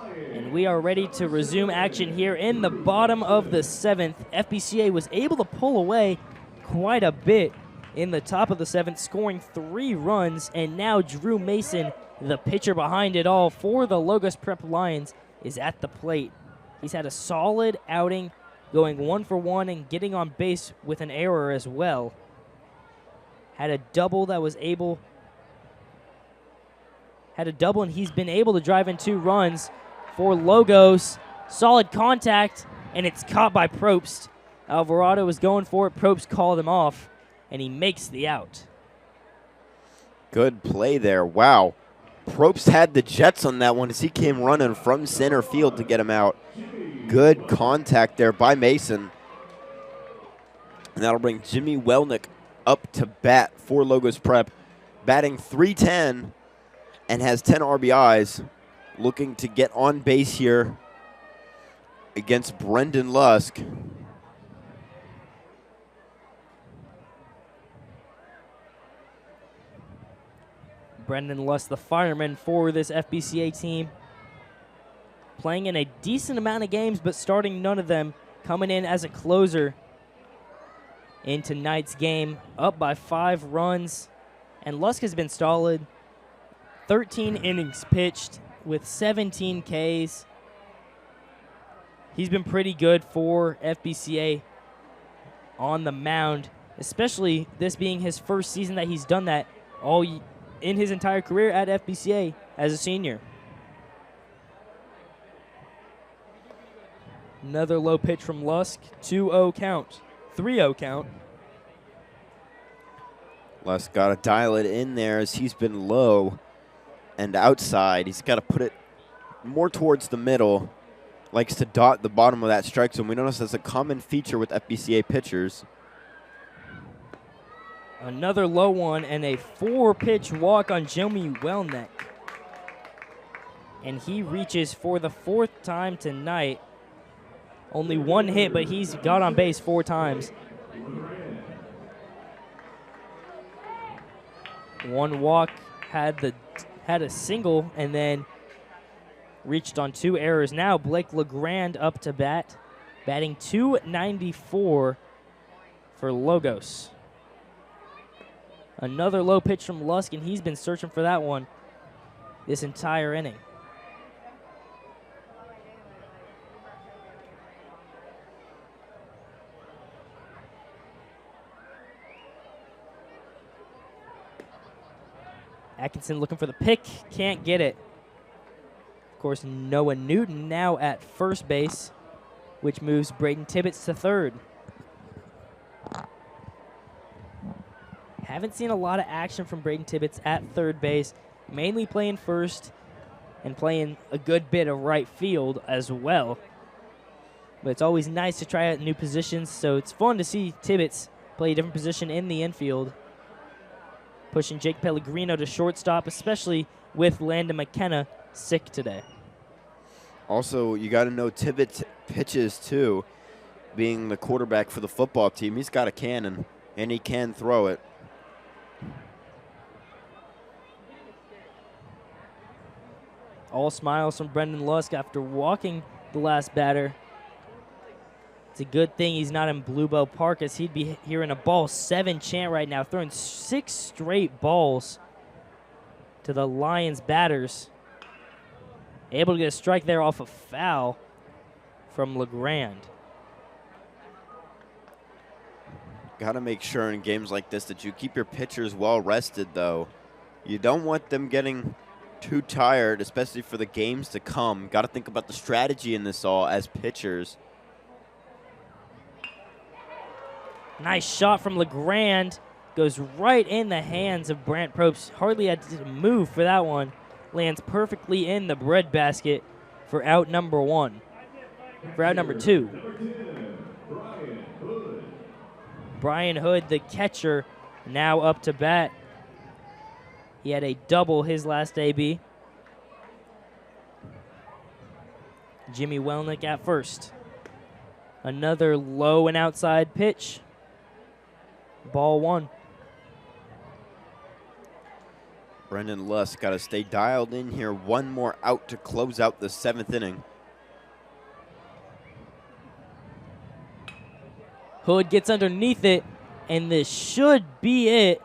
And we are ready to resume action here in the bottom of the 7th. FBCA was able to pull away quite a bit in the top of the 7th, scoring 3 runs. And now Drew Mason, the pitcher behind it all for the Logos Prep Lions, is at the plate. He's had a solid outing, going 1 for 1 and getting on base with an error as well. Had a double and he's been able to drive in 2 runs for Logos. Solid contact, and it's caught by Probst. Alvarado was going for it. Probst called him off, and he makes the out. Good play there. Wow. Probst had the jets on that one as he came running from center field to get him out. Good contact there by Mason. And that'll bring Jimmy Welnick up to bat for Logos Prep, batting .310 and has 10 RBIs, looking to get on base here against Brendan Lusk. Brendan Lusk, the fireman for this FBCA team, playing in a decent amount of games, but starting none of them, coming in as a closer in tonight's game, up by 5 runs. And Lusk has been solid. 13 innings pitched with 17 Ks. He's been pretty good for FBCA on the mound, especially this being his first season that he's done that all in his entire career at FBCA as a senior. Another low pitch from Lusk, 2-0 count, 3-0 count. Lusk got to dial it in there as he's been low and outside. He's got to put it more towards the middle. Likes to dot the bottom of that strike zone. We notice that's a common feature with FBCA pitchers. Another low one and a 4-pitch walk on Jimmy Welnick. And he reaches for the 4th time tonight. Only 1 hit, but he's got on base 4 times. 1 walk, had a single, and then reached on 2 errors. Now Blake LeGrand up to bat, batting .294 for Logos. Another low pitch from Lusk, and he's been searching for that one this entire inning. Atkinson looking for the pick, can't get it. Of course, Noah Newton now at first base, which moves Braden Tibbetts to third. Haven't seen a lot of action from Braden Tibbetts at third base, mainly playing first and playing a good bit of right field as well. But it's always nice to try out new positions, so it's fun to see Tibbetts play a different position in the infield. Pushing Jake Pellegrino to shortstop, especially with Landon McKenna sick today. Also, you got to know Tibbetts pitches too. Being the quarterback for the football team, he's got a cannon, and he can throw it. All smiles from Brendan Lusk after walking the last batter. It's a good thing he's not in Bluebell Park, as he'd be hearing a ball 7 chant right now, throwing 6 straight balls to the Lions batters. Able to get a strike there off a foul from LeGrand. Got to make sure in games like this that you keep your pitchers well rested, though. You don't want them getting too tired, especially for the games to come. Got to think about the strategy in this all as pitchers. Nice shot from LeGrand. Goes right in the hands of Brant Probst. Hardly had to move for that one. Lands perfectly in the breadbasket for out number 1. For out number 2. Brian Hood, the catcher, now up to bat. He had a double his last AB. Jimmy Welnick at first. Another low and outside pitch. Ball 1. Brendan Lusk got to stay dialed in here. One more out to close out the 7th inning. Hood gets underneath it, and this should be it.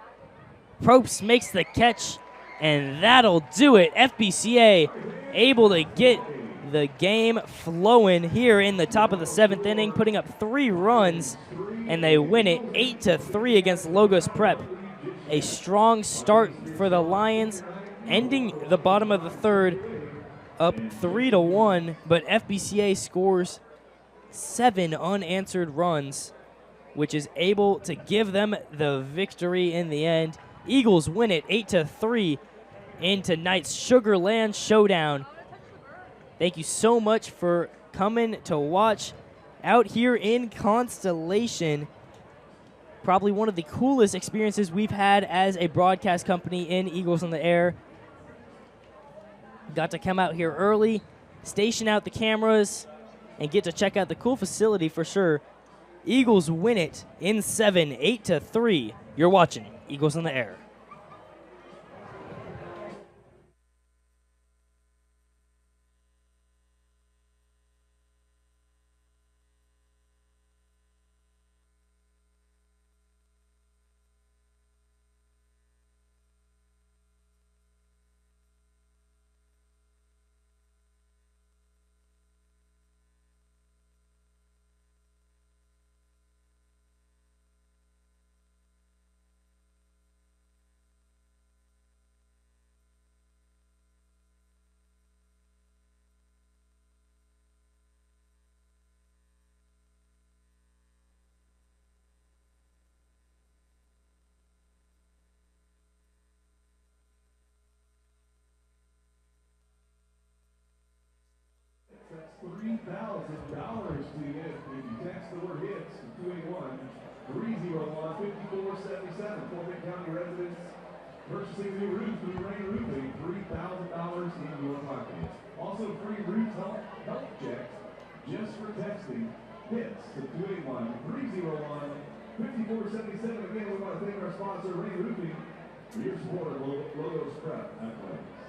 Probst makes the catch, and that'll do it. FBCA able to get the game flowing here in the top of the 7th inning, putting up 3 runs, and they win it 8-3 against Logos Prep. A strong start for the Lions, ending the bottom of the 3rd up 3-1, but FBCA scores 7 unanswered runs, which is able to give them the victory in the end. Eagles win it 8-3 in tonight's Sugarland Showdown. Thank you so much for coming to watch out here in Constellation. Probably one of the coolest experiences we've had as a broadcast company in Eagles on the Air. Got to come out here early, station out the cameras, and get to check out the cool facility for sure. Eagles win it in 7, 8-3. You're watching Eagles on the Air. $3,000 to get if you text the word hits to 281-301-5477. Fort Bend County residents purchasing new roofs through Rain Roofing, $3,000 in your pocket. Also free roof health checks just for texting hits to 281-301-5477. Again, we want to thank our sponsor, Rain Roofing, for your support of Logos Prep Athletics.